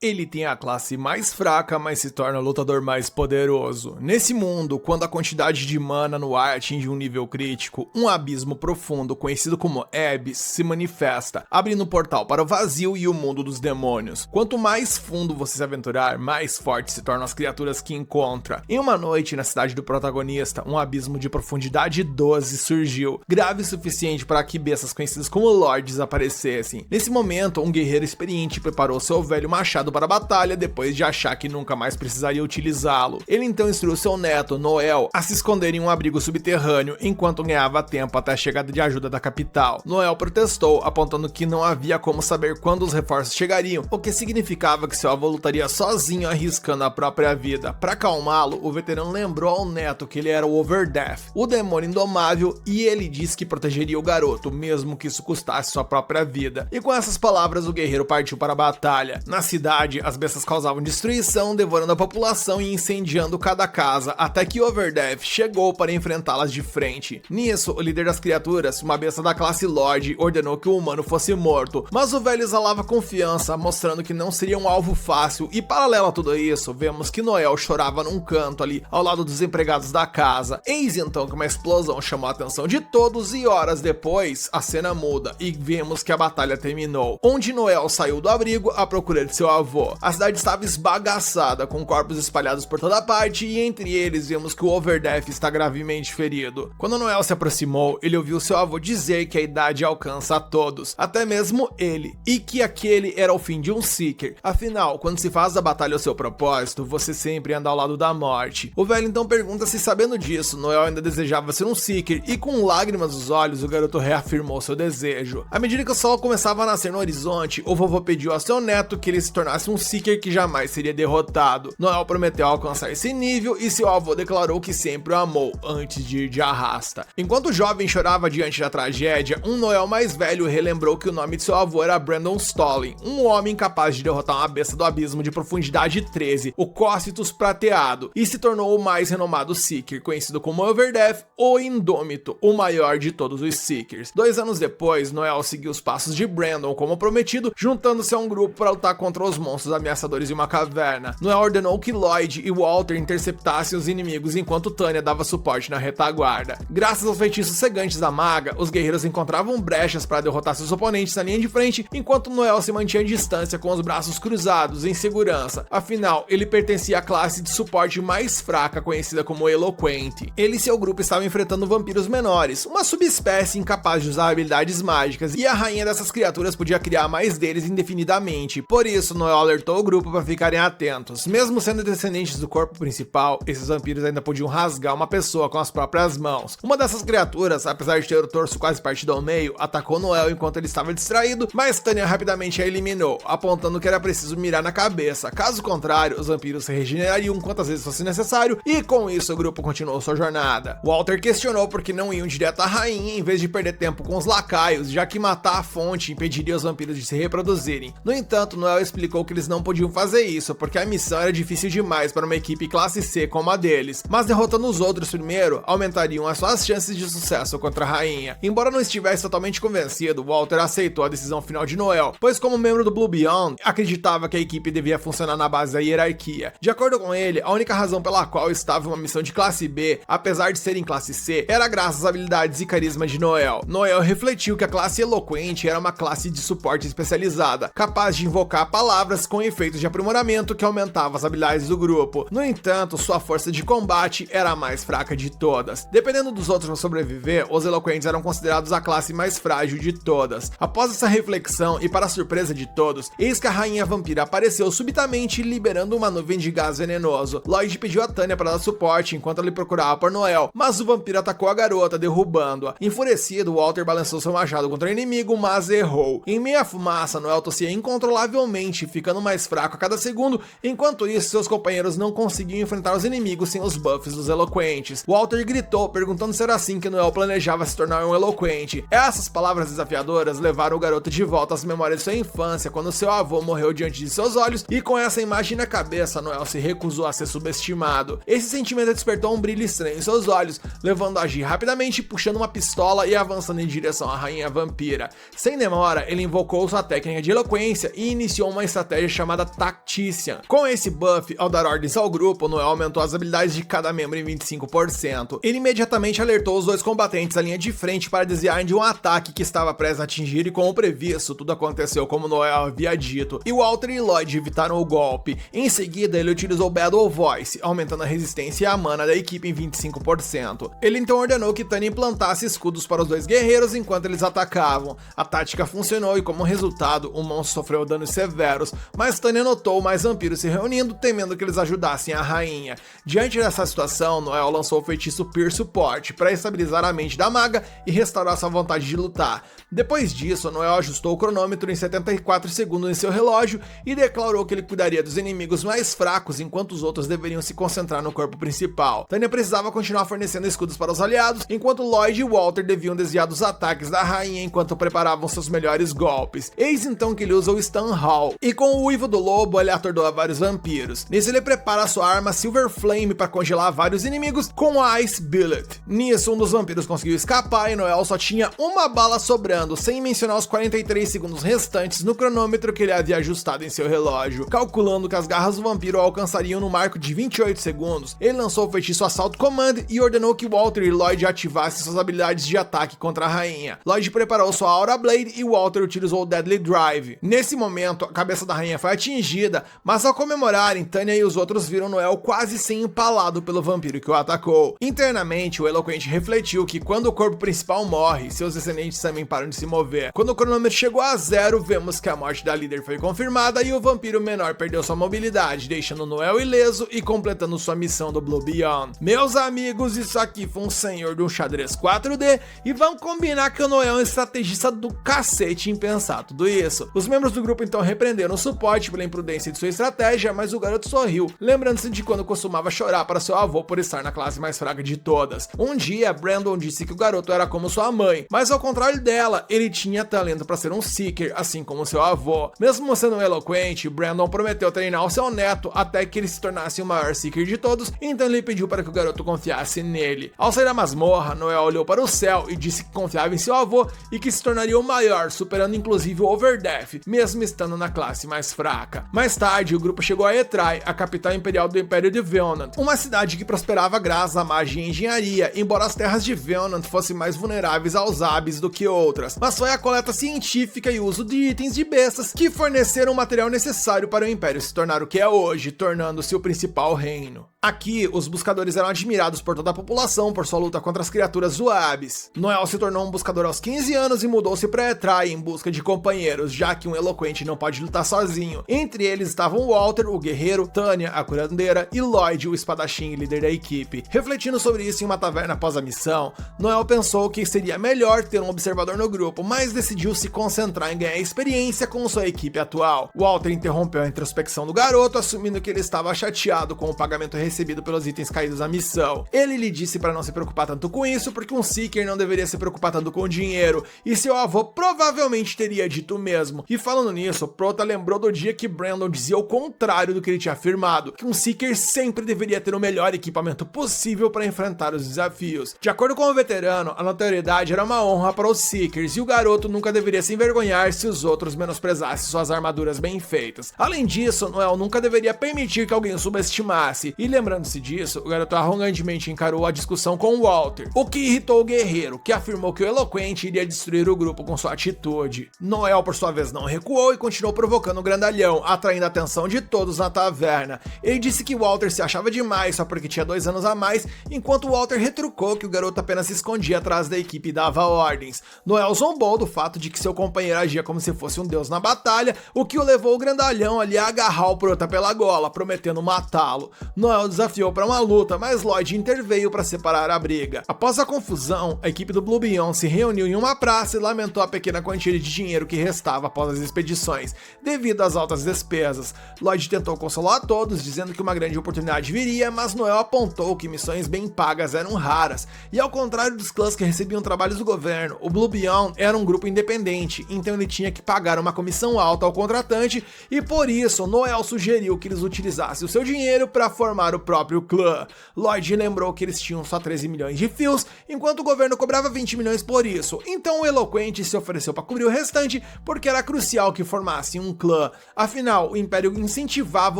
Ele tem a classe mais fraca, mas se torna o lutador mais poderoso. Nesse mundo, quando a quantidade de mana no ar atinge um nível crítico, um abismo profundo, conhecido como Abyss, se manifesta, abrindo um portal para o vazio e o mundo dos demônios. Quanto mais fundo você se aventurar, mais fortes se tornam as criaturas que encontra. Em uma noite, na cidade do protagonista, um abismo de profundidade 12 surgiu, grave o suficiente para que bestas conhecidas como Lords aparecessem. Nesse momento, um guerreiro experiente preparou seu velho machado para a batalha depois de achar que nunca mais precisaria utilizá-lo. Ele então instruiu seu neto, Noel, a se esconder em um abrigo subterrâneo enquanto ganhava tempo até a chegada de ajuda da capital. Noel protestou, apontando que não havia como saber quando os reforços chegariam, o que significava que seu avô lutaria sozinho, arriscando a própria vida. Para acalmá-lo, o veterano lembrou ao neto que ele era o Overdeath, o demônio indomável, e ele disse que protegeria o garoto, mesmo que isso custasse sua própria vida. E com essas palavras, o guerreiro partiu para a batalha. Na cidade, as bestas causavam destruição, devorando a população e incendiando cada casa, até que Overdeath chegou para enfrentá-las de frente. Nisso, o líder das criaturas, uma besta da classe Lord, ordenou que o humano fosse morto, mas o velho exalava confiança, mostrando que não seria um alvo fácil, e paralelo a tudo isso, vemos que Noel chorava num canto ali, ao lado dos empregados da casa. Eis então que uma explosão chamou a atenção de todos e horas depois, a cena muda e vemos que a batalha terminou, onde Noel saiu do abrigo à procura de seu avô. A cidade estava esbagaçada, com corpos espalhados por toda parte, e entre eles vemos que o Overdeath está gravemente ferido. Quando Noel se aproximou, ele ouviu seu avô dizer que a idade alcança a todos, até mesmo ele, e que aquele era o fim de um Seeker. Afinal, quando se faz da batalha o seu propósito, você sempre anda ao lado da morte. O velho então pergunta se, sabendo disso, Noel ainda desejava ser um Seeker, e com lágrimas nos olhos, o garoto reafirmou seu desejo. À medida que o sol começava a nascer no horizonte, o vovô pediu a seu neto que ele se tornasse um Seeker que jamais seria derrotado. Noel prometeu alcançar esse nível e seu avô declarou que sempre o amou antes de ir de arrasta. Enquanto o jovem chorava diante da tragédia, um Noel mais velho relembrou que o nome de seu avô era Brandon Stolin, um homem capaz de derrotar uma besta do abismo de profundidade 13, o Cocytus prateado, e se tornou o mais renomado Seeker, conhecido como Overdeath ou Indômito, o maior de todos os Seekers. 2 anos depois, Noel seguiu os passos de Brandon como prometido, juntando-se a um grupo para lutar contra os monstros ameaçadores em uma caverna. Noel ordenou que Lloyd e Walter interceptassem os inimigos enquanto Tanya dava suporte na retaguarda. Graças aos feitiços cegantes da maga, os guerreiros encontravam brechas para derrotar seus oponentes na linha de frente, enquanto Noel se mantinha à distância com os braços cruzados, em segurança. Afinal, ele pertencia à classe de suporte mais fraca, conhecida como Eloquente. Ele e seu grupo estavam enfrentando vampiros menores, uma subespécie incapaz de usar habilidades mágicas, e a rainha dessas criaturas podia criar mais deles indefinidamente. Por isso, Noel alertou o grupo para ficarem atentos. Mesmo sendo descendentes do corpo principal, esses vampiros ainda podiam rasgar uma pessoa com as próprias mãos. Uma dessas criaturas, apesar de ter o torso quase partido ao meio, atacou Noel enquanto ele estava distraído, mas Tanya rapidamente a eliminou, apontando que era preciso mirar na cabeça. Caso contrário, os vampiros se regenerariam quantas vezes fosse necessário, e com isso o grupo continuou sua jornada. Walter questionou por que não iam direto à rainha em vez de perder tempo com os lacaios, já que matar a fonte impediria os vampiros de se reproduzirem. No entanto, Noel explicou que eles não podiam fazer isso, porque a missão era difícil demais para uma equipe classe C como a deles, mas derrotando os outros primeiro, aumentariam as suas chances de sucesso contra a rainha. Embora não estivesse totalmente convencido, Walter aceitou a decisão final de Noel, pois como membro do Blue Beyond, acreditava que a equipe devia funcionar na base da hierarquia. De acordo com ele, a única razão pela qual estava uma missão de classe B, apesar de ser em classe C, era graças às habilidades e carisma de Noel. Noel refletiu que a classe Eloquente era uma classe de suporte especializada, capaz de invocar palavras com efeitos de aprimoramento que aumentavam as habilidades do grupo. No entanto, sua força de combate era a mais fraca de todas. Dependendo dos outros para sobreviver, os Eloquentes eram considerados a classe mais frágil de todas. Após essa reflexão, e para a surpresa de todos, eis que a rainha vampira apareceu subitamente, liberando uma nuvem de gás venenoso. Lloyd pediu a Tanya para dar suporte enquanto ele procurava por Noel, mas o vampiro atacou a garota, derrubando-a. Enfurecido, Walter balançou seu machado contra o inimigo, mas errou. Em meio à fumaça, Noel tossia incontrolavelmente, ficando mais fraco a cada segundo. Enquanto isso, seus companheiros não conseguiam enfrentar os inimigos sem os buffs dos Eloquentes. Walter gritou, perguntando se era assim que Noel planejava se tornar um Eloquente. Essas palavras desafiadoras levaram o garoto de volta às memórias de sua infância, quando seu avô morreu diante de seus olhos, e com essa imagem na cabeça, Noel se recusou a ser subestimado. Esse sentimento despertou um brilho estranho em seus olhos, levando a agir rapidamente, puxando uma pistola e avançando em direção à rainha vampira. Sem demora, ele invocou sua técnica de eloquência e iniciou uma estratégia estratégia chamada Tactician. Com esse buff, ao dar ordens ao grupo, Noel aumentou as habilidades de cada membro em 25%. Ele imediatamente alertou os dois combatentes à linha de frente para desviarem de um ataque que estava prestes a atingir e, como previsto, tudo aconteceu como Noel havia dito, e Walter e Lloyd evitaram o golpe. Em seguida, ele utilizou Battle Voice, aumentando a resistência e a mana da equipe em 25%. Ele então ordenou que Tanya implantasse escudos para os dois guerreiros enquanto eles atacavam. A tática funcionou e, como resultado, o monstro sofreu danos severos, mas Tanya notou mais vampiros se reunindo, temendo que eles ajudassem a rainha. Diante dessa situação, Noel lançou o feitiço Peer Support para estabilizar a mente da maga e restaurar sua vontade de lutar. Depois disso, Noel ajustou o cronômetro em 74 segundos em seu relógio e declarou que ele cuidaria dos inimigos mais fracos enquanto os outros deveriam se concentrar no corpo principal. Tanya precisava continuar fornecendo escudos para os aliados, enquanto Lloyd e Walter deviam desviar dos ataques da rainha enquanto preparavam seus melhores golpes. Eis então que ele usa o Stun Hall, e com o uivo do lobo ele atordoa vários vampiros. Nisso ele prepara sua arma Silver Flame para congelar vários inimigos com a Ice Bullet. Nisso um dos vampiros conseguiu escapar e Noel só tinha uma bala sobrando, sem mencionar os 43 segundos restantes no cronômetro que ele havia ajustado em seu relógio. Calculando que as garras do vampiro alcançariam no marco de 28 segundos, ele lançou o feitiço Assault Command e ordenou que Walter e Lloyd ativassem suas habilidades de ataque contra a rainha. Lloyd preparou sua Aura Blade e Walter utilizou o Deadly Drive. Nesse momento, a cabeça da rainha foi atingida, mas ao comemorarem, Tanya e os outros viram Noel quase sem empalado pelo vampiro que o atacou. Internamente, o Eloquente refletiu que quando o corpo principal morre, seus descendentes também param de se mover. Quando o cronômetro chegou a 0, vemos que a morte da líder foi confirmada e o vampiro menor perdeu sua mobilidade, deixando Noel ileso e completando sua missão do Blue Beyond. Meus amigos, isso aqui foi um senhor de um xadrez 4D e vamos combinar que o Noel é um estrategista do cacete em pensar tudo isso. Os membros do grupo então repreenderam o suporte pela imprudência de sua estratégia, mas o garoto sorriu, lembrando-se de quando costumava chorar para seu avô por estar na classe mais fraca de todas. Um dia, Brandon disse que o garoto era como sua mãe, mas ao contrário dela, ele tinha talento para ser um Seeker, assim como seu avô. Mesmo sendo eloquente, Brandon prometeu treinar o seu neto até que ele se tornasse o maior Seeker de todos, então ele pediu para que o garoto confiasse nele. Ao sair da masmorra, Noel olhou para o céu e disse que confiava em seu avô e que se tornaria o maior, superando inclusive o Overdeath, mesmo estando na classe mais fraca. Mais tarde, o grupo chegou a Etrai, a capital imperial do Império de Velnant, uma cidade que prosperava graças à magia e engenharia, embora as terras de Velnant fossem mais vulneráveis aos Abis do que outras. Mas foi a coleta científica e o uso de itens de bestas que forneceram o material necessário para o Império se tornar o que é hoje, tornando-se o principal reino. Aqui, os buscadores eram admirados por toda a população por sua luta contra as criaturas do Abis. Noel se tornou um buscador aos 15 anos e mudou-se para Etrai em busca de companheiros, já que um eloquente não pode lutar sozinho. Entre eles estavam Walter, o guerreiro, Tanya, a curandeira, e Lloyd, o espadachim e líder da equipe. Refletindo sobre isso em uma taverna após a missão, Noel pensou que seria melhor ter um observador no grupo, mas decidiu se concentrar em ganhar experiência com sua equipe atual. Walter interrompeu a introspecção do garoto, assumindo que ele estava chateado com o pagamento recebido pelos itens caídos na missão. Ele lhe disse para não se preocupar tanto com isso, porque um Seeker não deveria se preocupar tanto com o dinheiro, e seu avô provavelmente teria dito o mesmo. E falando nisso, Prota lembrou do dia que Brandon dizia o contrário do que ele tinha afirmado, que um Seeker sempre deveria ter o melhor equipamento possível para enfrentar os desafios. De acordo com o veterano, a notoriedade era uma honra para os Seekers, e o garoto nunca deveria se envergonhar se os outros menosprezassem suas armaduras bem feitas. Além disso, Noel nunca deveria permitir que alguém o subestimasse, e lembrando-se disso, o garoto arrogantemente encarou a discussão com Walter, o que irritou o guerreiro, que afirmou que o eloquente iria destruir o grupo com sua atitude. Noel, por sua vez, não recuou e continuou provocando o grandalhão, atraindo a atenção de todos na taverna. Ele disse que Walter se achava demais só porque tinha 2 anos a mais, enquanto Walter retrucou que o garoto apenas se escondia atrás da equipe e dava ordens. Noel zombou do fato de que seu companheiro agia como se fosse um deus na batalha, o que o levou o grandalhão ali a agarrar o Prota pela gola, prometendo matá-lo. Noel desafiou para uma luta, mas Lloyd interveio para separar a briga. Após a confusão, a equipe do Blue Beyond se reuniu em uma praça e lamentou a pequena quantia de dinheiro que restava após as expedições, devido às altas despesas. Lloyd tentou consolar a todos, dizendo que uma grande oportunidade viria, mas Noel apontou que missões bem pagas eram raras, e ao contrário dos clãs que recebiam trabalhos do governo, o Blue Beyond era um grupo independente, então ele tinha que pagar uma comissão alta ao contratante, e por isso Noel sugeriu que eles utilizassem o seu dinheiro para formar o próprio clã. Lloyd lembrou que eles tinham só 13 milhões de fios, enquanto o governo cobrava 20 milhões por isso, então o eloquente se ofereceu para cobrir o restante, porque era crucial que formassem um clã. clã. Afinal, o Império incentivava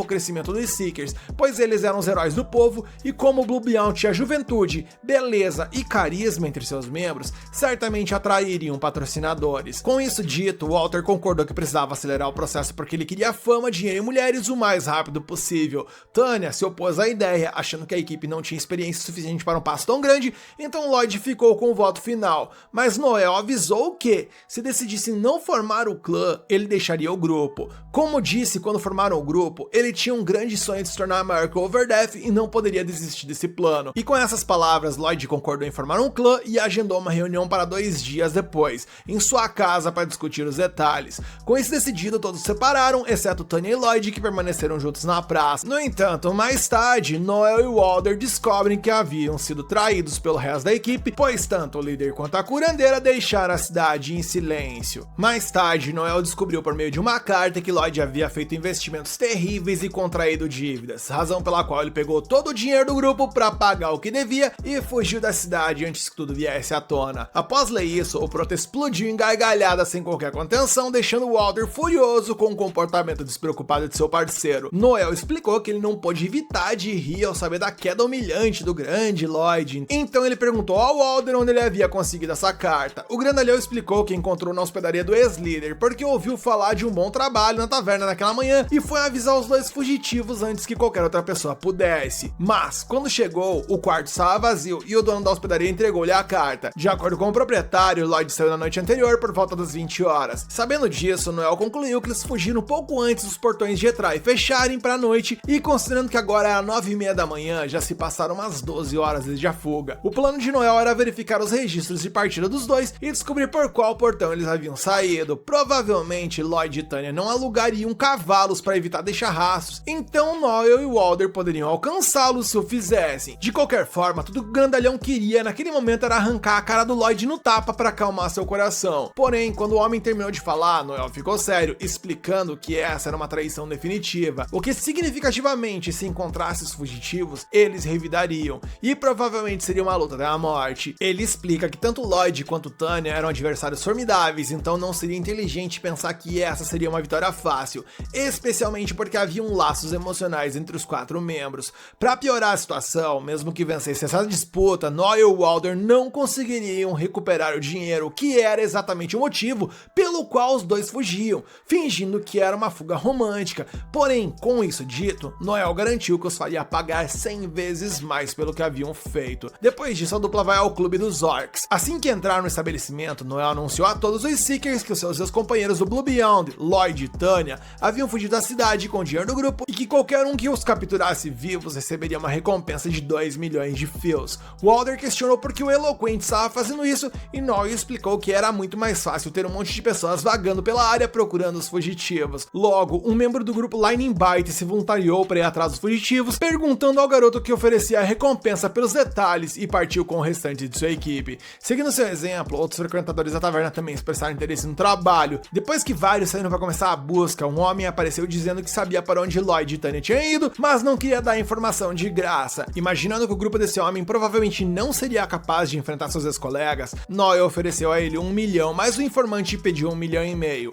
o crescimento dos Seekers, pois eles eram os heróis do povo, e como o Blue Beyond tinha juventude, beleza e carisma entre seus membros, certamente atrairiam patrocinadores. Com isso dito, Walter concordou que precisava acelerar o processo porque ele queria fama, dinheiro e mulheres o mais rápido possível. Tanya se opôs à ideia, achando que a equipe não tinha experiência suficiente para um passo tão grande, então Lloyd ficou com o voto final. Mas Noel avisou que, se decidisse não formar o clã, ele deixaria o grupo. Como disse quando formaram o grupo, ele tinha um grande sonho de se tornar maior que o Overdeath e não poderia desistir desse plano. E com essas palavras, Lloyd concordou em formar um clã e agendou uma reunião para 2 dias depois, em sua casa, para discutir os detalhes. Com isso decidido, todos se separaram, exceto Tanya e Lloyd, que permaneceram juntos na praça. No entanto, mais tarde, Noel e Walter descobrem que haviam sido traídos pelo resto da equipe, pois tanto o líder quanto a curandeira deixaram a cidade em silêncio. Mais tarde, Noel descobriu por meio de uma carta que Lloyd havia feito investimentos terríveis e contraído dívidas, razão pela qual ele pegou todo o dinheiro do grupo para pagar o que devia e fugiu da cidade antes que tudo viesse à tona. Após ler isso, o Prota explodiu em gargalhada sem qualquer contenção, deixando Walter furioso com o comportamento despreocupado de seu parceiro. Noel explicou que ele não pôde evitar de rir ao saber da queda humilhante do grande Lloyd, então ele perguntou ao Walter onde ele havia conseguido essa carta. O grandalhão explicou que encontrou na hospedaria do ex-líder, porque ouviu falar de um bom trabalho na taverna naquela manhã e foi avisar os 2 fugitivos antes que qualquer outra pessoa pudesse. Mas, quando chegou, o quarto estava vazio e o dono da hospedaria entregou-lhe a carta. De acordo com o proprietário, Lloyd saiu na noite anterior por volta das 20 horas. Sabendo disso, Noel concluiu que eles fugiram pouco antes dos portões de Etrai fecharem para a noite e, considerando que agora era 9h30 da manhã, já se passaram umas 12 horas desde a fuga. O plano de Noel era verificar os registros de partida dos 2 e descobrir por qual portão eles haviam saído. Provavelmente Lloyd e Tanya não alugariam cavalos para evitar deixar rastros, então Noel e Walter poderiam alcançá-los se o fizessem. De qualquer forma, tudo que o grandalhão queria naquele momento era arrancar a cara do Lloyd no tapa para acalmar seu coração. Porém, quando o homem terminou de falar, Noel ficou sério, explicando que essa era uma traição definitiva, o que significativamente, se encontrasse os fugitivos, eles revidariam, e provavelmente seria uma luta até a morte. Ele explica que tanto Lloyd quanto Tanya eram adversários formidáveis, então não seria inteligente pensar que essa seria uma vitória fácil, especialmente porque haviam laços emocionais entre os 4 membros. Para piorar a situação, mesmo que vencesse essa disputa, Noel e Walter não conseguiriam recuperar o dinheiro, que era exatamente o motivo pelo qual os 2 fugiam, fingindo que era uma fuga romântica. Porém, com isso dito, Noel garantiu que os faria pagar 100 vezes mais pelo que haviam feito. Depois disso, a dupla vai ao clube dos Orcs. Assim que entraram no estabelecimento, Noel anunciou a todos os Seekers que os seus ex-companheiros do Blue Beyond, Lloyd e Tanya, haviam fugido da cidade com o dinheiro do grupo e que qualquer um que os capturasse vivos receberia uma recompensa de 2 milhões de fios. Walter questionou por que o Eloquente estava fazendo isso e Noel explicou que era muito mais fácil ter um monte de pessoas vagando pela área procurando os fugitivos. Logo, um membro do grupo Lightning Bite se voluntariou para ir atrás dos fugitivos, perguntando ao garoto que oferecia a recompensa pelos detalhes e partiu com o restante de sua equipe. Seguindo seu exemplo, outros frequentadores da taverna também expressaram interesse no trabalho. Depois que vários saíram para começar a busca, um homem apareceu dizendo que sabia para onde Lloyd e Tanya tinham ido, mas não queria dar informação de graça. Imaginando que o grupo desse homem provavelmente não seria capaz de enfrentar seus ex-colegas, Noel ofereceu a ele 1 milhão, mas o informante pediu 1,5 milhão.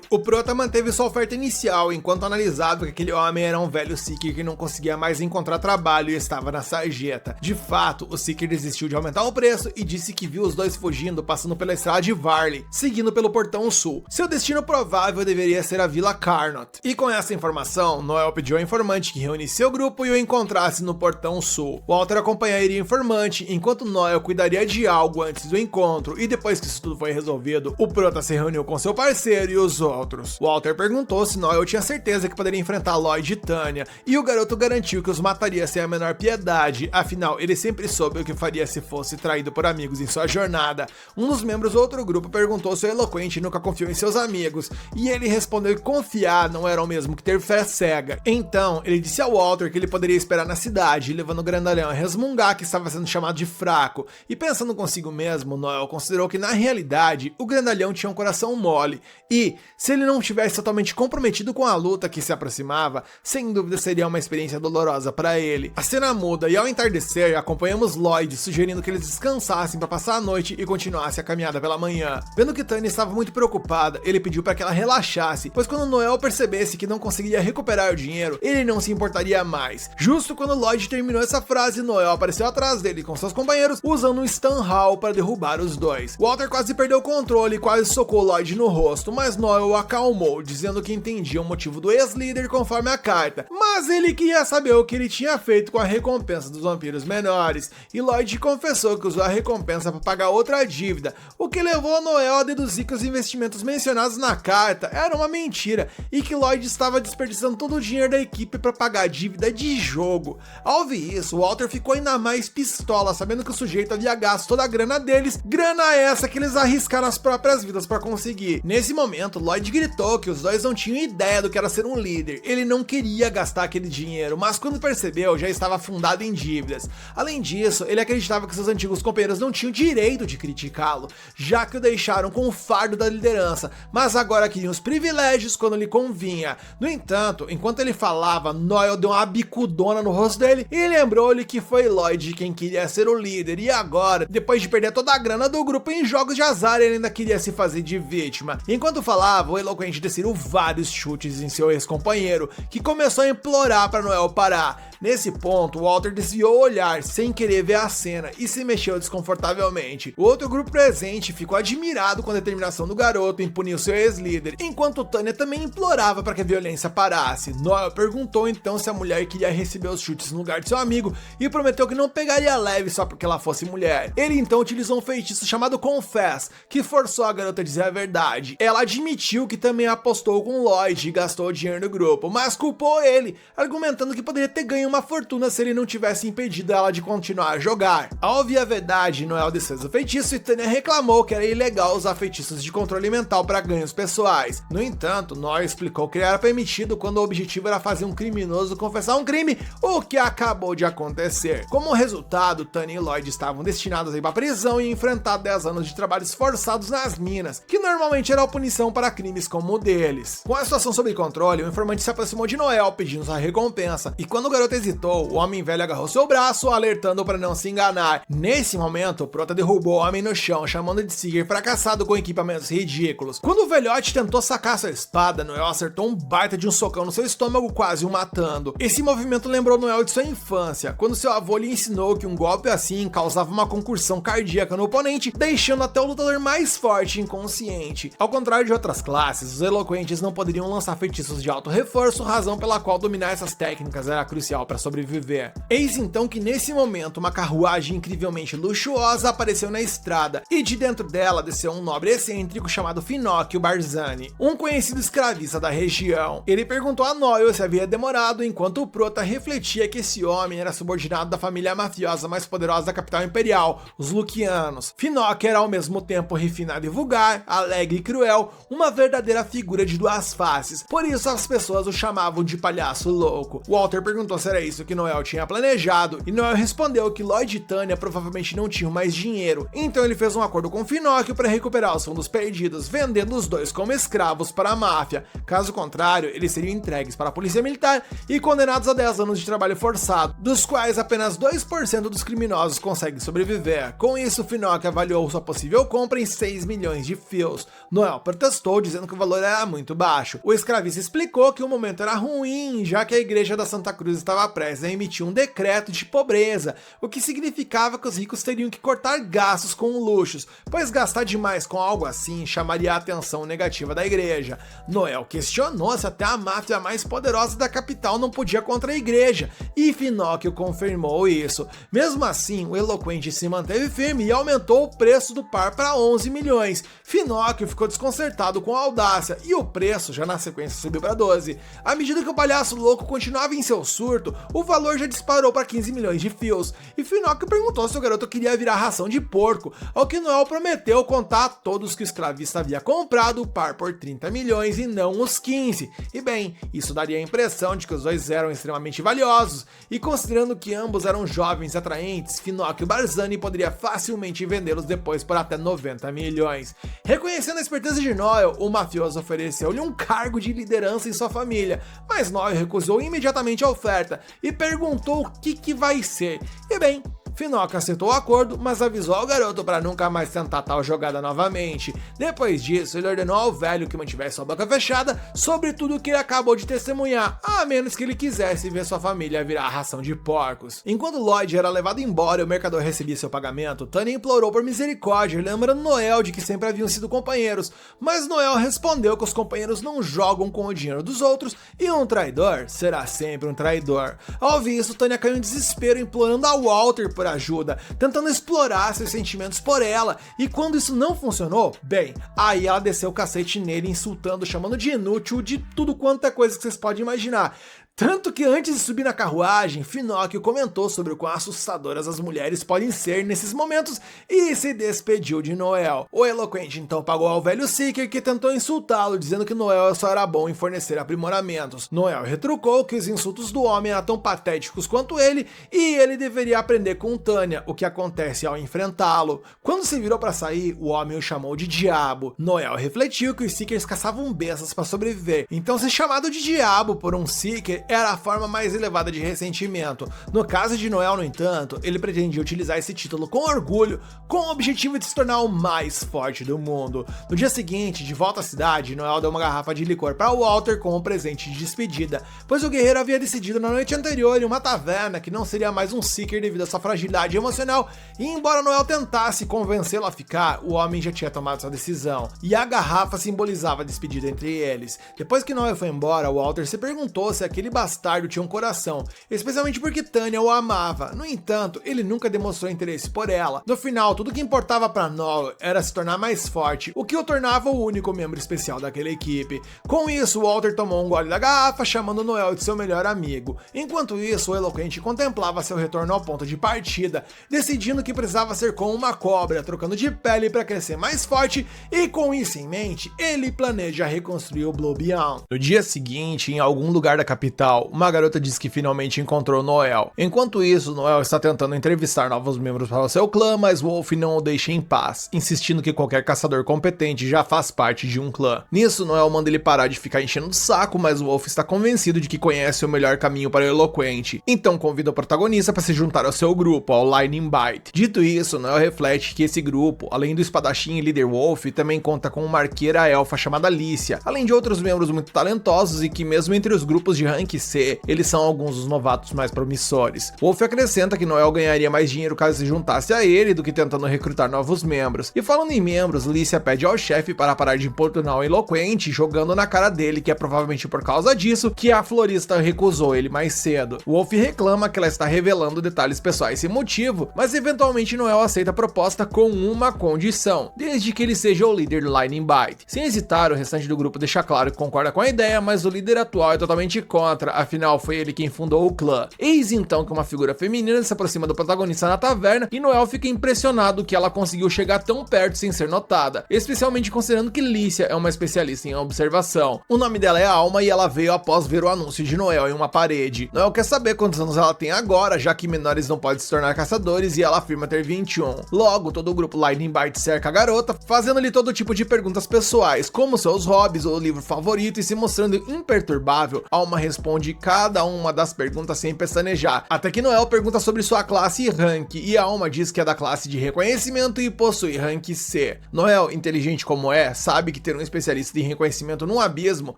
O Prota manteve sua oferta inicial, enquanto analisava que aquele homem era um velho Seeker que não conseguia mais encontrar trabalho e estava na sarjeta. De fato, o Seeker desistiu de aumentar o preço e disse que viu os 2 fugindo, passando pela estrada de Varley, seguindo pelo portão sul. Seu destino provável deveria ser a Vila Carnot. E com essa informação, Noel pediu ao informante que reunisse seu grupo e o encontrasse no portão sul. Walter acompanharia o informante, enquanto Noel cuidaria de algo antes do encontro, e depois que isso tudo foi resolvido, o Prota se reuniu com seu parceiro e os outros. Walter perguntou se Noel tinha certeza que poderia enfrentar Lloyd e Tanya, e o garoto garantiu que os mataria sem a menor piedade, afinal ele sempre soube o que faria se fosse traído por amigos em sua jornada. Um dos membros do outro grupo perguntou se o Eloquente nunca confiou em seus amigos, e ele respondeu que confiar não era o mesmo que ter fé cega. Então, ele disse ao Walter que ele poderia esperar na cidade, levando o grandalhão a resmungar que estava sendo chamado de fraco, e pensando consigo mesmo, Noel considerou que na realidade, o grandalhão tinha um coração mole, e, se ele não tivesse totalmente comprometido com a luta que se aproximava, sem dúvida seria uma experiência dolorosa para ele. A cena muda e ao entardecer, acompanhamos Lloyd sugerindo que eles descansassem para passar a noite e continuasse a caminhada pela manhã. Vendo que Tanya estava muito preocupada, ele pediu para que ela relaxasse, pois quando Noel percebesse que não conseguiria recuperar o dinheiro, ele não se importaria mais. Justo quando Lloyd terminou essa frase, Noel apareceu atrás dele com seus companheiros, usando um stun hall para derrubar os dois. Walter quase perdeu o controle e quase socou Lloyd no rosto, mas Noel o acalmou, dizendo que entendia o motivo do ex-líder conforme a carta, mas ele queria saber o que ele tinha feito com a recompensa dos vampiros menores, e Lloyd confessou que usou a recompensa para pagar outra dívida, o que levou Noel a deduzir que os investimentos mencionados na carta eram uma mentira e que Lloyd estava desperdiçando todo o dinheiro da equipe para pagar a dívida de jogo. Ao ouvir isso, Walter ficou ainda mais pistola, sabendo que o sujeito havia gasto toda a grana deles, grana essa que eles arriscaram as próprias vidas para conseguir. Nesse momento, Lloyd gritou que os dois não tinham ideia do que era ser um líder. Ele não queria gastar aquele dinheiro, mas quando percebeu, já estava afundado em dívidas. Além disso, ele acreditava que seus antigos companheiros não tinham direito de criticá-lo, já que o deixaram com o fardo da liderança, mas agora queriam os privilégios quando lhe convinha. No entanto, enquanto ele falava, Noel deu uma bicudona no rosto dele e lembrou-lhe que foi Lloyd quem queria ser o líder, e agora, depois de perder toda a grana do grupo em jogos de azar, ele ainda queria se fazer de vítima. Enquanto falava, o eloquente desceu vários chutes em seu ex-companheiro, que começou a implorar para Noel parar. Nesse ponto, Walter desviou o olhar sem querer ver a cena e se mexeu desconfortavelmente. O outro grupo presente ficou admirado com a determinação do garoto em punir o seu ex-líder, enquanto Tanya também implorava para que a violência parasse. Noel perguntou então se a mulher queria receber os chutes no lugar de seu amigo e prometeu que não pegaria leve só porque ela fosse mulher. Ele então utilizou um feitiço chamado Confess, que forçou a garota a dizer a verdade. Ela admitiu que também apostou com Lloyd e gastou o dinheiro do grupo, mas culpou ele, argumentando que poderia ter ganho uma fortuna se ele não tivesse impedido ela de continuar a jogar. Ao ouvir a verdade, Noel desfez o feitiço e Tanya reclamou que era ilegal usar feitiços de controle mental para ganhos pessoais. No entanto, Noel explicou que era permitido quando o objetivo era fazer um criminoso confessar um crime, o que acabou de acontecer. Como resultado, Tanya e Lloyd estavam destinados a ir para a prisão e enfrentar 10 anos de trabalhos forçados nas minas, que normalmente era a punição para crimes como o deles. Com a situação sob controle, o informante se aproximou de Noel pedindo sua recompensa, e quando o garoto hesitou, o homem velho agarrou seu braço, alertando para não se enganar. Nesse momento, o prota derrubou o homem no chão, chamando de Seeger fracassado com equipamentos ridículos. Quando o velhote tentou sacar sua espada, Noel acertou um baita de um socão no seu estômago, quase o matando. Esse movimento lembrou Noel de sua infância, quando seu avô lhe ensinou que um golpe assim causava uma concussão cardíaca no oponente, deixando até o lutador mais forte inconsciente. Ao contrário de outras classes, os eloquentes não poderiam lançar feitiços de alto reforço, razão pela qual dominar essas técnicas era crucial para sobreviver. Eis então que nesse momento uma carruagem incrivelmente luxuosa apareceu na estrada, e de dentro dela desceu um nobre excêntrico chamado Finocchio Barzani, um conhecido escravista da região. Ele perguntou a Noel se havia demorado, enquanto o prota refletia que esse homem era subordinado da família mafiosa mais poderosa da capital imperial, os Lucianos. Finocchio era ao mesmo tempo refinado e vulgar, alegre e cruel, uma verdadeira figura de duas faces, por isso as pessoas o chamavam de palhaço louco. Walter perguntou se era isso que Noel tinha planejado, e Noel respondeu que Lloyd e Tanya provavelmente não tinham mais dinheiro, então ele fez um acordo com Finocchio para recuperar os fundos perdidos, vendendo os dois como escravos para a máfia. Caso contrário, eles seriam entregues para a polícia militar e condenados a 10 anos de trabalho forçado, dos quais apenas 2% dos criminosos conseguem sobreviver. Com isso, Finocchio avaliou sua possível compra em 6 milhões de fios. Noel protestou, dizendo que o valor era muito baixo. O escravista explicou que o momento era ruim, já que a igreja da Santa Cruz estava prestes a emitir um decreto de pobreza, o que significava que os ricos teriam que cortar gastos com luxos, pois gastar demais com algo assim chamaria a atenção negativa da igreja. Noel questionou se até a máfia mais poderosa da capital não podia contra a igreja, e Finocchio confirmou isso. Mesmo assim, o eloquente se manteve firme e aumentou o preço do par para 11 milhões. Finocchio ficou desconcertado com a audácia, e o preço já na sequência subiu para 12. À medida que o palhaço louco continuava em seu surto, o valor já disparou para 15 milhões de fios, e Finocchio perguntou se o garoto queria virar ração de porco, ao que Noel prometeu contar a todos que o escravista havia comprado o par por 30 milhões e não os 15. E bem, isso daria a impressão de que os dois eram extremamente valiosos, e considerando que ambos eram jovens e atraentes, Finocchio Barzani poderia facilmente vendê-los depois por até 90 milhões. Reconhecendo a esperteza de Noel, o mafioso ofereceu-lhe um cargo de liderança em sua família, mas Noel recusou imediatamente a oferta e perguntou o que vai ser. E bem, Finoc aceitou o acordo, mas avisou ao garoto para nunca mais tentar tal jogada novamente. Depois disso, ele ordenou ao velho que mantivesse sua boca fechada sobre tudo o que ele acabou de testemunhar, a menos que ele quisesse ver sua família virar ração de porcos. Enquanto Lloyd era levado embora e o mercador recebia seu pagamento, Tanya implorou por misericórdia, lembrando Noel de que sempre haviam sido companheiros, mas Noel respondeu que os companheiros não jogam com o dinheiro dos outros e um traidor será sempre um traidor. Ao ouvir isso, Tanya caiu em desespero, implorando a Walter por ajuda, tentando explorar seus sentimentos por ela, e quando isso não funcionou, bem, aí ela desceu o cacete nele, insultando, chamando de inútil, de tudo quanto é coisa que vocês podem imaginar. Tanto que antes de subir na carruagem, Finóquio comentou sobre o quão assustadoras as mulheres podem ser nesses momentos e se despediu de Noel. O eloquente então pagou ao velho Seeker, que tentou insultá-lo, dizendo que Noel só era bom em fornecer aprimoramentos. Noel retrucou que os insultos do homem eram tão patéticos quanto ele e ele deveria aprender com Tanya, o que acontece ao enfrentá-lo. Quando se virou para sair, o homem o chamou de diabo. Noel refletiu que os Seekers caçavam bestas para sobreviver, então ser chamado de diabo por um Seeker era a forma mais elevada de ressentimento. No caso de Noel, no entanto, ele pretendia utilizar esse título com orgulho, com o objetivo de se tornar o mais forte do mundo. No dia seguinte, de volta à cidade, Noel deu uma garrafa de licor para Walter como um presente de despedida, pois o guerreiro havia decidido na noite anterior em uma taverna que não seria mais um Seeker devido à sua fragilidade emocional, e embora Noel tentasse convencê-lo a ficar, o homem já tinha tomado sua decisão, e a garrafa simbolizava a despedida entre eles. Depois que Noel foi embora, Walter se perguntou se aquele bastardo tinha um coração, especialmente porque Tanya o amava. No entanto, ele nunca demonstrou interesse por ela. No final, tudo que importava para Noel era se tornar mais forte, o que o tornava o único membro especial daquela equipe. Com isso, Walter tomou um gole da garrafa, chamando Noel de seu melhor amigo. Enquanto isso, o eloquente contemplava seu retorno ao ponto de partida, decidindo que precisava ser como uma cobra, trocando de pele para crescer mais forte, e com isso em mente, ele planeja reconstruir o Blue Beyond. No dia seguinte, em algum lugar da capital, uma garota diz que finalmente encontrou Noel. Enquanto isso, Noel está tentando entrevistar novos membros para o seu clã, mas Wolf não o deixa em paz, insistindo que qualquer caçador competente já faz parte de um clã. Nisso, Noel manda ele parar de ficar enchendo o saco, mas Wolf está convencido de que conhece o melhor caminho para o eloquente, então convida o protagonista para se juntar ao seu grupo, ao Lightning Bite. Dito isso, Noel reflete que esse grupo, além do espadachim e líder Wolf, também conta com uma arqueira elfa chamada Alicia, além de outros membros muito talentosos e que mesmo entre os grupos de rank C, eles são alguns dos novatos mais promissores. Wolf acrescenta que Noel ganharia mais dinheiro caso se juntasse a ele do que tentando recrutar novos membros. E falando em membros, Lícia pede ao chefe para parar de importunar o eloquente, jogando na cara dele que é provavelmente por causa disso que a florista recusou ele mais cedo. Wolf reclama que ela está revelando detalhes pessoais sem motivo, mas eventualmente Noel aceita a proposta com uma condição, desde que ele seja o líder do Lightning Bite. Sem hesitar, o restante do grupo deixa claro que concorda com a ideia, mas o líder atual é totalmente contra, afinal foi ele quem fundou o clã. Eis então que uma figura feminina se aproxima do protagonista na taverna e Noel fica impressionado que ela conseguiu chegar tão perto sem ser notada, especialmente considerando que Lícia é uma especialista em observação. O nome dela é Alma e ela veio após ver o anúncio de Noel em uma parede. Noel quer saber quantos anos ela tem agora, já que menores não podem se tornar caçadores, e ela afirma ter 21. Logo, todo o grupo Lightning Bite cerca a garota, fazendo-lhe todo tipo de perguntas pessoais, como seus hobbies ou livro favorito, e se mostrando imperturbável, Alma responde cada uma das perguntas sem pestanejar, até que Noel pergunta sobre sua classe e rank, e Alma diz que é da classe de reconhecimento e possui rank C. Noel, inteligente como é, sabe que ter um especialista em reconhecimento num abismo,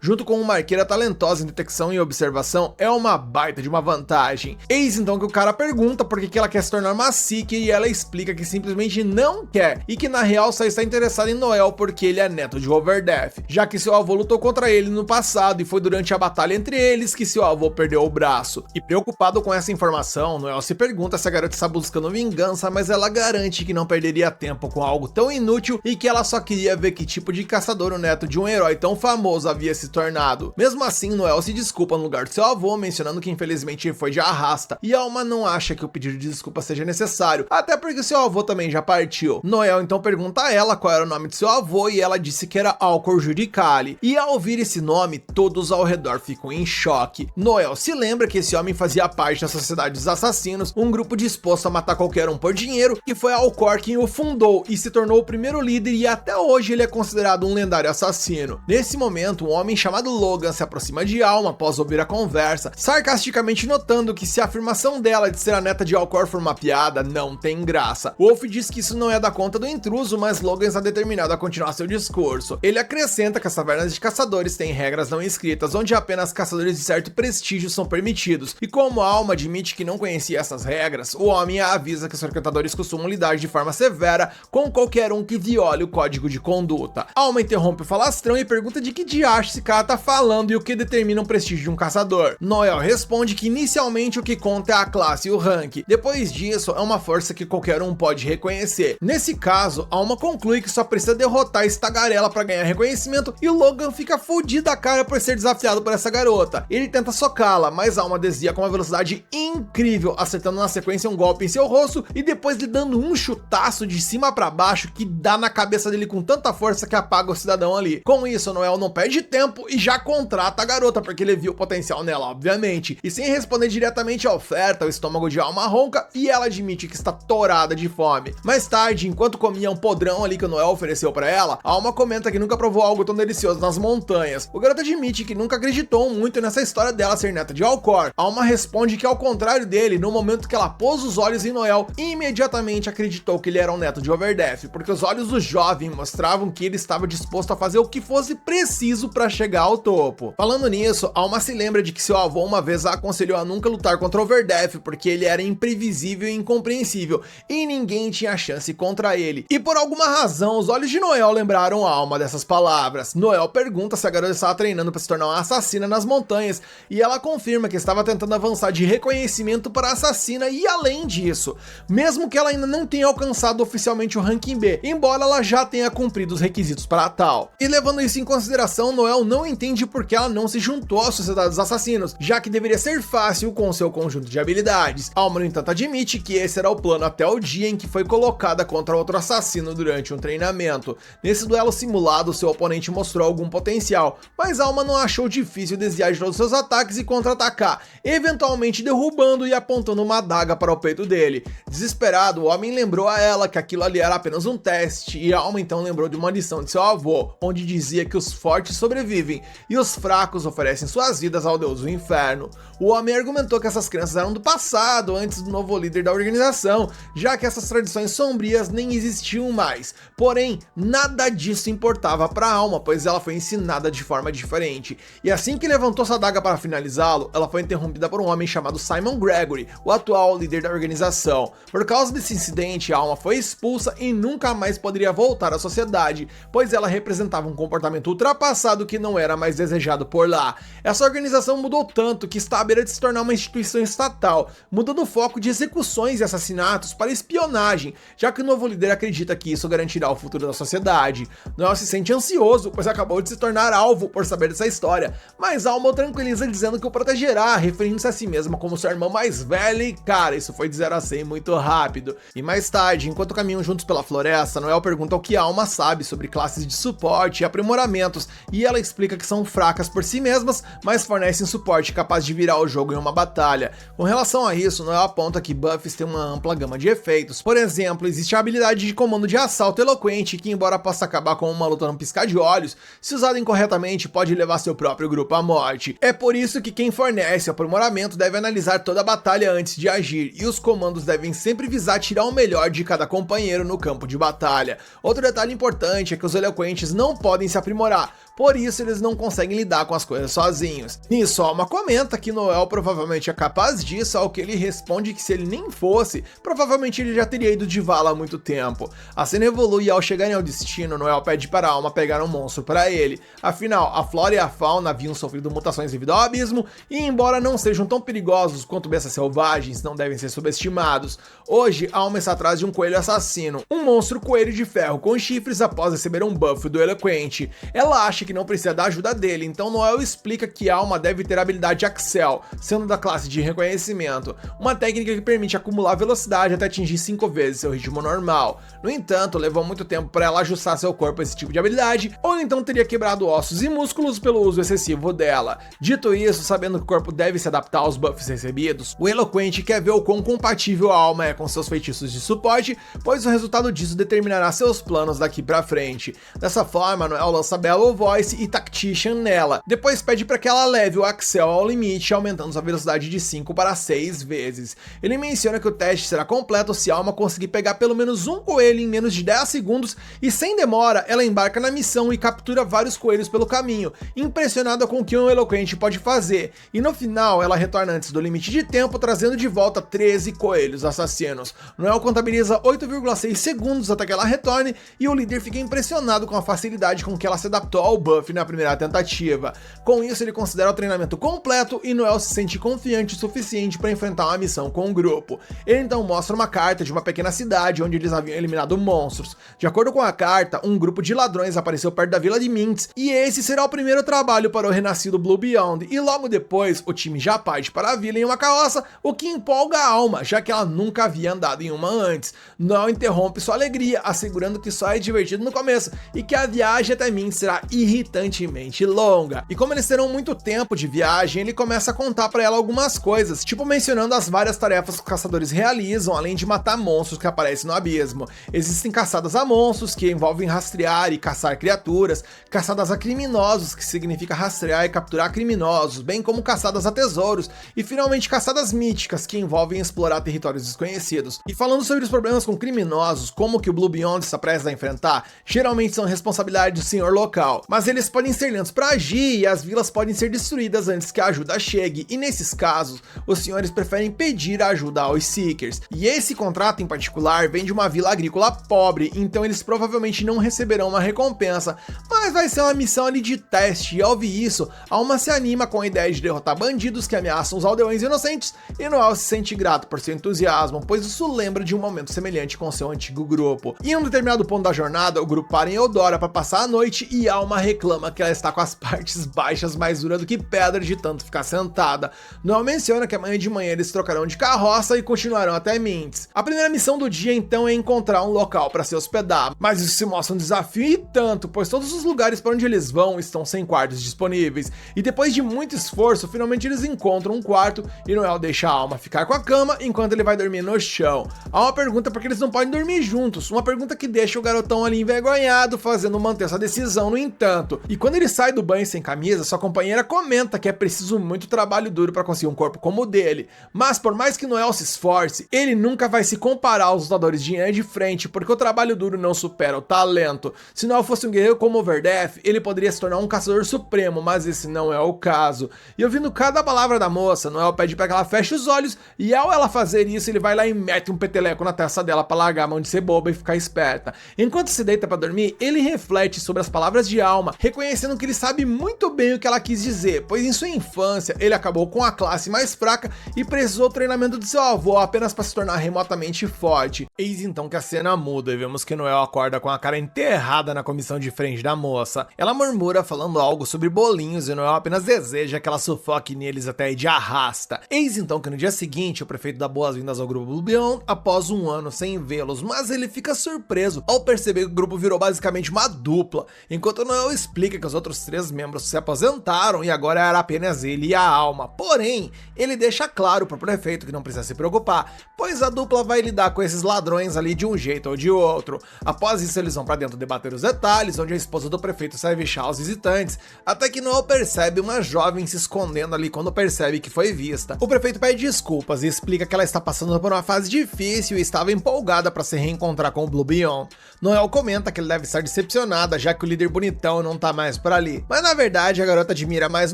junto com uma arqueira talentosa em detecção e observação, é uma baita de uma vantagem. Eis então que o cara pergunta por que ela quer se tornar uma Seeker, e ela explica que simplesmente não quer, e que na real só está interessada em Noel porque ele é neto de Overdeath, já que seu avô lutou contra ele no passado, e foi durante a batalha entre eles que seu avô perdeu o braço. E preocupado com essa informação, Noel se pergunta se a garota está buscando vingança, mas ela garante que não perderia tempo com algo tão inútil e que ela só queria ver que tipo de caçador o neto de um herói tão famoso havia se tornado. Mesmo assim, Noel se desculpa no lugar do seu avô, mencionando que infelizmente foi de arrasta, e Alma não acha que o pedido de desculpa seja necessário, até porque seu avô também já partiu. Noel então pergunta a ela qual era o nome de seu avô e ela disse que era Alcor Judicale, e ao ouvir esse nome, todos ao redor ficam em choque. choque. Noel se lembra que esse homem fazia parte da Sociedade dos Assassinos, um grupo disposto a matar qualquer um por dinheiro, que foi Alcor quem o fundou e se tornou o primeiro líder, e até hoje ele é considerado um lendário assassino. Nesse momento, um homem chamado Logan se aproxima de Alma após ouvir a conversa, sarcasticamente notando que se a afirmação dela de ser a neta de Alcor for uma piada, não tem graça. Wolf diz que isso não é da conta do intruso, mas Logan está determinado a continuar seu discurso. Ele acrescenta que as tavernas de caçadores têm regras não escritas, onde apenas caçadores de certo prestígio são permitidos, e como Alma admite que não conhecia essas regras, o homem a avisa que os frequentadores costumam lidar de forma severa com qualquer um que viole o código de conduta. Alma interrompe o falastrão e pergunta de que diacho esse cara tá falando e o que determina o prestígio de um caçador. Noel responde que inicialmente o que conta é a classe e o rank, depois disso é uma força que qualquer um pode reconhecer. Nesse caso, Alma conclui que só precisa derrotar esse tagarela para ganhar reconhecimento, e o Logan fica fudido da cara por ser desafiado por essa garota. Ele tenta socá-la, mas Alma desvia com uma velocidade incrível, acertando na sequência um golpe em seu rosto e depois lhe dando um chutaço de cima para baixo que dá na cabeça dele com tanta força que apaga o cidadão ali. Com isso, Noel não perde tempo e já contrata a garota, porque ele viu o potencial nela, obviamente. E sem responder diretamente à oferta, o estômago de Alma ronca e ela admite que está torada de fome. Mais tarde, enquanto comia um podrão ali que o Noel ofereceu para ela, Alma comenta que nunca provou algo tão delicioso nas montanhas. O garoto admite que nunca acreditou muito nessa história dela ser neta de Alcor. Alma responde que ao contrário dele, no momento que ela pôs os olhos em Noel, imediatamente acreditou que ele era um neto de Overdeath, porque os olhos do jovem mostravam que ele estava disposto a fazer o que fosse preciso para chegar ao topo. Falando nisso, Alma se lembra de que seu avô uma vez a aconselhou a nunca lutar contra Overdeath, porque ele era imprevisível e incompreensível, e ninguém tinha chance contra ele. E por alguma razão, os olhos de Noel lembraram a Alma dessas palavras. Noel pergunta se a garota estava treinando para se tornar uma assassina nas montanhas, e ela confirma que estava tentando avançar de reconhecimento para assassina, e além disso, mesmo que ela ainda não tenha alcançado oficialmente o ranking B, embora ela já tenha cumprido os requisitos para tal. E levando isso em consideração, Noel não entende por que ela não se juntou à Sociedade dos Assassinos, já que deveria ser fácil com seu conjunto de habilidades. Alma, no entanto, admite que esse era o plano até o dia em que foi colocada contra outro assassino durante um treinamento. Nesse duelo simulado, seu oponente mostrou algum potencial, mas Alma não achou difícil desviar de todos seus ataques e contra-atacar, eventualmente derrubando e apontando uma adaga para o peito dele. Desesperado, o homem lembrou a ela que aquilo ali era apenas um teste, e Alma então lembrou de uma lição de seu avô, onde dizia que os fortes sobrevivem e os fracos oferecem suas vidas ao deus do inferno. O homem argumentou que essas crenças eram do passado, antes do novo líder da organização, já que essas tradições sombrias nem existiam mais. Porém, nada disso importava para Alma, pois ela foi ensinada de forma diferente. E assim que levantou sua adaga para finalizá-lo, ela foi interrompida por um homem chamado Simon Gregory, o atual líder da organização. Por causa desse incidente, Alma foi expulsa e nunca mais poderia voltar à sociedade, pois ela representava um comportamento ultrapassado que não era mais desejado por lá. Essa organização mudou tanto que está à beira de se tornar uma instituição estatal, mudando o foco de execuções e assassinatos para espionagem, já que o novo líder acredita que isso garantirá o futuro da sociedade. Noel se sente ansioso, pois acabou de se tornar alvo por saber dessa história, mas Alma o tranquiliza dizendo que o protegerá, referindo-se a si mesma como sua irmã mais velha, e cara, isso foi de 0 a 100 muito rápido. E mais tarde, enquanto caminham juntos pela floresta, Noel pergunta o que Alma sabe sobre classes de suporte e aprimoramentos, e ela explica que são fracas por si mesmas, mas fornecem suporte capaz de virar o jogo em uma batalha. Com relação a isso, Noel aponta que buffs têm uma ampla gama de efeitos. Por exemplo, existe a habilidade de comando de assalto eloquente, que embora possa acabar com uma luta num piscar de olhos, se usada incorretamente pode levar seu próprio grupo à morte. É por isso que quem fornece o aprimoramento deve analisar toda a batalha antes de agir, e os comandos devem sempre visar tirar o melhor de cada companheiro no campo de batalha. Outro detalhe importante é que os eloquentes não podem se aprimorar, por isso eles não conseguem lidar com as coisas sozinhos. Nisso, Alma comenta que Noel provavelmente é capaz disso, ao que ele responde que se ele nem fosse, provavelmente ele já teria ido de vala há muito tempo. A cena evolui e ao chegarem ao destino, Noel pede para Alma pegar um monstro para ele. Afinal, a flora e a fauna haviam sofrido mutações devido ao abismo, e embora não sejam tão perigosos quanto bestas selvagens, não devem ser subestimados. Hoje, Alma está atrás de um coelho assassino, um monstro coelho de ferro com chifres após receber um buff do eloquente. Ela acha que que não precisa da ajuda dele, então Noel explica que Alma deve ter a habilidade Axel, sendo da classe de reconhecimento, uma técnica que permite acumular velocidade até atingir 5 vezes seu ritmo normal. No entanto, levou muito tempo para ela ajustar seu corpo a esse tipo de habilidade, ou então teria quebrado ossos e músculos pelo uso excessivo dela. Dito isso, sabendo que o corpo deve se adaptar aos buffs recebidos, o Eloquente quer ver o quão compatível a Alma é com seus feitiços de suporte, pois o resultado disso determinará seus planos daqui pra frente. Dessa forma, Noel lança Bellow Voice e Tactician nela, depois pede para que ela leve o Axel ao limite, aumentando sua velocidade de 5 para 6 vezes. Ele menciona que o teste será completo se a Alma conseguir pegar pelo menos um coelho em menos de 10 segundos e sem demora ela embarca na missão e captura vários coelhos pelo caminho, impressionada com o que um Eloquente pode fazer, e no final ela retorna antes do limite de tempo, trazendo de volta 13 coelhos assassinos. Noel contabiliza 8,6 segundos até que ela retorne e o líder fica impressionado com a facilidade com que ela se adaptou ao buff na primeira tentativa. Com isso, ele considera o treinamento completo e Noel se sente confiante o suficiente para enfrentar uma missão com o grupo. Ele então mostra uma carta de uma pequena cidade onde eles haviam eliminado monstros. De acordo com a carta, um grupo de ladrões apareceu perto da vila de Mintz e esse será o primeiro trabalho para o renascido Blue Beyond, e logo depois o time já parte para a vila em uma carroça, o que empolga a Alma, já que ela nunca havia andado em uma antes. Noel interrompe sua alegria, assegurando que só é divertido no começo e que a viagem até Mintz será irritantemente longa. E como eles terão muito tempo de viagem, ele começa a contar para ela algumas coisas, tipo mencionando as várias tarefas que os caçadores realizam, além de matar monstros que aparecem no abismo. Existem caçadas a monstros, que envolvem rastrear e caçar criaturas, caçadas a criminosos, que significa rastrear e capturar criminosos, bem como caçadas a tesouros, e finalmente caçadas míticas, que envolvem explorar territórios desconhecidos. E falando sobre os problemas com criminosos, como que o Blue Beyond está prestes a enfrentar, geralmente são responsabilidade do senhor local, mas eles podem ser lentos para agir e as vilas podem ser destruídas antes que a ajuda chegue, e nesses casos, os senhores preferem pedir ajuda aos Seekers. E esse contrato em particular vem de uma vila agrícola pobre, então eles provavelmente não receberão uma recompensa, mas vai ser uma missão ali de teste, e ao ouvir isso, Alma se anima com a ideia de derrotar bandidos que ameaçam os aldeões inocentes, e Noel se sente grato por seu entusiasmo, pois isso lembra de um momento semelhante com seu antigo grupo. Em um determinado ponto da jornada, o grupo para em Eldora para passar a noite e Alma reclama que ela está com as partes baixas mais duras do que pedra de tanto ficar sentada. Noel menciona que amanhã de manhã eles trocarão de carroça e continuarão até Mintz. A primeira missão do dia então é encontrar um local para se hospedar, mas isso se mostra um desafio e tanto, pois todos os lugares para onde eles vão estão sem quartos disponíveis, e depois de muito esforço, finalmente eles encontram um quarto e Noel deixa a Alma ficar com a cama enquanto ele vai dormir no chão. Há uma pergunta porque eles não podem dormir juntos, uma pergunta que deixa o garotão ali envergonhado, fazendo manter essa decisão no entanto. E quando ele sai do banho sem camisa, sua companheira comenta que é preciso muito trabalho duro para conseguir um corpo como o dele, mas por mais que Noel se esforce, ele nunca vai se comparar aos lutadores de linha de frente, porque o trabalho duro não supera o talento. Se Noel fosse um guerreiro como Overdeath, ele poderia se tornar um caçador supremo, mas esse não é o caso. E ouvindo cada palavra da moça, Noel pede para que ela feche os olhos, e ao ela fazer isso, ele vai lá e mete um peteleco na testa dela para largar a mão de ser boba e ficar esperta. Enquanto se deita para dormir, ele reflete sobre as palavras de Alma, reconhecendo que ele sabe muito bem o que ela quis dizer, pois em sua infância ele acabou com a classe mais fraca e precisou do treinamento de seu avô apenas para se tornar remotamente forte. Eis então que a cena muda e vemos que Noel acorda com a cara enterrada na comissão de frente da moça. Ela murmura falando algo sobre bolinhos e Noel apenas deseja que ela sufoque neles até de arrasta. Eis então que no dia seguinte o prefeito dá boas-vindas ao grupo Blue Beyond após um ano sem vê-los, mas ele fica surpreso ao perceber que o grupo virou basicamente uma dupla, enquanto Noel explica que os outros 3 membros se aposentaram e agora era apenas ele e a Alma. Porém, ele deixa claro pro prefeito que não precisa se preocupar, pois a dupla vai lidar com esses ladrões ali de um jeito ou de outro. Após isso, eles vão pra dentro debater os detalhes, onde a esposa do prefeito serve chá aos visitantes, até que Noel percebe uma jovem se escondendo ali quando percebe que foi vista. O prefeito pede desculpas e explica que ela está passando por uma fase difícil e estava empolgada para se reencontrar com o Blue Beyond. Noel comenta que ele deve estar decepcionada, já que o líder bonitão não tá mais por ali. Mas na verdade, a garota admira mais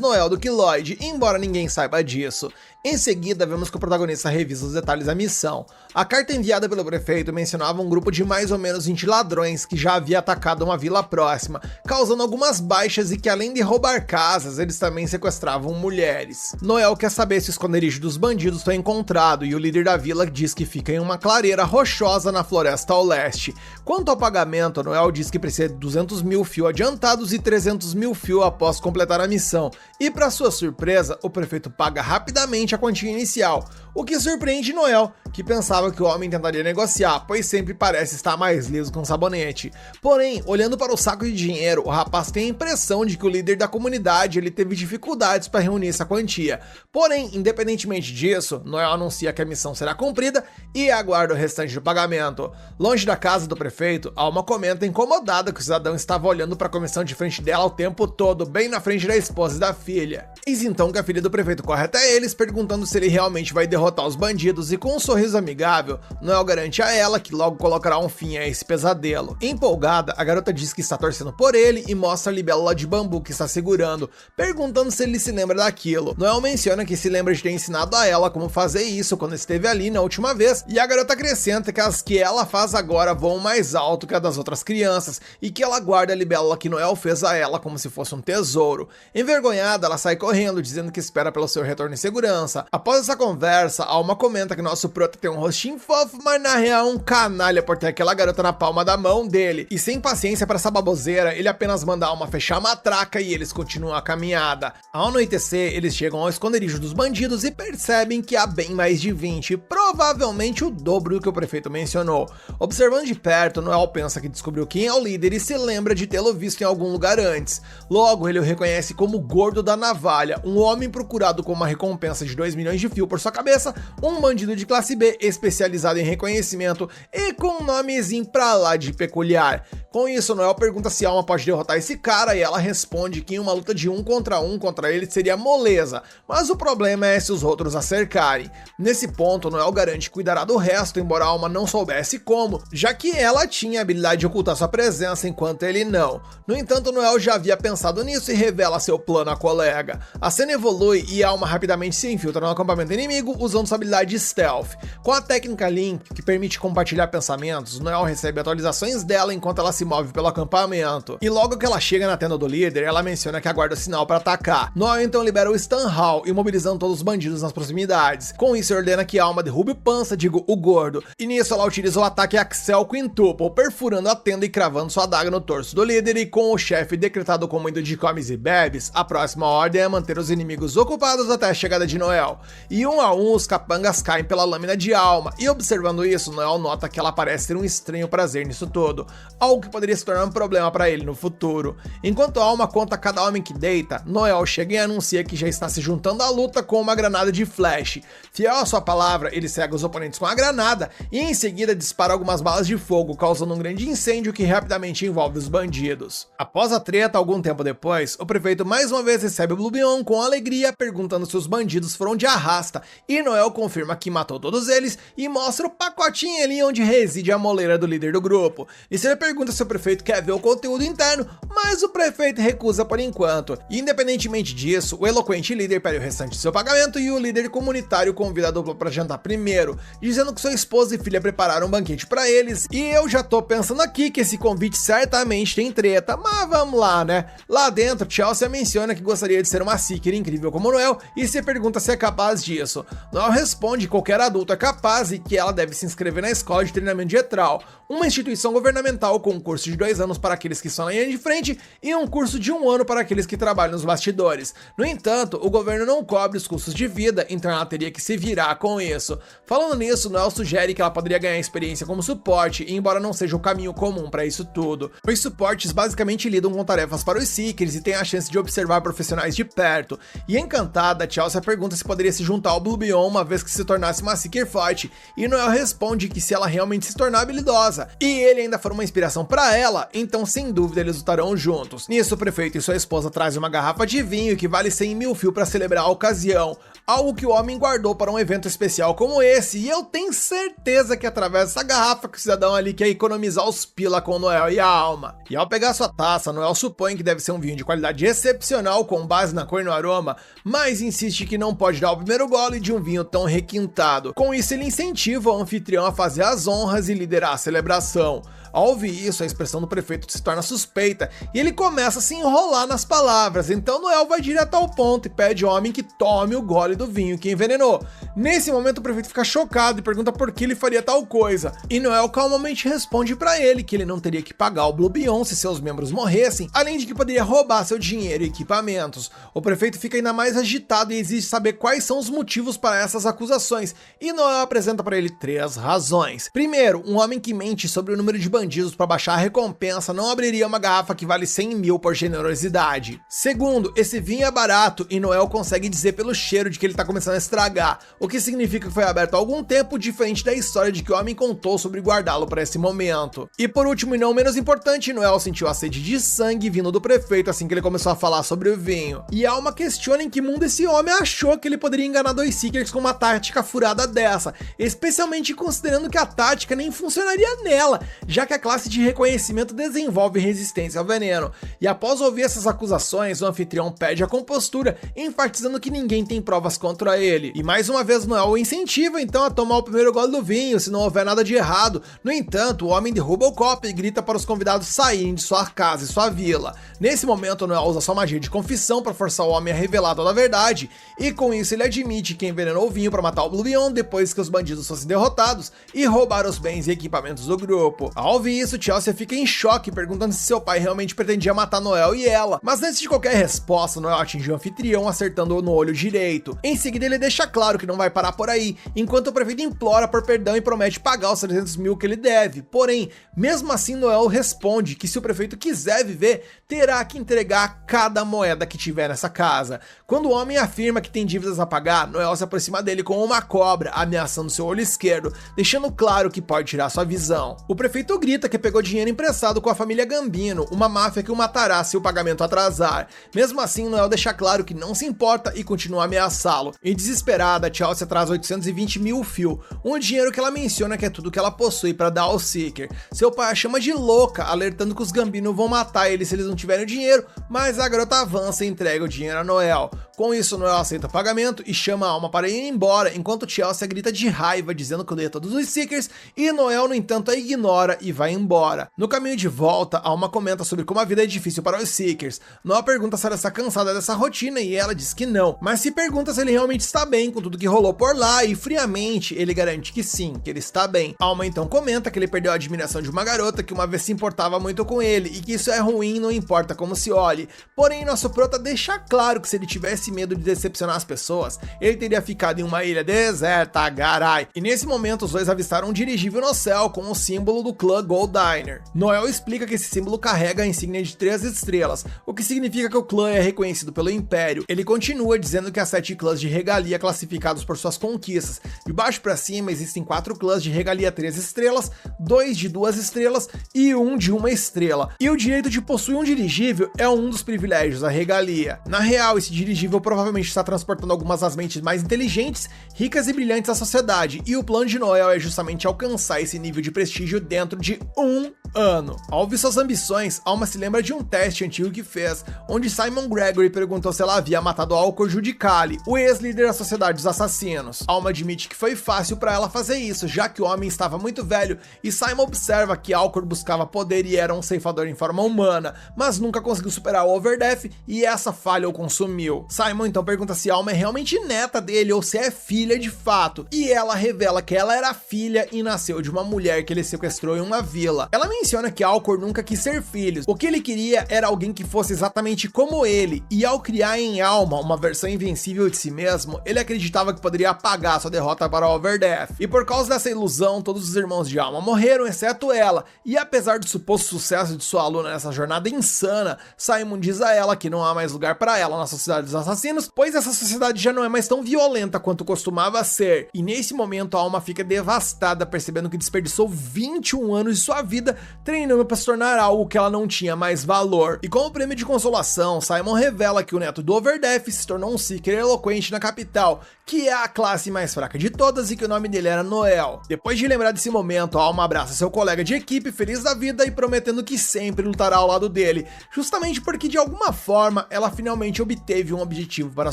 Noel do que Lloyd, embora ninguém saiba disso. Em seguida, vemos que o protagonista revisa os detalhes da missão. A carta enviada pelo prefeito mencionava um grupo de mais ou menos 20 ladrões que já havia atacado uma vila próxima, causando algumas baixas e que além de roubar casas, eles também sequestravam mulheres. Noel quer saber se o esconderijo dos bandidos foi encontrado e o líder da vila diz que fica em uma clareira rochosa na floresta ao leste. Quanto ao pagamento, Noel diz que precisa de 200 mil fio adiantados e 300 mil fio após completar a missão, e para sua surpresa, o prefeito paga rapidamente a quantia inicial, o que surpreende Noel, que pensava que o homem tentaria negociar, pois sempre parece estar mais liso que um sabonete. Porém, olhando para o saco de dinheiro, o rapaz tem a impressão de que o líder da comunidade ele teve dificuldades para reunir essa quantia. Porém, independentemente disso, Noel anuncia que a missão será cumprida e aguarda o restante do pagamento. Longe da casa do prefeito, Alma comenta incomodada que o cidadão estava olhando para a comissão de frente dela o tempo todo, bem na frente da esposa e da filha. Eis então que a filha do prefeito corre até eles, perguntando se ele realmente vai derrotar os bandidos, e com um sorriso amigável, Noel garante a ela que logo colocará um fim a esse pesadelo. Empolgada, a garota diz que está torcendo por ele e mostra a libélula de bambu que está segurando, perguntando se ele se lembra daquilo. Noel menciona que se lembra de ter ensinado a ela como fazer isso quando esteve ali na última vez, e a garota acrescenta que as que ela faz agora voam mais alto que a das outras crianças, e que ela guarda a libélula que Noel fez a ela como se fosse um tesouro. Envergonhada, ela sai correndo, dizendo que espera pelo seu retorno em segurança. Após essa conversa, Alma comenta que nosso prota tem um rostinho fofo, mas na real um canalha por ter aquela garota na palma da mão dele, e sem paciência para essa baboseira, ele apenas manda a Alma fechar a matraca e eles continuam a caminhada. Ao anoitecer, eles chegam ao esconderijo dos bandidos e percebem que há bem mais de 20, provavelmente o dobro do que o prefeito mencionou. Observando de perto, Noel pensa que descobriu quem é o líder e se lembra de tê-lo visto em algum lugar antes. Logo, ele o reconhece como o Gordo da Navalha, um homem procurado com uma recompensa de 2 milhões de fio por sua cabeça, um bandido de classe B especializado em reconhecimento e com um nomezinho pra lá de peculiar. Com isso, Noel pergunta se Alma pode derrotar esse cara e ela responde que em uma luta de 1 contra ele seria moleza, mas o problema é se os outros a cercarem. Nesse ponto, Noel garante que cuidará do resto, embora Alma não soubesse como, já que ela tinha a habilidade de ocultar sua presença enquanto ele não. No entanto, Noel já havia pensado nisso e revela seu plano à colega. A cena evolui e Alma rapidamente se infiltra no acampamento inimigo usando sua habilidade Stealth. Com a técnica Link, que permite compartilhar pensamentos, Noel recebe atualizações dela enquanto ela se move pelo acampamento. E logo que ela chega na tenda do líder, ela menciona que aguarda o sinal para atacar. Noel então libera o Stun Hall, imobilizando todos os bandidos nas proximidades. Com isso, ordena que Alma derrube o Pança, o Gordo. E nisso ela utiliza o ataque Axel Quintuple, perfurando a tenda e cravando sua adaga no torso do líder, e com o chefe decretado como indo de comes e bebes, a próxima ordem é manter os inimigos ocupados até a chegada de Noel. E um a um os capangas caem pela lâmina de Alma, e observando isso, Noel nota que ela parece ter um estranho prazer nisso tudo, algo que poderia se tornar um problema para ele no futuro. Enquanto Alma conta cada homem que deita, Noel chega e anuncia que já está se juntando à luta com uma granada de flash. Fiel à sua palavra, ele cega os oponentes com a granada e em seguida dispara algumas balas de fogo, causando um grande incêndio que rapidamente envolve os bandidos. Após a treta, algum tempo depois, o prefeito mais uma vez recebe o Blue Bion com alegria, perguntando se os bandidos foram de arrasta, e Noel confirma que matou todos eles e mostra o pacotinho ali onde reside a moleira do líder do grupo. E se ele pergunta se o prefeito quer ver o conteúdo interno, mas o prefeito recusa por enquanto. E independentemente disso, o eloquente líder pede o restante de seu pagamento e o líder comunitário convida a dupla para jantar primeiro, dizendo que sua esposa e filha prepararam um banquete para eles. E eu já tô pensando aqui que esse convite certamente tem treta, mas vamos lá, né? Lá dentro, Chelsea menciona que gostaria de ser uma Seeker incrível como Noel e se pergunta se é capaz disso. Noel responde que qualquer adulto é capaz e que ela deve se inscrever na escola de treinamento de Etral, uma instituição governamental com um curso de 2 anos para aqueles que estão na linha de frente e um curso de 1 ano para aqueles que trabalham nos bastidores. No entanto, o governo não cobre os custos de vida, então ela teria que se virar com isso. Falando nisso, Noel sugere que ela poderia ganhar experiência como suporte, embora não seja o caminho comum para isso tudo. Os suportes basicamente lidam com tarefas para os Seekers e têm a chance de observar profissionais de perto. E encantada, Chelsea pergunta se poderia se juntar ao Blue Bion uma vez que se tornasse uma Seeker forte, e Noel responde que se ela realmente se tornar habilidosa, e ele ainda for uma inspiração para ela, então sem dúvida eles lutarão juntos. Nisso, o prefeito e sua esposa trazem uma garrafa de vinho que vale 100 mil fio para celebrar a ocasião, algo que o homem guardou para um evento especial como esse, e eu tenho certeza que através dessa garrafa que o cidadão ali quer economizar os pila com Noel e a Alma. E ao pegar sua taça, Noel supõe que deve ser um vinho de qualidade excepcional com base na põe no aroma, mais insiste que não pode dar o primeiro gole de um vinho tão requintado. Com isso, ele incentiva o anfitrião a fazer as honras e liderar a celebração. Ao ouvir isso, a expressão do prefeito se torna suspeita e ele começa a se enrolar nas palavras. Então Noel vai direto ao ponto e pede ao homem que tome o gole do vinho que envenenou. Nesse momento, o prefeito fica chocado e pergunta por que ele faria tal coisa. E Noel calmamente responde para ele que ele não teria que pagar o Blue Beon se seus membros morressem, além de que poderia roubar seu dinheiro e equipamentos. O prefeito fica ainda mais agitado e exige saber quais são os motivos para essas acusações. E Noel apresenta para ele 3 razões. Primeiro, um homem que mente sobre o número de bandidos para baixar a recompensa não abriria uma garrafa que vale 100 mil por generosidade. Segundo, esse vinho é barato e Noel consegue dizer pelo cheiro de que ele tá começando a estragar, o que significa que foi aberto há algum tempo, diferente da história de que o homem contou sobre guardá-lo para esse momento. E por último e não menos importante, Noel sentiu a sede de sangue vindo do prefeito assim que ele começou a falar sobre o vinho. E Alma questiona em que mundo esse homem achou que ele poderia enganar 2 Seekers com uma tática furada dessa, especialmente considerando que a tática nem funcionaria nela, já que a classe de reconhecimento desenvolve resistência ao veneno. E após ouvir essas acusações, o anfitrião perde a compostura, enfatizando que ninguém tem provas contra ele. E mais uma vez Noel o incentiva então a tomar o primeiro gole do vinho, se não houver nada de errado. No entanto, o homem derruba o copo e grita para os convidados saírem de sua casa e sua vila. Nesse momento, Noel usa sua magia de confissão para forçar o homem a revelar toda a verdade, e com isso ele admite que envenenou o vinho para matar o Blue Beon depois que os bandidos fossem derrotados e roubar os bens e equipamentos do grupo. Ao ouvir isso, Chelsea fica em choque, perguntando se seu pai realmente pretendia matar Noel e ela. Mas antes de qualquer resposta, Noel atinge o anfitrião, acertando-o no olho direito. Em seguida, ele deixa claro que não vai parar por aí, enquanto o prefeito implora por perdão e promete pagar os 300 mil que ele deve. Porém, mesmo assim, Noel responde que se o prefeito quiser viver, terá que entregar cada moeda que tiver nessa casa. Quando o homem afirma que tem dívidas a pagar, Noel se aproxima dele com uma cobra, ameaçando seu olho esquerdo, deixando claro que pode tirar sua visão. O prefeito grita que pegou dinheiro emprestado com a família Gambino, uma máfia que o matará se o pagamento atrasar. Mesmo assim, Noel deixa claro que não se importa e continua a ameaçá-lo. E desesperada, Chelsea traz 820 mil fio, um dinheiro que ela menciona que é tudo que ela possui para dar ao Seeker. Seu pai a chama de louca, alertando que os Gambino vão matar ele se eles não tiverem o dinheiro, mas a garota avança e entrega o dinheiro a Noel. Com isso, Noel aceita o pagamento e chama a Alma para ir embora, enquanto Chelsea grita de raiva, dizendo que odeia todos os Seekers, e Noel, no entanto, a ignora e vai embora. No caminho de volta, Alma comenta sobre como a vida é difícil para os Seekers. Noel pergunta se ela está cansada dessa rotina e ela diz que não, mas se pergunta se ele realmente está bem com tudo que rolou por lá, e friamente ele garante que sim, que ele está bem. Alma então comenta que ele perdeu a admiração de uma garota que uma vez se importava muito com ele e que isso é ruim, não importa como se olhe. Porém, nosso prota deixa claro que se ele tivesse medo de decepcionar as pessoas, ele teria ficado em uma ilha deserta, garai. E nesse momento os dois avistaram um dirigível no céu com o símbolo do clã Gold Diner. Noel explica que esse símbolo carrega a insígnia de 3 estrelas, o que significa que o clã é reconhecido pelo Império. Ele continua dizendo que há 7 clãs de regalia classificados por suas conquistas. De baixo para cima existem 4 clãs de regalia 3 estrelas, 2 de 2 estrelas e 1 de 1 estrela. E o direito de possuir um dirigível é um dos privilégios da regalia. Na real, esse dirigível provavelmente está transportando algumas das mentes mais inteligentes, ricas e brilhantes da sociedade, e o plano de Noel é justamente alcançar esse nível de prestígio dentro de 1 ano. Ao ouvir suas ambições, Alma se lembra de um teste antigo que fez, onde Simon Gregory perguntou se ela havia matado Alcor Judicali, o ex-líder da Sociedade dos Assassinos. Alma admite que foi fácil para ela fazer isso, já que o homem estava muito velho, e Simon observa que Alcor buscava poder e era um ceifador em forma humana, mas nunca conseguiu superar o Overdeath, e essa falha o consumiu. Simon então pergunta se Alma é realmente neta dele ou se é filha de fato, e ela revela que ela era filha e nasceu de uma mulher que ele sequestrou em uma vila. Ela menciona que Alcor nunca quis ser filho, o que ele queria era alguém que fosse exatamente como ele, e ao criar em Alma uma versão invencível de si mesmo, ele acreditava que poderia apagar sua derrota para o Overdeath. E por causa dessa ilusão, todos os irmãos de Alma morreram, exceto ela, e apesar do suposto sucesso de sua aluna nessa jornada insana, Simon diz a ela que não há mais lugar para ela na Sociedade dos Assassinos, pois essa sociedade já não é mais tão violenta quanto costumava ser. E nesse momento a Alma fica devastada, percebendo que desperdiçou 21 anos de sua vida treinando para se tornar algo que ela não tinha mais valor. E como prêmio de consolação, Simon revela que o neto do Overdeath se tornou um Seeker eloquente na capital, que é a classe mais fraca de todas, e que o nome dele era Noel. Depois de lembrar desse momento, a Alma abraça seu colega de equipe feliz da vida e prometendo que sempre lutará ao lado dele, justamente porque de alguma forma ela finalmente finalmente obteve um objetivo para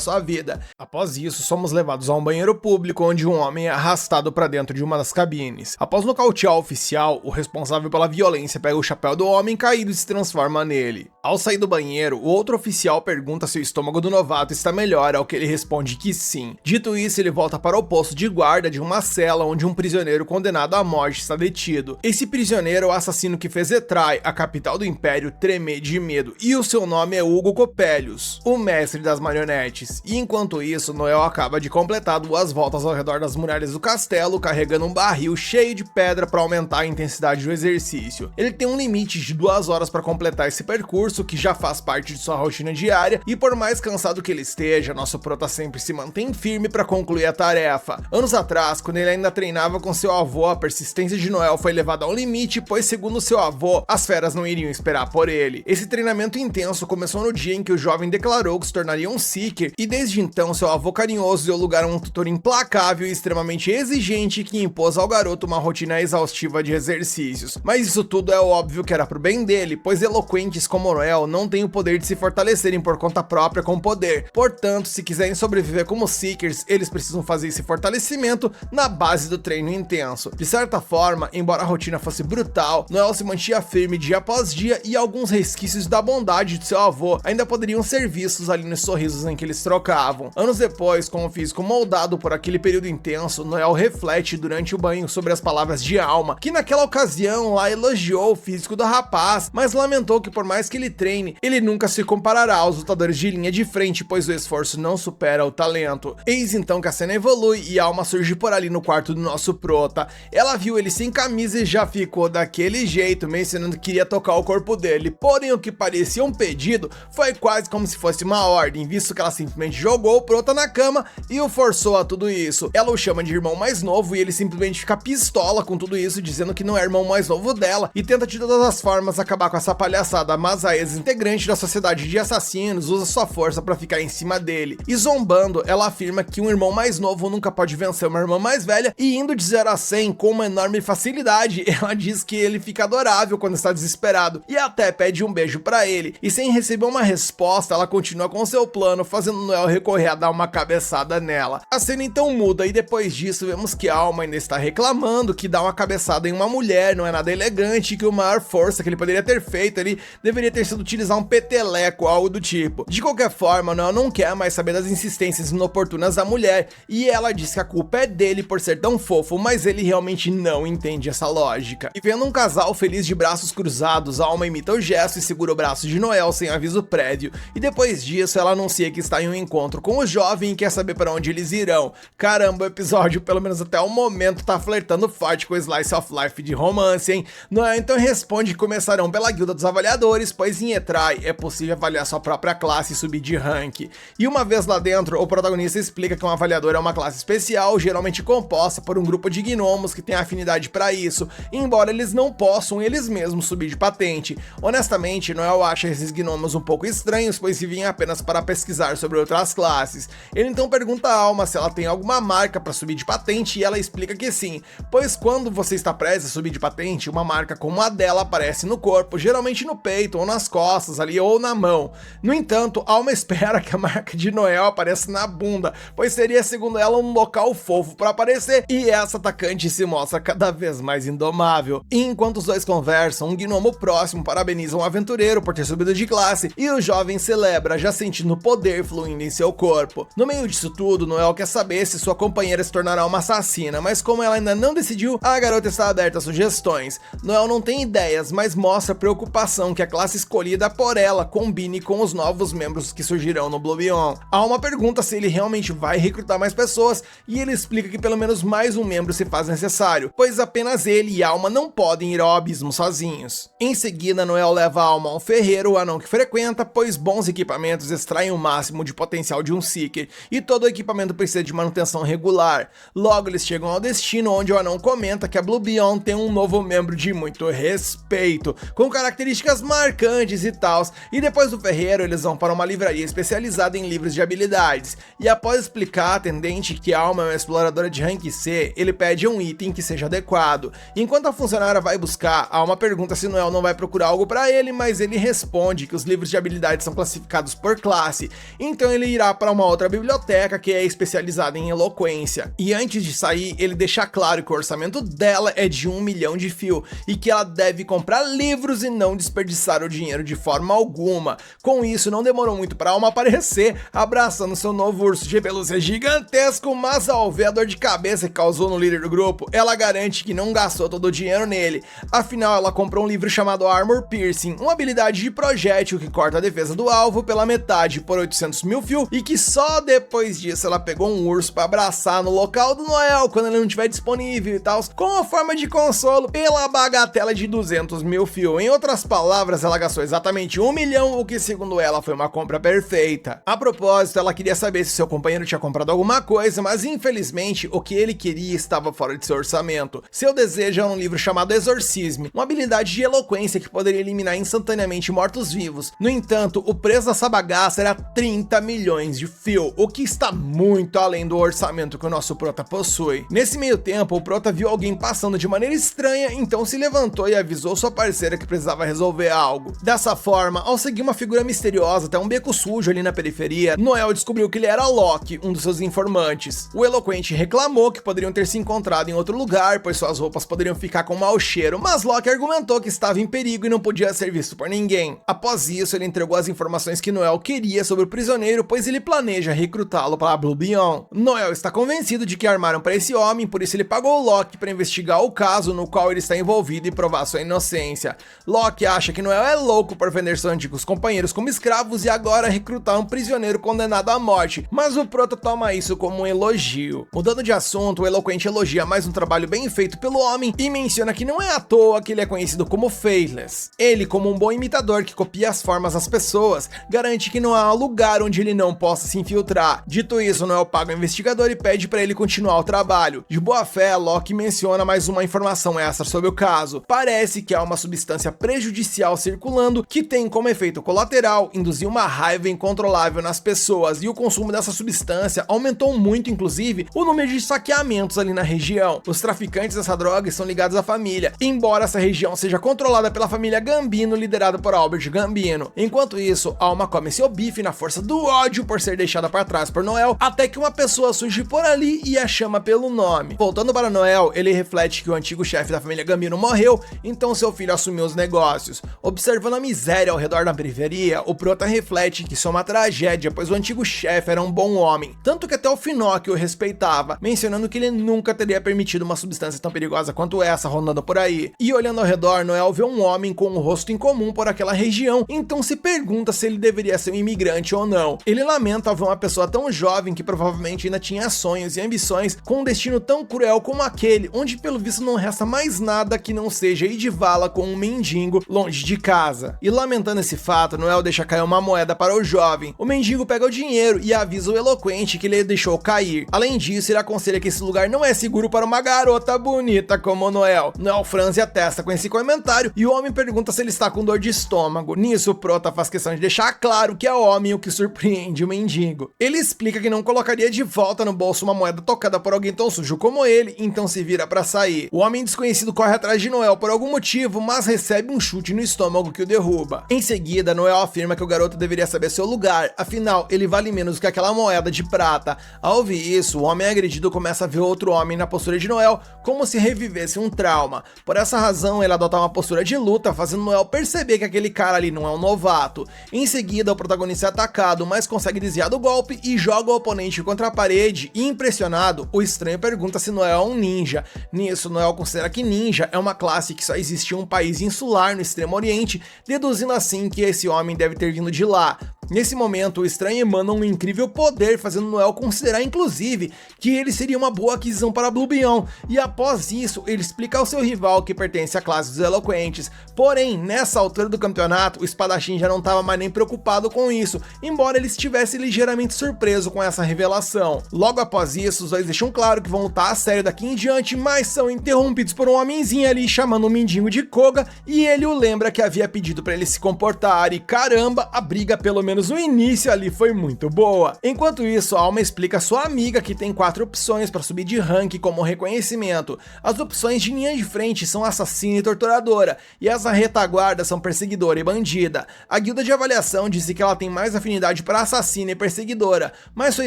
sua vida. Após isso, somos levados a um banheiro público onde um homem é arrastado para dentro de uma das cabines. Após nocautear o oficial, o responsável pela violência pega o chapéu do homem caído e se transforma nele. Ao sair do banheiro, o outro oficial pergunta se o estômago do novato está melhor, ao que ele responde que sim. Dito isso, ele volta para o posto de guarda de uma cela onde um prisioneiro condenado à morte está detido. Esse prisioneiro é o assassino que fez Etrai, a capital do Império, tremer de medo, e o seu nome é Hugo Copelius, o mestre das marionetes. E enquanto isso, Noel acaba de completar 2 voltas ao redor das muralhas do castelo, carregando um barril cheio de pedra para aumentar a intensidade do exercício. Ele tem um limite de 2 horas para completar esse percurso, que já faz parte de sua rotina diária, e por mais cansado que ele esteja, nosso prota sempre se mantém firme para concluir a tarefa. Anos atrás, quando ele ainda treinava com seu avô, a persistência de Noel foi levada ao limite, pois segundo seu avô, as feras não iriam esperar por ele. Esse treinamento intenso começou no dia em que o jovem declarou que se tornaria um Seeker, e desde então seu avô carinhoso deu lugar a um tutor implacável e extremamente exigente que impôs ao garoto uma rotina exaustiva de exercícios. Mas isso tudo é óbvio que era pro bem dele, pois eloquentes como Noel não têm o poder de se fortalecerem por conta própria com poder. Portanto, se quiserem sobreviver como Seekers, eles precisam fazer esse fortalecimento na base do treino intenso. De certa forma, embora a rotina fosse brutal, Noel se mantinha firme dia após dia e alguns resquícios da bondade de seu avô ainda poderiam ser vistos ali nos sorrisos em que eles trocavam. Anos depois, com o físico moldado por aquele período intenso, Noel reflete durante o banho sobre as palavras de Alma, que naquela ocasião lá elogiou o físico do rapaz, mas lamentou que por mais que ele treine, ele nunca se comparará aos lutadores de linha de frente, pois o esforço não supera o talento. Eis então que a cena evolui e Alma surge por ali no quarto do nosso prota. Ela viu ele sem camisa e já ficou daquele jeito, mencionando que queria tocar o corpo dele, porém o que parecia um pedido foi quase como se fosse uma ordem, visto que ela simplesmente jogou o prota na cama e o forçou a tudo isso. Ela o chama de irmão mais novo e ele simplesmente fica pistola com tudo isso, dizendo que não é irmão mais novo dela e tenta de todas as formas acabar com essa palhaçada, mas a ex-integrante da sociedade de assassinos usa sua força para ficar em cima dele. E zombando, ela afirma que um irmão mais novo nunca pode vencer uma irmã mais velha e indo de 0 a 100 com uma enorme facilidade, ela diz que ele fica adorável quando está desesperado e até pede um beijo para ele. E sem receber uma resposta, ela continua com seu plano, fazendo Noel recorrer a dar uma cabeçada nela. A cena então muda e depois disso vemos que Alma ainda está reclamando que dar uma cabeçada em uma mulher não é nada elegante e que a maior força que ele poderia ter feito ali deveria ter sido utilizar um peteleco, algo do tipo. De qualquer forma, Noel não quer mais saber das insistências inoportunas da mulher e ela diz que a culpa é dele por ser tão fofo, mas ele realmente não entende essa lógica. E vendo um casal feliz de braços cruzados, Alma imita o gesto e segura o braço de Noel sem aviso prévio, e depois disso ela anuncia que está em um encontro com o jovem e quer saber para onde eles irão. Caramba, o episódio, pelo menos até o momento, tá flertando forte com o Slice of Life de romance, hein? Noel então responde que começarão pela guilda dos avaliadores, pois em Etrai é possível avaliar sua própria classe e subir de rank. E uma vez lá dentro, o protagonista explica que um avaliador é uma classe especial, geralmente composta por um grupo de gnomos que tem afinidade para isso, embora eles não possam eles mesmos subir de patente. Honestamente, Noel acha esses gnomos um pouco estranhos, pois vivem apenas para pesquisar sobre outras classes. Ele então pergunta a Alma se ela tem alguma marca para subir de patente e ela explica que sim, pois quando você está prestes a subir de patente, uma marca como a dela aparece no corpo, geralmente no peito ou nas costas ali ou na mão. No entanto, Alma espera que a marca de Noel apareça na bunda, pois seria, segundo ela, um local fofo para aparecer, e essa atacante se mostra cada vez mais indomável. E enquanto os dois conversam, um gnomo próximo parabeniza um aventureiro por ter subido de classe e o jovem celebra, já sentindo o poder fluindo em seu corpo. No meio disso tudo, Noel quer saber se sua companheira se tornará uma assassina, mas como ela ainda não decidiu, a garota está aberta a sugestões. Noel não tem ideias, mas mostra preocupação que a classe escolhida por ela combine com os novos membros que surgirão no Blue Beyond. Alma pergunta se ele realmente vai recrutar mais pessoas e ele explica que pelo menos mais um membro se faz necessário, pois apenas ele e Alma não podem ir ao abismo sozinhos. Em seguida, Noel leva a Alma ao ferreiro, o anão que frequenta, pois bons equipamentos extraem o máximo de potencial de um Seeker, e todo o equipamento precisa de manutenção regular. Logo eles chegam ao destino, onde o anão comenta que a Blue Beyond tem um novo membro de muito respeito, com características marcantes e tals, e depois do ferreiro eles vão para uma livraria especializada em livros de habilidades, e após explicar à atendente que a Alma é uma exploradora de rank C, ele pede um item que seja adequado. Enquanto a funcionária vai buscar, a Alma pergunta se Noel não vai procurar algo para ele, mas ele responde que os livros de habilidades são classificados classificados por classe, então ele irá para uma outra biblioteca que é especializada em eloquência. E antes de sair, ele deixa claro que o orçamento dela é de 1 milhão de fio e que ela deve comprar livros e não desperdiçar o dinheiro de forma alguma. Com isso, não demorou muito para Alma aparecer, abraçando seu novo urso de pelúcia gigantesco, mas ao ver a dor de cabeça que causou no líder do grupo, ela garante que não gastou todo o dinheiro nele. Afinal, ela comprou um livro chamado Armor Piercing, uma habilidade de projétil que corta a defesa do alvo pela metade por 800 mil fio, e que só depois disso ela pegou um urso para abraçar no local do Noel quando ele não estiver disponível e tal, com a forma de consolo pela bagatela de 200 mil fio. Em outras palavras, ela gastou exatamente 1 milhão, o que segundo ela foi uma compra perfeita. A propósito, ela queria saber se seu companheiro tinha comprado alguma coisa, mas infelizmente o que ele queria estava fora de seu orçamento. Seu desejo é um livro chamado Exorcisme, uma habilidade de eloquência que poderia eliminar instantaneamente mortos-vivos. No entanto, o preço dessa bagaça era 30 milhões de fio, o que está muito além do orçamento que o nosso prota possui. Nesse meio tempo, o prota viu alguém passando de maneira estranha, então se levantou e avisou sua parceira que precisava resolver algo. Dessa forma, ao seguir uma figura misteriosa até um beco sujo ali na periferia, Noel descobriu que ele era Loki, um dos seus informantes. O eloquente reclamou que poderiam ter se encontrado em outro lugar, pois suas roupas poderiam ficar com mau cheiro, mas Loki argumentou que estava em perigo e não podia ser visto por ninguém. Após isso, ele entregou as informações que Noel queria sobre o prisioneiro, pois ele planeja recrutá-lo para Blue Beyond. Noel está convencido de que armaram para esse homem, por isso ele pagou o Loki para investigar o caso no qual ele está envolvido e provar sua inocência. Loki acha que Noel é louco por vender seus antigos companheiros como escravos e agora recrutar um prisioneiro condenado à morte, mas o prota toma isso como um elogio. Mudando de assunto, o eloquente elogia mais um trabalho bem feito pelo homem e menciona que não é à toa que ele é conhecido como Faithless. Ele, como um bom imitador que copia as formas das pessoas, garante que não há lugar onde ele não possa se infiltrar. Dito isso, Noel paga o investigador e pede para ele continuar o trabalho. De boa fé, Loki menciona mais uma informação extra sobre o caso. Parece que há uma substância prejudicial circulando que tem como efeito colateral induzir uma raiva incontrolável nas pessoas, e o consumo dessa substância aumentou muito, inclusive, o número de saqueamentos ali na região. Os traficantes dessa droga estão ligados à família, embora essa região seja controlada pela família Gambino, liderada por Albert Gambino. Enquanto isso, Alma come seu bife na força do ódio por ser deixada para trás por Noel, até que uma pessoa surge por ali e a chama pelo nome. Voltando para Noel, ele reflete que o antigo chefe da família Gambino morreu, então seu filho assumiu os negócios. Observando a miséria ao redor da periferia, o prota reflete que isso é uma tragédia, pois o antigo chefe era um bom homem, tanto que até o Finoc o respeitava, mencionando que ele nunca teria permitido uma substância tão perigosa quanto essa rondando por aí. E olhando ao redor, Noel vê um homem com um rosto incomum por aquela região, então se pergunta se ele deveria ser um imigrante ou não. Ele lamenta ao ver uma pessoa tão jovem que provavelmente ainda tinha sonhos e ambições, com um destino tão cruel como aquele, onde pelo visto não resta mais nada que não seja ir de vala com um mendigo longe de casa. E lamentando esse fato, Noel deixa cair uma moeda para o jovem. O mendigo pega o dinheiro e avisa o eloquente que ele deixou cair. Além disso, ele aconselha que esse lugar não é seguro para uma garota bonita como Noel. Noel franze a testa com esse comentário e o homem pergunta se ele está com dor de estômago. Nisso, o prota faz questão de deixar claro que é homem, o que surpreende o mendigo. Ele explica que não colocaria de volta no bolso uma moeda tocada por alguém tão sujo como ele, então se vira para sair. O homem desconhecido corre atrás de Noel por algum motivo, mas recebe um chute no estômago que o derruba. Em seguida, Noel afirma que o garoto deveria saber seu lugar, afinal, ele vale menos que aquela moeda de prata. Ao ouvir isso, o homem agredido começa a ver outro homem na postura de Noel, como se revivesse um trauma. Por essa razão, ele adota uma postura de luta, fazendo Noel perceber que aquele cara ali não é um novato. Em seguida, o protagonista é atacado, mas consegue desviar do golpe e joga o oponente contra a parede, e impressionado, o estranho pergunta se Noel é um ninja. Nisso, Noel considera que ninja é uma classe que só existe em um país insular no Extremo Oriente, deduzindo assim que esse homem deve ter vindo de lá. Nesse momento, o estranho emana um incrível poder, fazendo Noel considerar inclusive que ele seria uma boa aquisição para Blue Beyond, e após isso, ele explica ao seu rival que pertence à classe dos eloquentes. Porém, nessa altura do campeonato, o espadachim já não estava mais nem preocupado com isso, embora ele estivesse ligeiramente surpreso com essa revelação. Logo após isso, os dois deixam claro que vão lutar a sério daqui em diante, mas são interrompidos por um homenzinho ali chamando o mendigo de Koga, e ele o lembra que havia pedido para ele se comportar, e caramba, a briga pelo menos no início ali foi muito boa. Enquanto isso, a Alma explica a sua amiga que tem 4 opções para subir de rank como reconhecimento. As opções de linha de frente são assassina e torturadora, e as da retaguarda são perseguidora e bandida. A guilda de avaliação então disse que ela tem mais afinidade para assassina e perseguidora, mas sua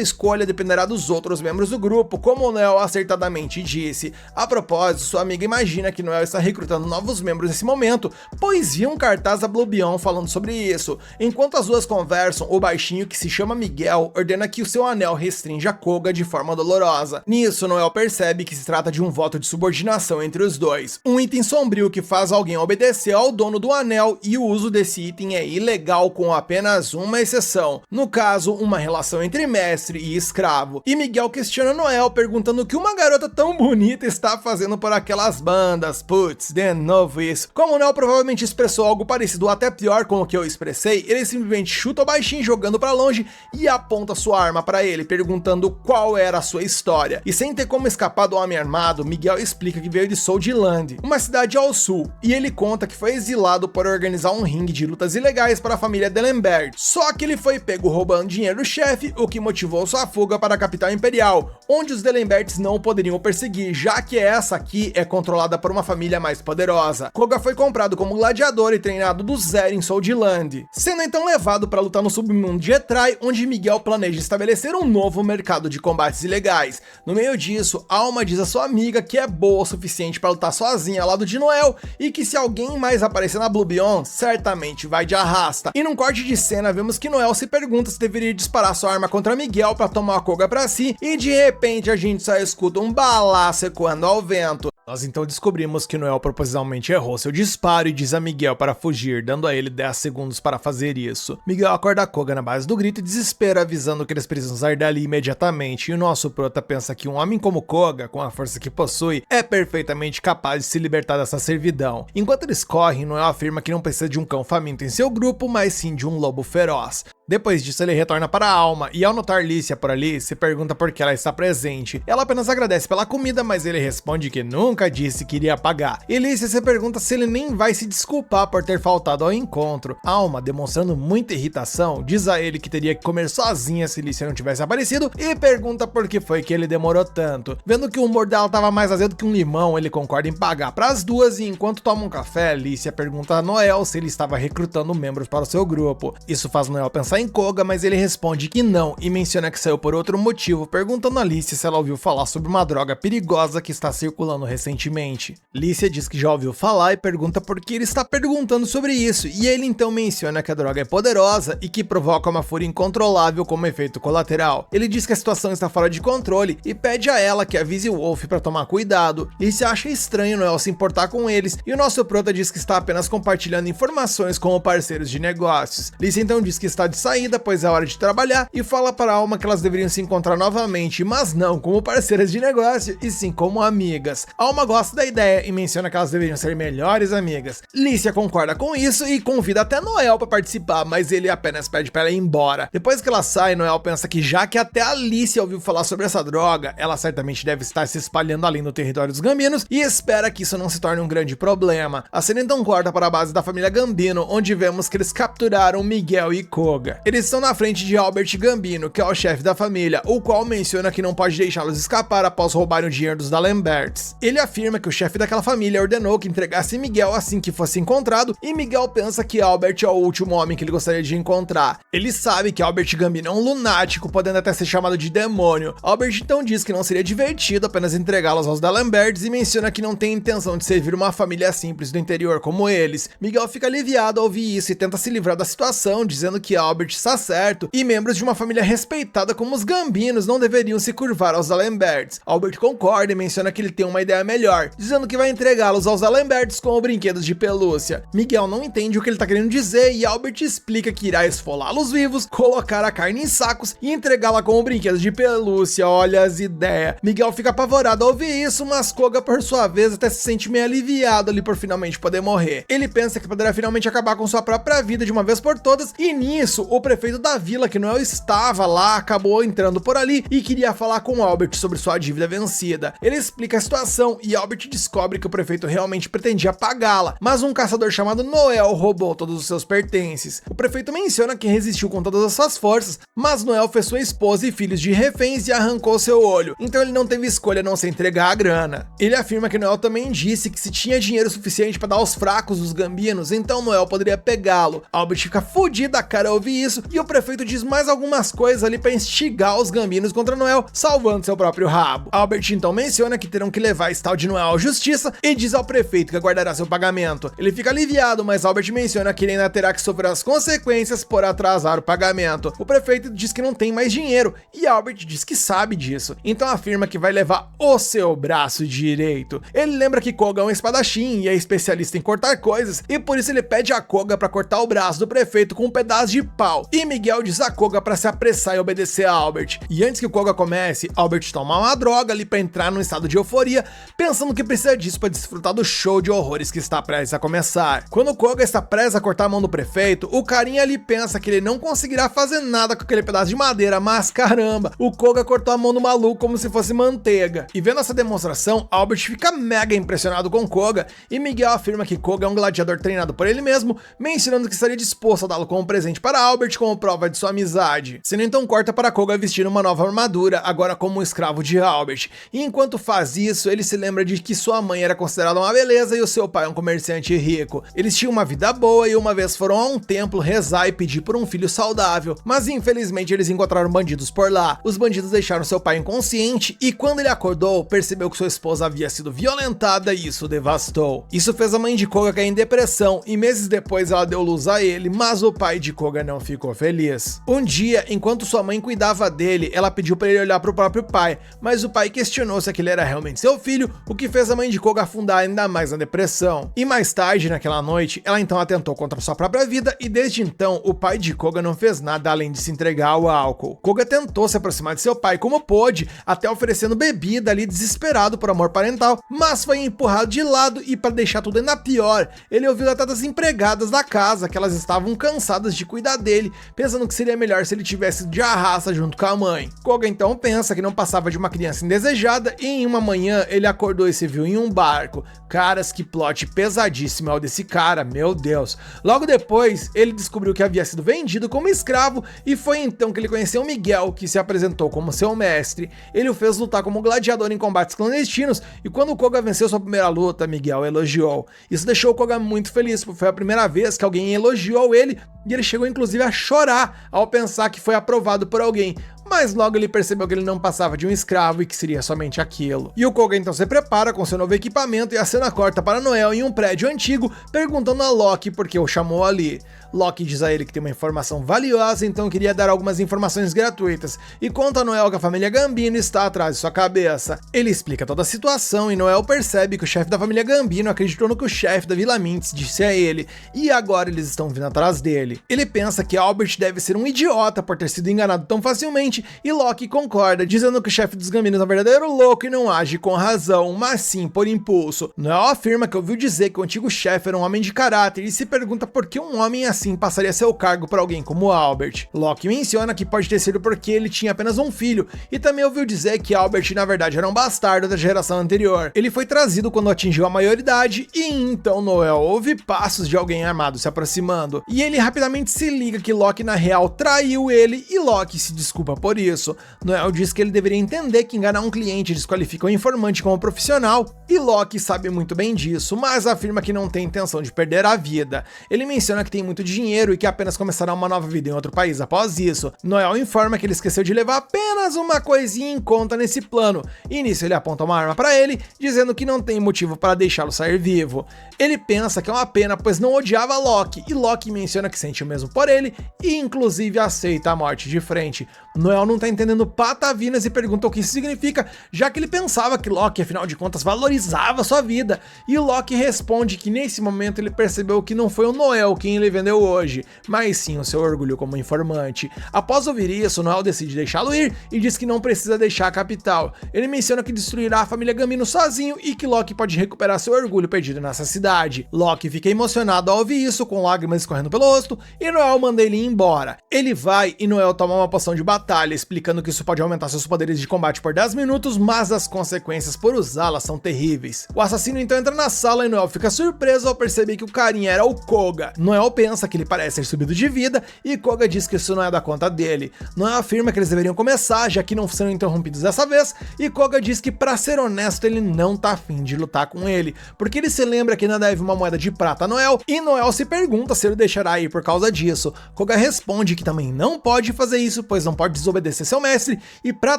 escolha dependerá dos outros membros do grupo, como o Noel acertadamente disse. A propósito, sua amiga imagina que Noel está recrutando novos membros nesse momento, pois viu um cartaz da Blue Beyond falando sobre isso. Enquanto as duas conversam, o baixinho, que se chama Miguel, ordena que o seu anel restrinja Koga de forma dolorosa. Nisso, Noel percebe que se trata de um voto de subordinação entre os dois, um item sombrio que faz alguém obedecer ao dono do anel, e o uso desse item é ilegal com apenas uma exceção, no caso, uma relação entre mestre e escravo. E Miguel questiona Noel, perguntando o que uma garota tão bonita está fazendo por aquelas bandas. Putz, de novo isso. Como Noel provavelmente expressou algo parecido ou até pior com o que eu expressei, ele simplesmente chuta o baixinho jogando pra longe e aponta sua arma pra ele, perguntando qual era a sua história. E sem ter como escapar do homem armado, Miguel explica que veio de Soldiland, uma cidade ao sul, e ele conta que foi exilado por organizar um ringue de lutas ilegais para a família D'Alembert. Só que ele foi pego roubando dinheiro do chefe, o que motivou sua fuga para a capital imperial, onde os D'Alemberts não poderiam o perseguir, já que essa aqui é controlada por uma família mais poderosa. Koga foi comprado como gladiador e treinado do zero em Soldiland, sendo então levado para lutar no submundo de Etrai, onde Miguel planeja estabelecer um novo mercado de combates ilegais. No meio disso, Alma diz a sua amiga que é boa o suficiente para lutar sozinha ao lado de Noel e que se alguém mais aparecer na Blue Beyond, certamente vai de arrasta. E num corte de cena, vemos que Noel se pergunta se deveria disparar sua arma contra Miguel para tomar a Koga para si, e de repente a gente só escuta um balaço ecoando ao vento. Nós então descobrimos que Noel propositalmente errou seu disparo e diz a Miguel para fugir, dando a ele 10 segundos para fazer isso. Miguel acorda Koga na base do grito e desespera, avisando que eles precisam sair dali imediatamente, e o nosso prota pensa que um homem como Koga, com a força que possui, é perfeitamente capaz de se libertar dessa servidão. Enquanto eles correm, Noel afirma que não precisa de um cão faminto em seu grupo, mas sim de um lobo feroz. Depois disso, ele retorna para a Alma, e ao notar Lícia por ali, se pergunta por que ela está presente. Ela apenas agradece pela comida, mas ele responde que nunca disse que iria pagar. E Lícia se pergunta se ele nem vai se desculpar por ter faltado ao encontro. Alma, demonstrando muita irritação, diz a ele que teria que comer sozinha se Lícia não tivesse aparecido, e pergunta por que foi que ele demorou tanto. Vendo que o humor dela estava mais azedo que um limão, ele concorda em pagar para as duas, e enquanto tomam um café, Lícia pergunta a Noel se ele estava recrutando membros para o seu grupo. Isso faz Noel pensar em Koga, mas ele responde que não e menciona que saiu por outro motivo, perguntando a Lícia se ela ouviu falar sobre uma droga perigosa que está circulando recentemente. Lícia diz que já ouviu falar e pergunta por que ele está perguntando sobre isso, e ele então menciona que a droga é poderosa e que provoca uma fúria incontrolável como efeito colateral. Ele diz que a situação está fora de controle e pede a ela que avise o Wolf para tomar cuidado. Lícia acha estranho Noel se importar com eles, e o nosso prota diz que está apenas compartilhando informações com parceiros de negócios. Lícia então diz que está de saída, pois é hora de trabalhar, e fala para a Alma que elas deveriam se encontrar novamente, mas não como parceiras de negócio, e sim como amigas. Alma gosta da ideia e menciona que elas deveriam ser melhores amigas. Lícia concorda com isso e convida até Noel para participar, mas ele apenas pede para ela ir embora. Depois que ela sai, Noel pensa que já que até a Lícia ouviu falar sobre essa droga, ela certamente deve estar se espalhando ali no território dos Gambinos, e espera que isso não se torne um grande problema. A cena então corta para a base da família Gambino, onde vemos que eles capturaram Miguel e Koga. Eles estão na frente de Albert Gambino, que é o chefe da família, o qual menciona que não pode deixá-los escapar após roubarem o dinheiro dos D'Alemberts. Ele afirma que o chefe daquela família ordenou que entregasse Miguel assim que fosse encontrado, e Miguel pensa que Albert é o último homem que ele gostaria de encontrar. Ele sabe que Albert Gambino é um lunático, podendo até ser chamado de demônio. Albert então diz que não seria divertido apenas entregá-los aos D'Alemberts e menciona que não tem intenção de servir uma família simples do interior como eles. Miguel fica aliviado ao ouvir isso e tenta se livrar da situação, dizendo que Albert está certo e membros de uma família respeitada como os Gambinos não deveriam se curvar aos D'Alemberts. Albert concorda e menciona que ele tem uma ideia melhor, dizendo que vai entregá-los aos D'Alemberts como brinquedos de pelúcia. Miguel não entende o que ele está querendo dizer e Albert explica que irá esfolá-los vivos, colocar a carne em sacos e entregá-la como brinquedos de pelúcia. Olha as ideias. Miguel fica apavorado ao ouvir isso, mas Koga por sua vez até se sente meio aliviado ali por finalmente poder morrer. Ele pensa que poderá finalmente acabar com sua própria vida de uma vez por todas, e nisso o prefeito da vila que Noel estava lá acabou entrando por ali e queria falar com Albert sobre sua dívida vencida. Ele explica a situação e Albert descobre que o prefeito realmente pretendia pagá-la, mas um caçador chamado Noel roubou todos os seus pertences. O prefeito menciona que resistiu com todas as suas forças, mas Noel fez sua esposa e filhos de reféns e arrancou seu olho, então ele não teve escolha a não se entregar a grana. Ele afirma que Noel também disse que se tinha dinheiro suficiente para dar aos fracos dos gambinos, então Noel poderia pegá-lo. Albert fica fudido da cara ao ouvir isso e o prefeito diz mais algumas coisas ali para instigar os gambinos contra Noel, salvando seu próprio rabo. Albert então menciona que terão que levar esse tal de Noel à justiça e diz ao prefeito que aguardará seu pagamento. Ele fica aliviado, mas Albert menciona que ele ainda terá que sofrer as consequências por atrasar o pagamento. O prefeito diz que não tem mais dinheiro e Albert diz que sabe disso, então afirma que vai levar o seu braço direito. Ele lembra que Koga é um espadachim e é especialista em cortar coisas e por isso ele pede a Koga para cortar o braço do prefeito com um pedaço de pau, e Miguel diz a Koga para se apressar e obedecer a Albert. E antes que o Koga comece, Albert toma uma droga ali para entrar num estado de euforia, pensando que precisa disso para desfrutar do show de horrores que está prestes a começar. Quando o Koga está prestes a cortar a mão do prefeito, o carinha ali pensa que ele não conseguirá fazer nada com aquele pedaço de madeira, mas caramba, o Koga cortou a mão do maluco como se fosse manteiga. E vendo essa demonstração, Albert fica mega impressionado com Koga e Miguel afirma que Koga é um gladiador treinado por ele mesmo, mencionando que estaria disposto a dá-lo como presente para Albert como prova de sua amizade. Cena então corta para Koga vestindo uma nova armadura, agora como um escravo de Albert. E enquanto faz isso, ele se lembra de que sua mãe era considerada uma beleza e o seu pai um comerciante rico. Eles tinham uma vida boa e uma vez foram a um templo rezar e pedir por um filho saudável, mas infelizmente eles encontraram bandidos por lá. Os bandidos deixaram seu pai inconsciente e quando ele acordou, percebeu que sua esposa havia sido violentada e isso o devastou. Isso fez a mãe de Koga cair em depressão e meses depois ela deu luz a ele, mas o pai de Koga não ficou feliz. Um dia, enquanto sua mãe cuidava dele, ela pediu para ele olhar para o próprio pai, mas o pai questionou se aquele era realmente seu filho, o que fez a mãe de Koga afundar ainda mais na depressão. E mais tarde, naquela noite, ela então atentou contra sua própria vida e desde então o pai de Koga não fez nada além de se entregar ao álcool. Koga tentou se aproximar de seu pai como pôde, até oferecendo bebida ali desesperado por amor parental, mas foi empurrado de lado e para deixar tudo ainda pior, ele ouviu até das empregadas da casa que elas estavam cansadas de cuidar dele, pensando que seria melhor se ele tivesse de arraça junto com a mãe. Koga então pensa que não passava de uma criança indesejada e em uma manhã ele acordou e se viu em um barco. Caras, que plot pesadíssimo é o desse cara, meu Deus. Logo depois, ele descobriu que havia sido vendido como escravo e foi então que ele conheceu Miguel, que se apresentou como seu mestre. Ele o fez lutar como gladiador em combates clandestinos e quando Koga venceu sua primeira luta, Miguel elogiou. Isso deixou Koga muito feliz, porque foi a primeira vez que alguém elogiou ele e ele chegou inclusive a chorar ao pensar que foi aprovado por alguém. Mas logo ele percebeu que ele não passava de um escravo e que seria somente aquilo. E o Koga então se prepara com seu novo equipamento e a cena corta para Noel em um prédio antigo, perguntando a Loki por que o chamou ali. Loki diz a ele que tem uma informação valiosa, então queria dar algumas informações gratuitas, e conta a Noel que a família Gambino está atrás de sua cabeça. Ele explica toda a situação e Noel percebe que o chefe da família Gambino acreditou no que o chefe da Vila Mintz disse a ele, e agora eles estão vindo atrás dele. Ele pensa que Albert deve ser um idiota por ter sido enganado tão facilmente, e Loki concorda, dizendo que o chefe dos Gambinos é um verdadeiro louco e não age com razão, mas sim por impulso. Noel afirma que ouviu dizer que o antigo chefe era um homem de caráter e se pergunta por que um homem assim passaria seu cargo para alguém como Albert. Loki menciona que pode ter sido porque ele tinha apenas um filho e também ouviu dizer que Albert na verdade era um bastardo da geração anterior. Ele foi trazido quando atingiu a maioridade e então Noel ouve passos de alguém armado se aproximando e ele rapidamente se liga que Loki na real traiu ele e Loki se desculpa por isso. Noel diz que ele deveria entender que enganar um cliente desqualifica o informante como profissional e Loki sabe muito bem disso, mas afirma que não tem intenção de perder a vida. Ele menciona que tem muito dinheiro e que apenas começará uma nova vida em outro país após isso. Noel informa que ele esqueceu de levar apenas uma coisinha em conta nesse plano, e nisso ele aponta uma arma para ele, dizendo que não tem motivo para deixá-lo sair vivo. Ele pensa que é uma pena, pois não odiava Loki, e Loki menciona que sente o mesmo por ele, e inclusive aceita a morte de frente. Noel Noel não tá entendendo patavinas e pergunta o que isso significa, já que ele pensava que Loki, afinal de contas, valorizava sua vida. E o Loki responde que nesse momento ele percebeu que não foi o Noel quem ele vendeu hoje, mas sim o seu orgulho como informante. Após ouvir isso, Noel decide deixá-lo ir e diz que não precisa deixar a capital. Ele menciona que destruirá a família Gambino sozinho e que Loki pode recuperar seu orgulho perdido nessa cidade. Loki fica emocionado ao ouvir isso, com lágrimas escorrendo pelo rosto, e Noel manda ele ir embora. Ele vai e Noel toma uma poção de batalha, explicando que isso pode aumentar seus poderes de combate por 10 minutos, mas as consequências por usá-la são terríveis. O assassino então entra na sala e Noel fica surpreso ao perceber que o carinha era o Koga. Noel pensa que ele parece ser subido de vida e Koga diz que isso não é da conta dele. Noel afirma que eles deveriam começar, já que não serão interrompidos dessa vez, e Koga diz que, pra ser honesto, ele não tá afim de lutar com ele, porque ele se lembra que ainda deve uma moeda de prata a Noel, e Noel se pergunta se ele deixará ir por causa disso. Koga responde que também não pode fazer isso, pois não pode desobedecer seu mestre, e para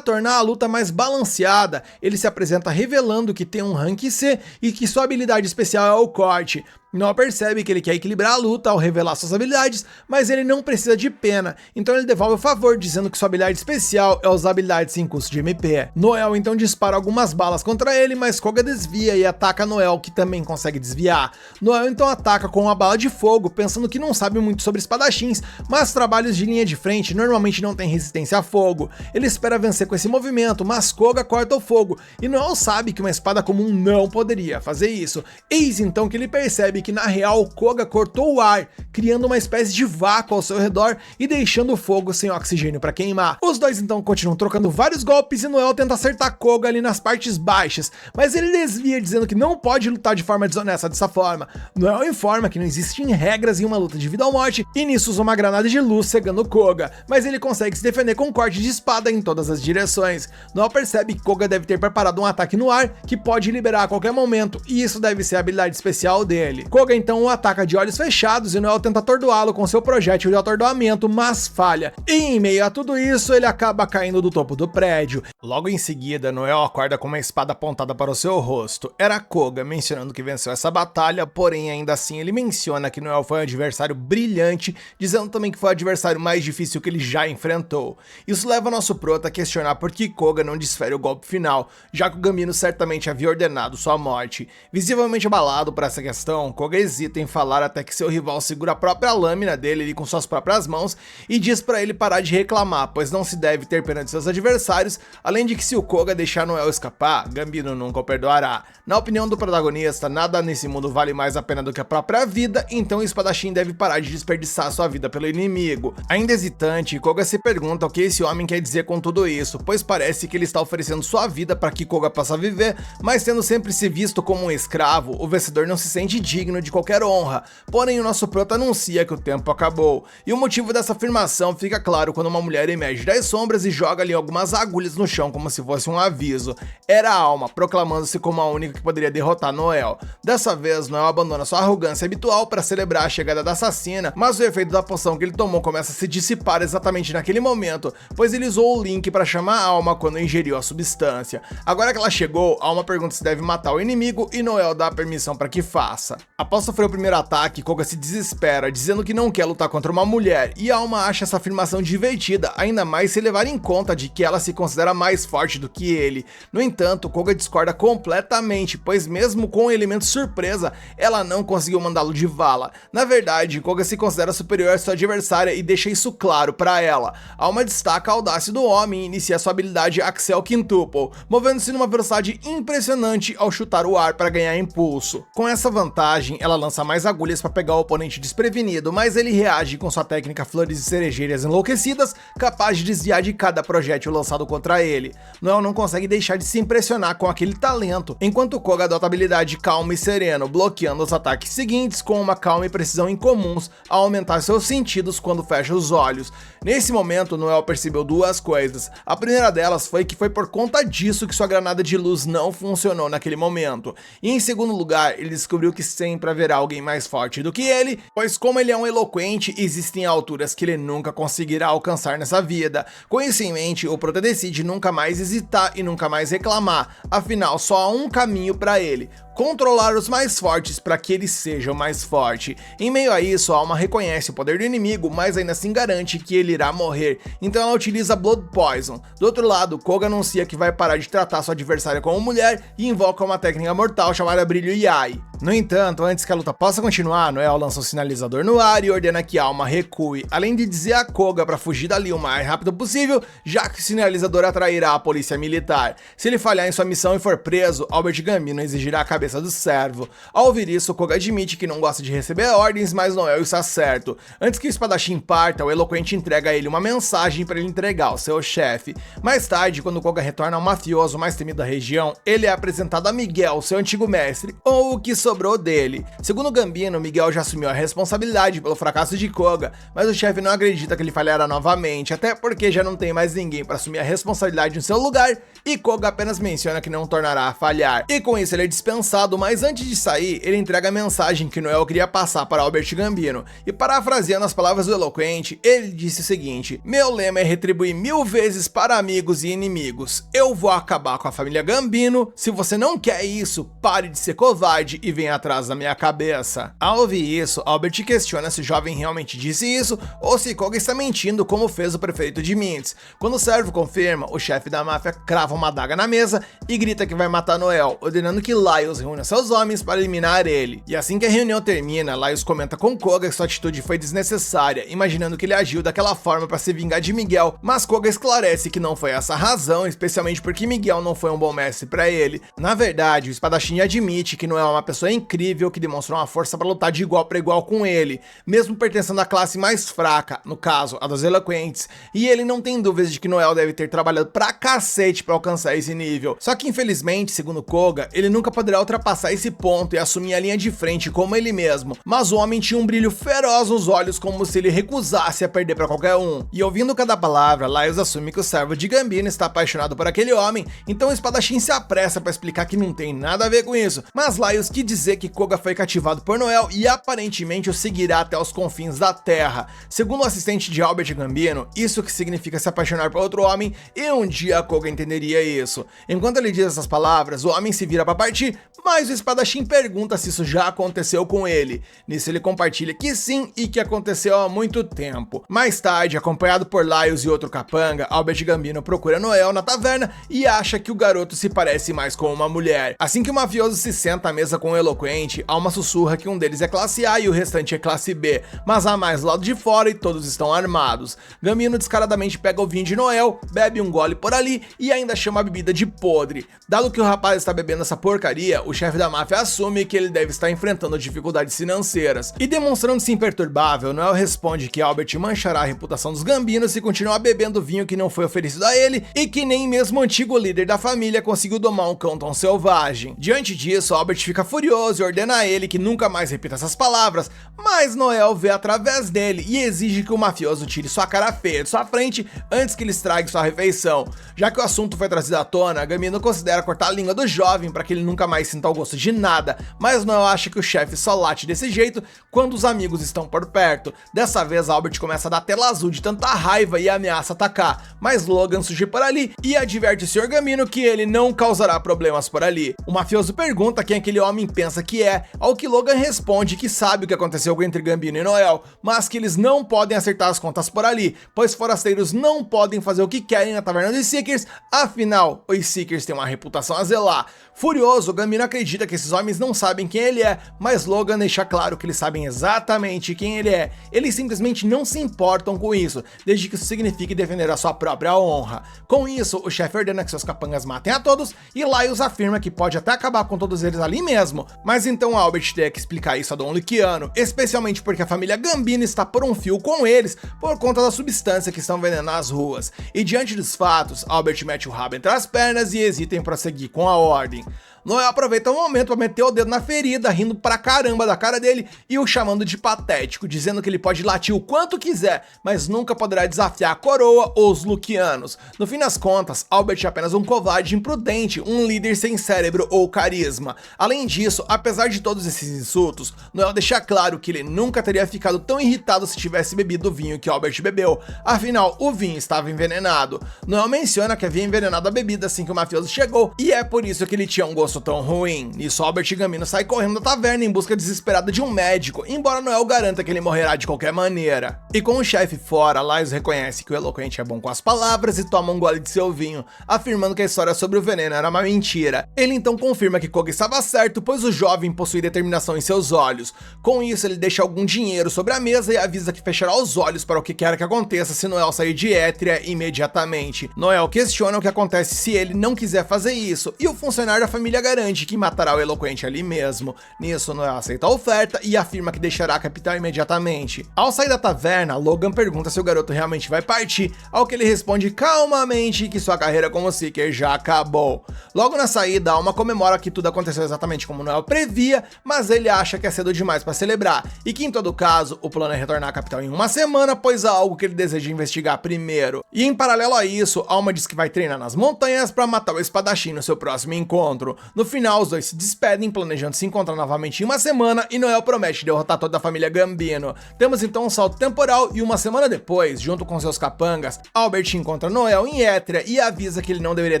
tornar a luta mais balanceada, ele se apresenta revelando que tem um rank C e que sua habilidade especial é o corte. Noel percebe que ele quer equilibrar a luta ao revelar suas habilidades, mas ele não precisa de pena, então ele devolve o favor dizendo que sua habilidade especial é usar habilidades sem custo de MP. Noel então dispara algumas balas contra ele, mas Koga desvia e ataca Noel, que também consegue desviar. Noel então ataca com uma bala de fogo, pensando que não sabe muito sobre espadachins, mas trabalhos de linha de frente normalmente não têm resistência a fogo. Ele espera vencer com esse movimento, mas Koga corta o fogo, e Noel sabe que uma espada comum não poderia fazer isso. Eis então que ele percebe que na real Koga cortou o ar, criando uma espécie de vácuo ao seu redor e deixando o fogo sem oxigênio para queimar. Os dois então continuam trocando vários golpes e Noel tenta acertar Koga ali nas partes baixas, mas ele desvia dizendo que não pode lutar de forma desonesta dessa forma. Noel informa que não existem regras em uma luta de vida ou morte e nisso usa uma granada de luz cegando Koga, mas ele consegue se defender com um corte de espada em todas as direções. Noel percebe que Koga deve ter preparado um ataque no ar que pode liberar a qualquer momento, e isso deve ser a habilidade especial dele. Koga então o ataca de olhos fechados e Noel tenta atordoá-lo com seu projétil de atordoamento, mas falha. E em meio a tudo isso, ele acaba caindo do topo do prédio. Logo em seguida, Noel acorda com uma espada apontada para o seu rosto. Era Koga, mencionando que venceu essa batalha, porém ainda assim ele menciona que Noel foi um adversário brilhante, dizendo também que foi o adversário mais difícil que ele já enfrentou. Isso leva nosso prota a questionar por que Koga não desfere o golpe final, já que o Gambino certamente havia ordenado sua morte. Visivelmente abalado por essa questão, Koga hesita em falar até que seu rival segura a própria lâmina dele ali com suas próprias mãos e diz para ele parar de reclamar, pois não se deve ter pena de seus adversários, além de que se o Koga deixar Noel escapar, Gambino nunca o perdoará. Na opinião do protagonista, nada nesse mundo vale mais a pena do que a própria vida, então o espadachim deve parar de desperdiçar sua vida pelo inimigo. Ainda hesitante, Koga se pergunta o que esse homem quer dizer com tudo isso, pois parece que ele está oferecendo sua vida para que Koga possa viver, mas tendo sempre se visto como um escravo, o vencedor não se sente digno de qualquer honra. Porém, o nosso prota anuncia que o tempo acabou, e o motivo dessa afirmação fica claro quando uma mulher emerge das sombras e joga ali algumas agulhas no chão como se fosse um aviso. Era a Alma, proclamando-se como a única que poderia derrotar Noel. Dessa vez, Noel abandona sua arrogância habitual para celebrar a chegada da assassina, mas o efeito da poção que ele tomou começa a se dissipar exatamente naquele momento, pois ele usou o Link para chamar a Alma quando ingeriu a substância. Agora que ela chegou, a Alma pergunta se deve matar o inimigo e Noel dá a permissão para que faça. Após sofrer o primeiro ataque, Koga se desespera, dizendo que não quer lutar contra uma mulher, e a Alma acha essa afirmação divertida, ainda mais se levar em conta de que ela se considera mais forte do que ele. No entanto, Koga discorda completamente, pois mesmo com o elemento surpresa, ela não conseguiu mandá-lo de vala. Na verdade, Koga se considera superior à sua adversária e deixa isso claro para ela. A Alma destaca a audácia do homem e inicia sua habilidade Axel Quintuple, movendo-se numa velocidade impressionante ao chutar o ar para ganhar impulso. Com essa vantagem, ela lança mais agulhas para pegar o oponente desprevenido, mas ele reage com sua técnica Flores e Cerejeiras Enlouquecidas, capaz de desviar de cada projétil lançado contra ele. Noel não consegue deixar de se impressionar com aquele talento, enquanto Koga adota a habilidade Calmo e Sereno, bloqueando os ataques seguintes com uma calma e precisão incomuns, a aumentar seus sentidos quando fecha os olhos. Nesse momento, Noel percebeu duas coisas. A primeira delas foi que foi por conta disso que sua granada de luz não funcionou naquele momento. E em segundo lugar, ele descobriu que sempre haverá alguém mais forte do que ele, pois como ele é um eloquente, existem alturas que ele nunca conseguirá alcançar nessa vida. Com isso em mente, o prota decide nunca mais hesitar e nunca mais reclamar, afinal só há um caminho para ele. controlar os mais fortes para que eles sejam mais fortes. Em meio a isso, a Alma reconhece o poder do inimigo, mas ainda assim garante que ele irá morrer, então ela utiliza Blood Poison. Do outro lado, Koga anuncia que vai parar de tratar sua adversária como mulher e invoca uma técnica mortal chamada Brilho Yai. No entanto, antes que a luta possa continuar, Noel lança um sinalizador no ar e ordena que a Alma recue, além de dizer a Koga para fugir dali o mais rápido possível, já que o sinalizador atrairá a polícia militar. Se ele falhar em sua missão e for preso, Albert Gambino exigirá a cabeça do servo. Ao ouvir isso, Koga admite que não gosta de receber ordens, mas Noel está certo. Antes que o espadachim parta, o Eloquente entrega a ele uma mensagem para ele entregar ao seu chefe. Mais tarde, quando Koga retorna ao mafioso mais temido da região, ele é apresentado a Miguel, seu antigo mestre, ou o que sobrou dele. Segundo Gambino, Miguel já assumiu a responsabilidade pelo fracasso de Koga, mas o chefe não acredita que ele falhará novamente, até porque já não tem mais ninguém para assumir a responsabilidade no seu lugar, e Koga apenas menciona que não tornará a falhar. E com isso ele é dispensado, mas antes de sair, ele entrega a mensagem que Noel queria passar para Albert Gambino. E parafraseando as palavras do Eloquente, ele disse o seguinte: meu lema é retribuir 1000 vezes para amigos e inimigos. Eu vou acabar com a família Gambino. Se você não quer isso, pare de ser covarde e venha atrás da minha cabeça. Ao ouvir isso, Albert questiona se o jovem realmente disse isso ou se Koga está mentindo, como fez o prefeito de Mintz. Quando o servo confirma, o chefe da máfia crava uma adaga na mesa e grita que vai matar Noel, ordenando que Laios reúna seus homens para eliminar ele. E assim que a reunião termina, Laios comenta com Koga que sua atitude foi desnecessária, imaginando que ele agiu daquela forma para se vingar de Miguel, mas Koga esclarece que não foi essa a razão, especialmente porque Miguel não foi um bom mestre para ele. Na verdade, o espadachim admite que Noel é uma pessoa incrível que demonstrou uma força para lutar de igual para igual com ele, mesmo pertencendo à classe mais fraca, no caso, a dos Eloquentes, e ele não tem dúvidas de que Noel deve ter trabalhado pra cacete para alcançar esse nível. Só que infelizmente, segundo Koga, ele nunca poderá ultrapassar esse ponto e assumir a linha de frente como ele mesmo, mas o homem tinha um brilho feroz nos olhos, como se ele recusasse a perder para qualquer um. E ouvindo cada palavra, Laios assume que o servo de Gambino está apaixonado por aquele homem, então o espadachim se apressa para explicar que não tem nada a ver com isso, mas Laios quis dizer que Koga foi cativado por Noel e aparentemente o seguirá até os confins da terra. Segundo o assistente de Albert Gambino, isso que significa se apaixonar por outro homem, e um dia Koga entenderia isso. Enquanto ele diz essas palavras, o homem se vira para partir, mas o espadachim pergunta se isso já aconteceu com ele. Nisso ele compartilha que sim e que aconteceu há muito tempo. Mais tarde, acompanhado por Laios e outro capanga, Albert Gambino procura Noel na taverna e acha que o garoto se parece mais com uma mulher. Assim que o mafioso se senta à mesa com o Eloquente, há uma sussurra que um deles é classe A e o restante é classe B, mas há mais do lado de fora e todos estão armados. Gambino descaradamente pega o vinho de Noel, bebe um gole por ali e ainda chama a bebida de podre. Dado que o rapaz está bebendo essa porcaria, o chefe da máfia assume que ele deve estar enfrentando dificuldades financeiras. E demonstrando-se imperturbável, Noel responde que Albert manchará a reputação dos Gambinos se continuar bebendo vinho que não foi oferecido a ele e que nem mesmo o antigo líder da família conseguiu domar um cão tão selvagem. Diante disso, Albert fica furioso e ordena a ele que nunca mais repita essas palavras, mas Noel vê através dele e exige que o mafioso tire sua cara feia de sua frente antes que ele estrague sua refeição. Já que o assunto foi trazido à tona, Gambino considera cortar a língua do jovem para que ele nunca mais sinta o gosto de nada, mas Noel acha que o chefe só late desse jeito quando os amigos estão por perto. Dessa vez, Albert começa a dar tela azul de tanta raiva e ameaça atacar, mas Logan surge por ali e adverte o Sr. Gambino que ele não causará problemas por ali. O mafioso pergunta quem aquele homem pensa que é, ao que Logan responde que sabe o que aconteceu entre Gambino e Noel, mas que eles não podem acertar as contas por ali, pois forasteiros não podem fazer o que querem na taverna dos Seekers, afinal, os Seekers têm uma reputação a zelar. Furioso, Gambino acredita que esses homens não sabem quem ele é, mas Logan deixa claro que eles sabem exatamente quem ele é. Eles simplesmente não se importam com isso, desde que isso signifique defender a sua própria honra. Com isso, o chefe ordena que seus capangas matem a todos, e Laios afirma que pode até acabar com todos eles ali mesmo. Mas então Albert tem que explicar isso a Don Luciano, especialmente porque a família Gambino está por um fio com eles por conta da substância que estão vendendo nas ruas. E diante dos fatos, Albert mete o rabo entre as pernas e hesita em prosseguir com a ordem. Noel aproveita o momento para meter o dedo na ferida, rindo pra caramba da cara dele e o chamando de patético, dizendo que ele pode latir o quanto quiser, mas nunca poderá desafiar a coroa ou os Lucianos. No fim das contas, Albert é apenas um covarde imprudente, um líder sem cérebro ou carisma. Além disso, apesar de todos esses insultos, Noel deixa claro que ele nunca teria ficado tão irritado se tivesse bebido o vinho que Albert bebeu, afinal, o vinho estava envenenado. Noel menciona que havia envenenado a bebida assim que o mafioso chegou, e é por isso que ele tinha um gosto começo tão ruim. Nisso, Albert Gambino sai correndo da taverna em busca desesperada de um médico, embora Noel garanta que ele morrerá de qualquer maneira. E com o chefe fora, Laios reconhece que o eloquente é bom com as palavras e toma um gole de seu vinho, afirmando que a história sobre o veneno era uma mentira. Ele então confirma que Koga estava certo, pois o jovem possui determinação em seus olhos. Com isso, ele deixa algum dinheiro sobre a mesa e avisa que fechará os olhos para o que quer que aconteça se Noel sair de Étria imediatamente. Noel questiona o que acontece se ele não quiser fazer isso, e o funcionário da família garante que matará o eloquente ali mesmo. Nisso, Noel aceita a oferta e afirma que deixará a capital imediatamente. Ao sair da taverna, Logan pergunta se o garoto realmente vai partir, ao que ele responde calmamente que sua carreira como Seeker já acabou. Logo na saída, Alma comemora que tudo aconteceu exatamente como Noel previa, mas ele acha que é cedo demais para celebrar, e que em todo caso, o plano é retornar à capital em uma semana, pois há algo que ele deseja investigar primeiro. E em paralelo a isso, Alma diz que vai treinar nas montanhas para matar o espadachim no seu próximo encontro. No final, os dois se despedem, planejando se encontrar novamente em uma semana, e Noel promete derrotar toda a família Gambino. Temos então um salto temporal e uma semana depois, junto com seus capangas, Albert encontra Noel em Étria e avisa que ele não deveria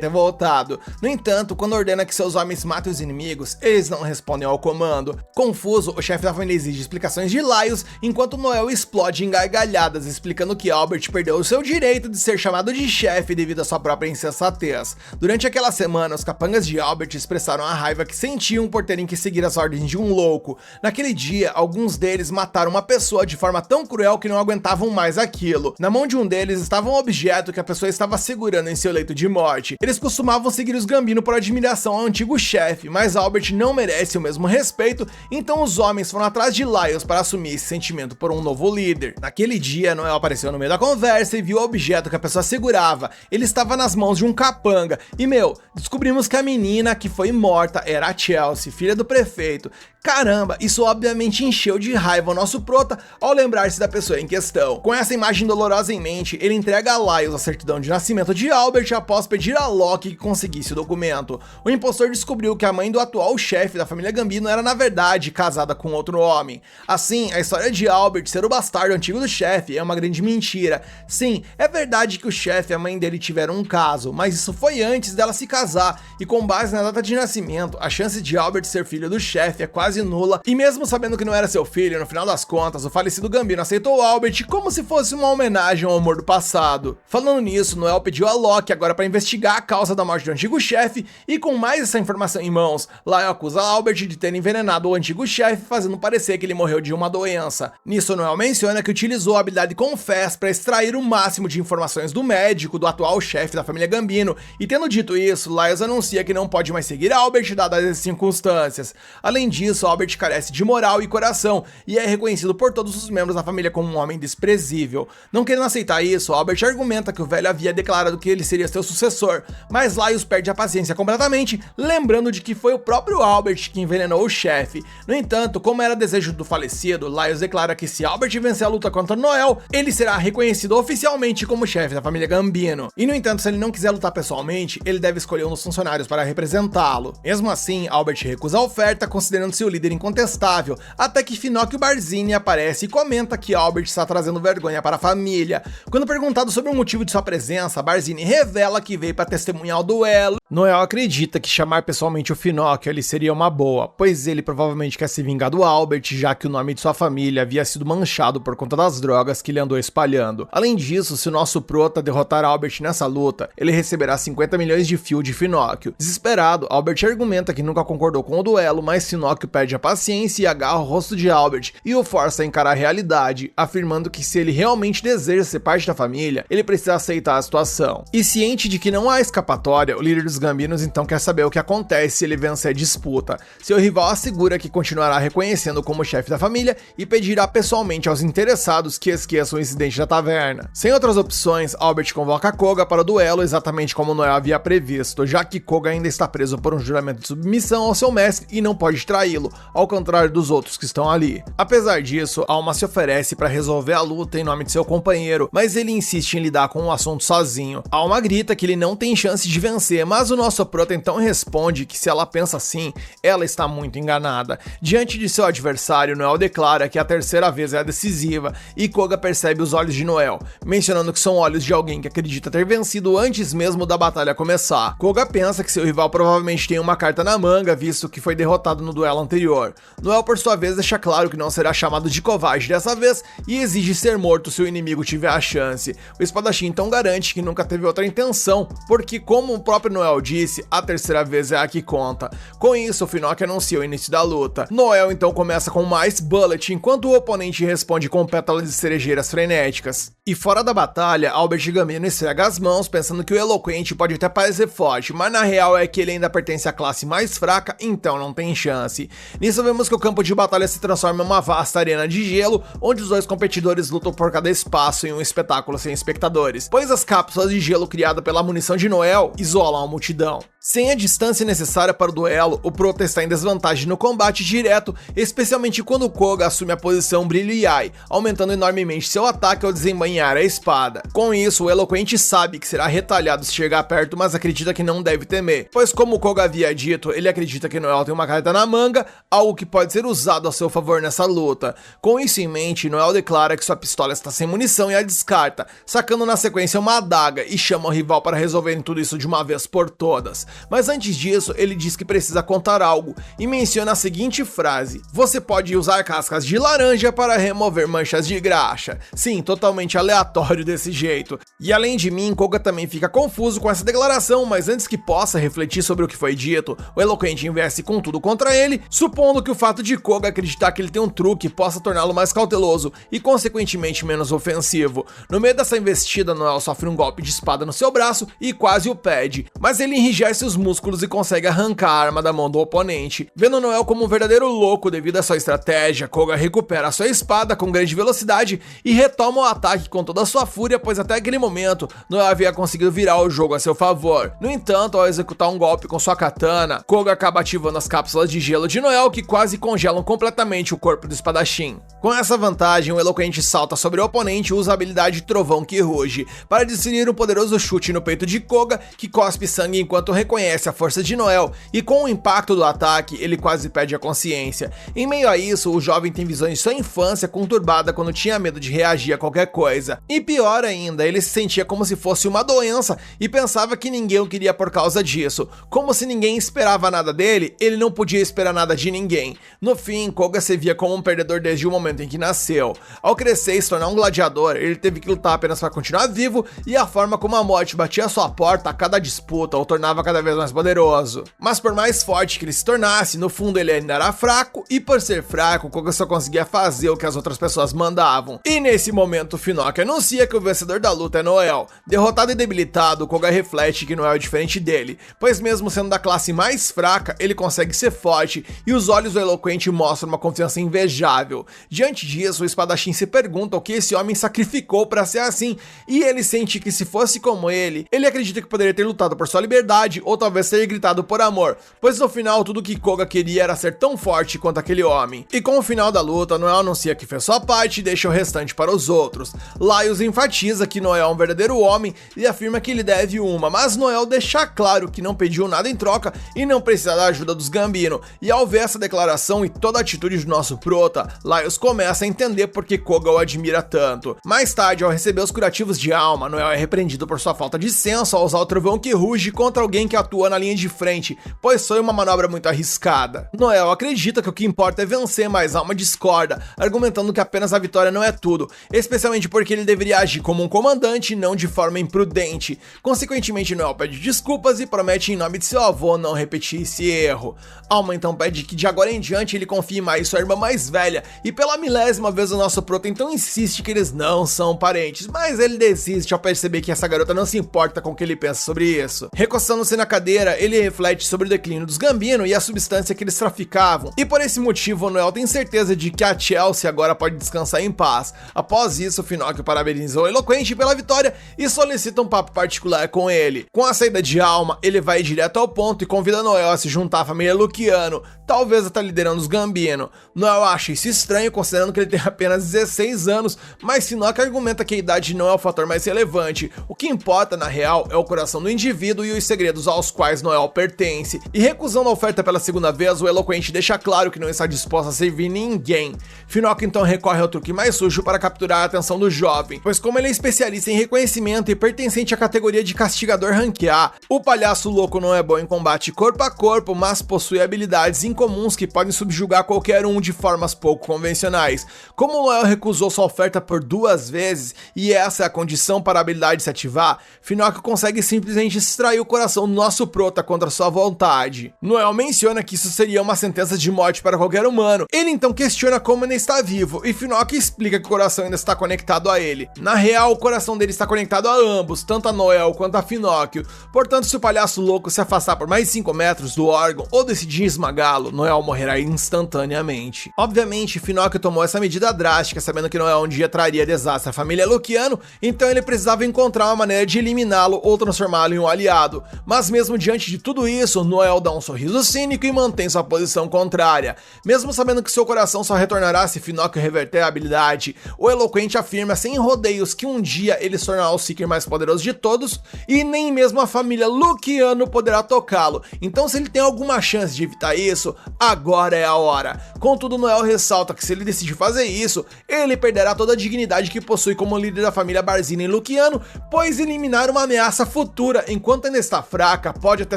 ter voltado. No entanto, quando ordena que seus homens matem os inimigos, eles não respondem ao comando. Confuso, o chefe da família exige explicações de Laios, enquanto Noel explode em gargalhadas, explicando que Albert perdeu o seu direito de ser chamado de chefe devido à sua própria insensatez. Durante aquela semana, os capangas de Albert expressaram a raiva que sentiam por terem que seguir as ordens de um louco. Naquele dia, alguns deles mataram uma pessoa de forma tão cruel que não aguentavam mais aquilo. Na mão de um deles estava um objeto que a pessoa estava segurando em seu leito de morte. Eles costumavam seguir os Gambino por admiração ao antigo chefe, mas Albert não merece o mesmo respeito, então os homens foram atrás de Laios para assumir esse sentimento por um novo líder. Naquele dia, Noel apareceu no meio da conversa e viu o objeto que a pessoa segurava. Ele estava nas mãos de um capanga. E descobrimos que a menina que foi morta era a Chelsea, filha do prefeito. Caramba, isso obviamente encheu de raiva o nosso prota ao lembrar-se da pessoa em questão. Com essa imagem dolorosa em mente, ele entrega a Laios a certidão de nascimento de Albert após pedir a Loki que conseguisse o documento. O impostor descobriu que a mãe do atual chefe da família Gambino era na verdade casada com outro homem. Assim, a história de Albert ser o bastardo antigo do chefe é uma grande mentira. Sim, é verdade que o chefe e a mãe dele tiveram um caso, mas isso foi antes dela se casar, e com base na data de nascimento, a chance de Albert ser filho do chefe é quase nula, e mesmo sabendo que não era seu filho, no final das contas, o falecido Gambino aceitou Albert como se fosse uma homenagem ao amor do passado. Falando nisso, Noel pediu a Loki agora para investigar a causa da morte do antigo chefe, e com mais essa informação em mãos, Lyle acusa Albert de ter envenenado o antigo chefe, fazendo parecer que ele morreu de uma doença. Nisso, Noel menciona que utilizou a habilidade Confess para extrair o máximo de informações do médico do atual chefe da família Gambino, e tendo dito isso, Lyle anuncia que não pode mais seguir Albert dadas as circunstâncias. Além disso, Albert carece de moral e coração, e é reconhecido por todos os membros da família como um homem desprezível. Não querendo aceitar isso, Albert argumenta que o velho havia declarado que ele seria seu sucessor, mas Laios perde a paciência completamente, lembrando de que foi o próprio Albert que envenenou o chefe. No entanto, como era desejo do falecido, Laios declara que se Albert vencer a luta contra Noel, ele será reconhecido oficialmente como chefe da família Gambino. E no entanto, se ele não quiser lutar pessoalmente, ele deve escolher um dos funcionários para representá-lo. Mesmo assim, Albert recusa a oferta, considerando-se o líder incontestável, até que Finocchio Barzini aparece e comenta que Albert está trazendo vergonha para a família. Quando perguntado sobre o motivo de sua presença, Barzini revela que veio para testemunhar o duelo. Noel acredita que chamar pessoalmente o Finocchio ali seria uma boa, pois ele provavelmente quer se vingar do Albert, já que o nome de sua família havia sido manchado por conta das drogas que ele andou espalhando. Além disso, se o nosso prota derrotar Albert nessa luta, ele receberá 50 milhões de fio de Finocchio. Desesperado, Albert argumenta que nunca concordou com o duelo, mas Finocchio perde a paciência e agarra o rosto de Albert e o força a encarar a realidade, afirmando que se ele realmente deseja ser parte da família, ele precisa aceitar a situação. E ciente de que não há escapatória, o líder dos Gambinos então quer saber o que acontece se ele vencer a disputa. Seu rival assegura que continuará reconhecendo como chefe da família e pedirá pessoalmente aos interessados que esqueçam o incidente da taverna. Sem outras opções, Albert convoca Koga para o duelo exatamente como Noel havia previsto, já que Koga ainda está preso por um juramento de submissão ao seu mestre e não pode traí-lo, ao contrário dos outros que estão ali. Apesar disso, Alma se oferece para resolver a luta em nome de seu companheiro, mas ele insiste em lidar com o assunto sozinho. Alma grita que ele não tem chance de vencer, mas Mas o nosso prota então responde que se ela pensa assim, ela está muito enganada. Diante de seu adversário, Noel declara que a terceira vez é a decisiva e Koga percebe os olhos de Noel, mencionando que são olhos de alguém que acredita ter vencido antes mesmo da batalha começar. Koga pensa que seu rival provavelmente tem uma carta na manga, visto que foi derrotado no duelo anterior. Noel, por sua vez, deixa claro que não será chamado de covarde dessa vez e exige ser morto se o inimigo tiver a chance. O espadachim então garante que nunca teve outra intenção, porque como o próprio Noel disse, a terceira vez é a que conta. Com isso, o Finoc anuncia o início da luta. Noel então começa com mais bullet, enquanto o oponente responde com pétalas de cerejeiras frenéticas. E fora da batalha, Albert Gambino esfrega as mãos, pensando que o eloquente pode até parecer forte, mas na real é que ele ainda pertence à classe mais fraca, então não tem chance. Nisso vemos que o campo de batalha se transforma em uma vasta arena de gelo, onde os dois competidores lutam por cada espaço em um espetáculo sem espectadores, pois as cápsulas de gelo criadas pela munição de Noel isolam a multidão. Sem a distância necessária para o duelo, o Prota está em desvantagem no combate direto, especialmente quando Koga assume a posição Brilho Yai, aumentando enormemente seu ataque ao desembainhar a espada. Com isso, o eloquente sabe que será retalhado se chegar perto, mas acredita que não deve temer, pois como Koga havia dito, ele acredita que Noel tem uma carta na manga, algo que pode ser usado a seu favor nessa luta. Com isso em mente, Noel declara que sua pistola está sem munição e a descarta, sacando na sequência uma adaga e chama o rival para resolverem tudo isso de uma vez por todas. Mas antes disso, ele diz que precisa contar algo e menciona a seguinte frase: "Você pode usar cascas de laranja para remover manchas de graxa." Sim, totalmente aleatório desse jeito. E além de mim, Koga também fica confuso com essa declaração, mas antes que possa refletir sobre o que foi dito, o eloquente investe com tudo contra ele, supondo que o fato de Koga acreditar que ele tem um truque possa torná-lo mais cauteloso e consequentemente menos ofensivo. No meio dessa investida, Noel sofre um golpe de espada no seu braço e quase o perde, mas ele enrijece os músculos e consegue arrancar a arma da mão do oponente. Vendo Noel como um verdadeiro louco devido à sua estratégia, Koga recupera a sua espada com grande velocidade e retoma o ataque com toda a sua fúria, pois até aquele momento Noel havia conseguido virar o jogo a seu favor. No entanto, ao executar um golpe com sua katana, Koga acaba ativando as cápsulas de gelo de Noel, que quase congelam completamente o corpo do espadachim. Com essa vantagem, o eloquente salta sobre o oponente e usa a habilidade Trovão que Ruge para desferir um poderoso chute no peito de Koga, que cospe sangue enquanto reconhece a força de Noel, e com o impacto do ataque, ele quase perde a consciência. Em meio a isso, o jovem tem visões de sua infância conturbada quando tinha medo de reagir a qualquer coisa. E pior ainda, ele se sentia como se fosse uma doença e pensava que ninguém o queria por causa disso. Como se ninguém esperava nada dele, ele não podia esperar nada de ninguém. No fim, Koga se via como um perdedor desde o momento em que nasceu. Ao crescer e se tornar um gladiador, ele teve que lutar apenas para continuar vivo, e a forma como a morte batia a sua porta a cada disputa o tornava cada vez mais poderoso. Mas por mais forte que ele se tornasse, no fundo ele ainda era fraco, e por ser fraco, Koga só conseguia fazer o que as outras pessoas mandavam. E nesse momento, Finoc anuncia que o vencedor da luta é Noel. Derrotado e debilitado, Koga reflete que Noel é diferente dele, pois mesmo sendo da classe mais fraca, ele consegue ser forte, e os olhos do eloquente mostram uma confiança invejável. Diante disso, o espadachim se pergunta o que esse homem sacrificou para ser assim, e ele sente que se fosse como ele acredita que poderia ter lutado por sua liberdade, ou talvez ter gritado por amor, pois no final tudo que Koga queria era ser tão forte quanto aquele homem. E com o final da luta, Noel anuncia que fez sua parte e deixa o restante para os outros. Laios enfatiza que Noel é um verdadeiro homem e afirma que ele deve uma, mas Noel deixa claro que não pediu nada em troca e não precisa da ajuda dos Gambino. E ao ver essa declaração e toda a atitude do nosso prota, Laios começa a entender por que Koga o admira tanto. Mais tarde, ao receber os curativos de alma, Noel é repreendido por sua falta de senso ao usar o trovão que ruge contra alguém que atua na linha de frente, pois foi uma manobra muito arriscada. Noel acredita que o que importa é vencer, mas Alma discorda, argumentando que apenas a vitória não é tudo, especialmente porque ele deveria agir como um comandante e não de forma imprudente. Consequentemente, Noel pede desculpas e promete em nome de seu avô não repetir esse erro. Alma então pede que de agora em diante ele confie mais em sua irmã mais velha, e pela milésima vez o nosso prota então insiste que eles não são parentes, mas ele desiste ao perceber que essa garota não se importa com o que ele pensa sobre isso. Recostando-se na cadeira, ele reflete sobre o declínio dos Gambino e a substância que eles traficavam, e por esse motivo Noel tem certeza de que a Chelsea agora pode descansar em paz. Após isso, Finoc parabeniza o eloquente pela vitória e solicita um papo particular com ele. Com a saída de Alma, ele vai direto ao ponto e convida Noel a se juntar à família Luciano, talvez até liderando os Gambino. Noel acha isso estranho, considerando que ele tem apenas 16 anos, mas Finoc argumenta que a idade não é o fator mais relevante. O que importa, na real, é o coração do indivíduo, e o os segredos aos quais Noel pertence, e recusando a oferta pela segunda vez, o Eloquente deixa claro que não está disposto a servir ninguém. Finoc então recorre ao truque mais sujo para capturar a atenção do jovem, pois como ele é especialista em reconhecimento e pertencente à categoria de castigador rank A, o palhaço louco não é bom em combate corpo a corpo, mas possui habilidades incomuns que podem subjugar qualquer um de formas pouco convencionais. Como Noel recusou sua oferta por 2 vezes, e essa é a condição para a habilidade se ativar, Finoc consegue simplesmente extrair o coração do nosso prota contra sua vontade. Noel menciona que isso seria uma sentença de morte para qualquer humano. Ele então questiona como ainda está vivo, e Finoc explica que o coração ainda está conectado a ele. Na real, o coração dele está conectado a ambos, tanto a Noel quanto a Finóquio. Portanto, se o palhaço louco se afastar por mais 5 metros do órgão ou decidir esmagá-lo, Noel morrerá instantaneamente. Obviamente, Finóquio tomou essa medida drástica, sabendo que Noel um dia traria desastre à família Luciano, então ele precisava encontrar uma maneira de eliminá-lo ou transformá-lo em um aliado. Mas mesmo diante de tudo isso, Noel dá um sorriso cínico e mantém sua posição contrária. Mesmo sabendo que seu coração só retornará se Finóquio reverter a habilidade, o Eloquente afirma sem rodeios que um dia ele se tornará o Seeker mais poderoso de todos e nem mesmo a família Luciano poderá tocá-lo. Então, se ele tem alguma chance de evitar isso, agora é a hora. Contudo, Noel ressalta que se ele decidir fazer isso, ele perderá toda a dignidade que possui como líder da família Barzini e Luciano, pois eliminar uma ameaça futura enquanto ainda está fraca pode até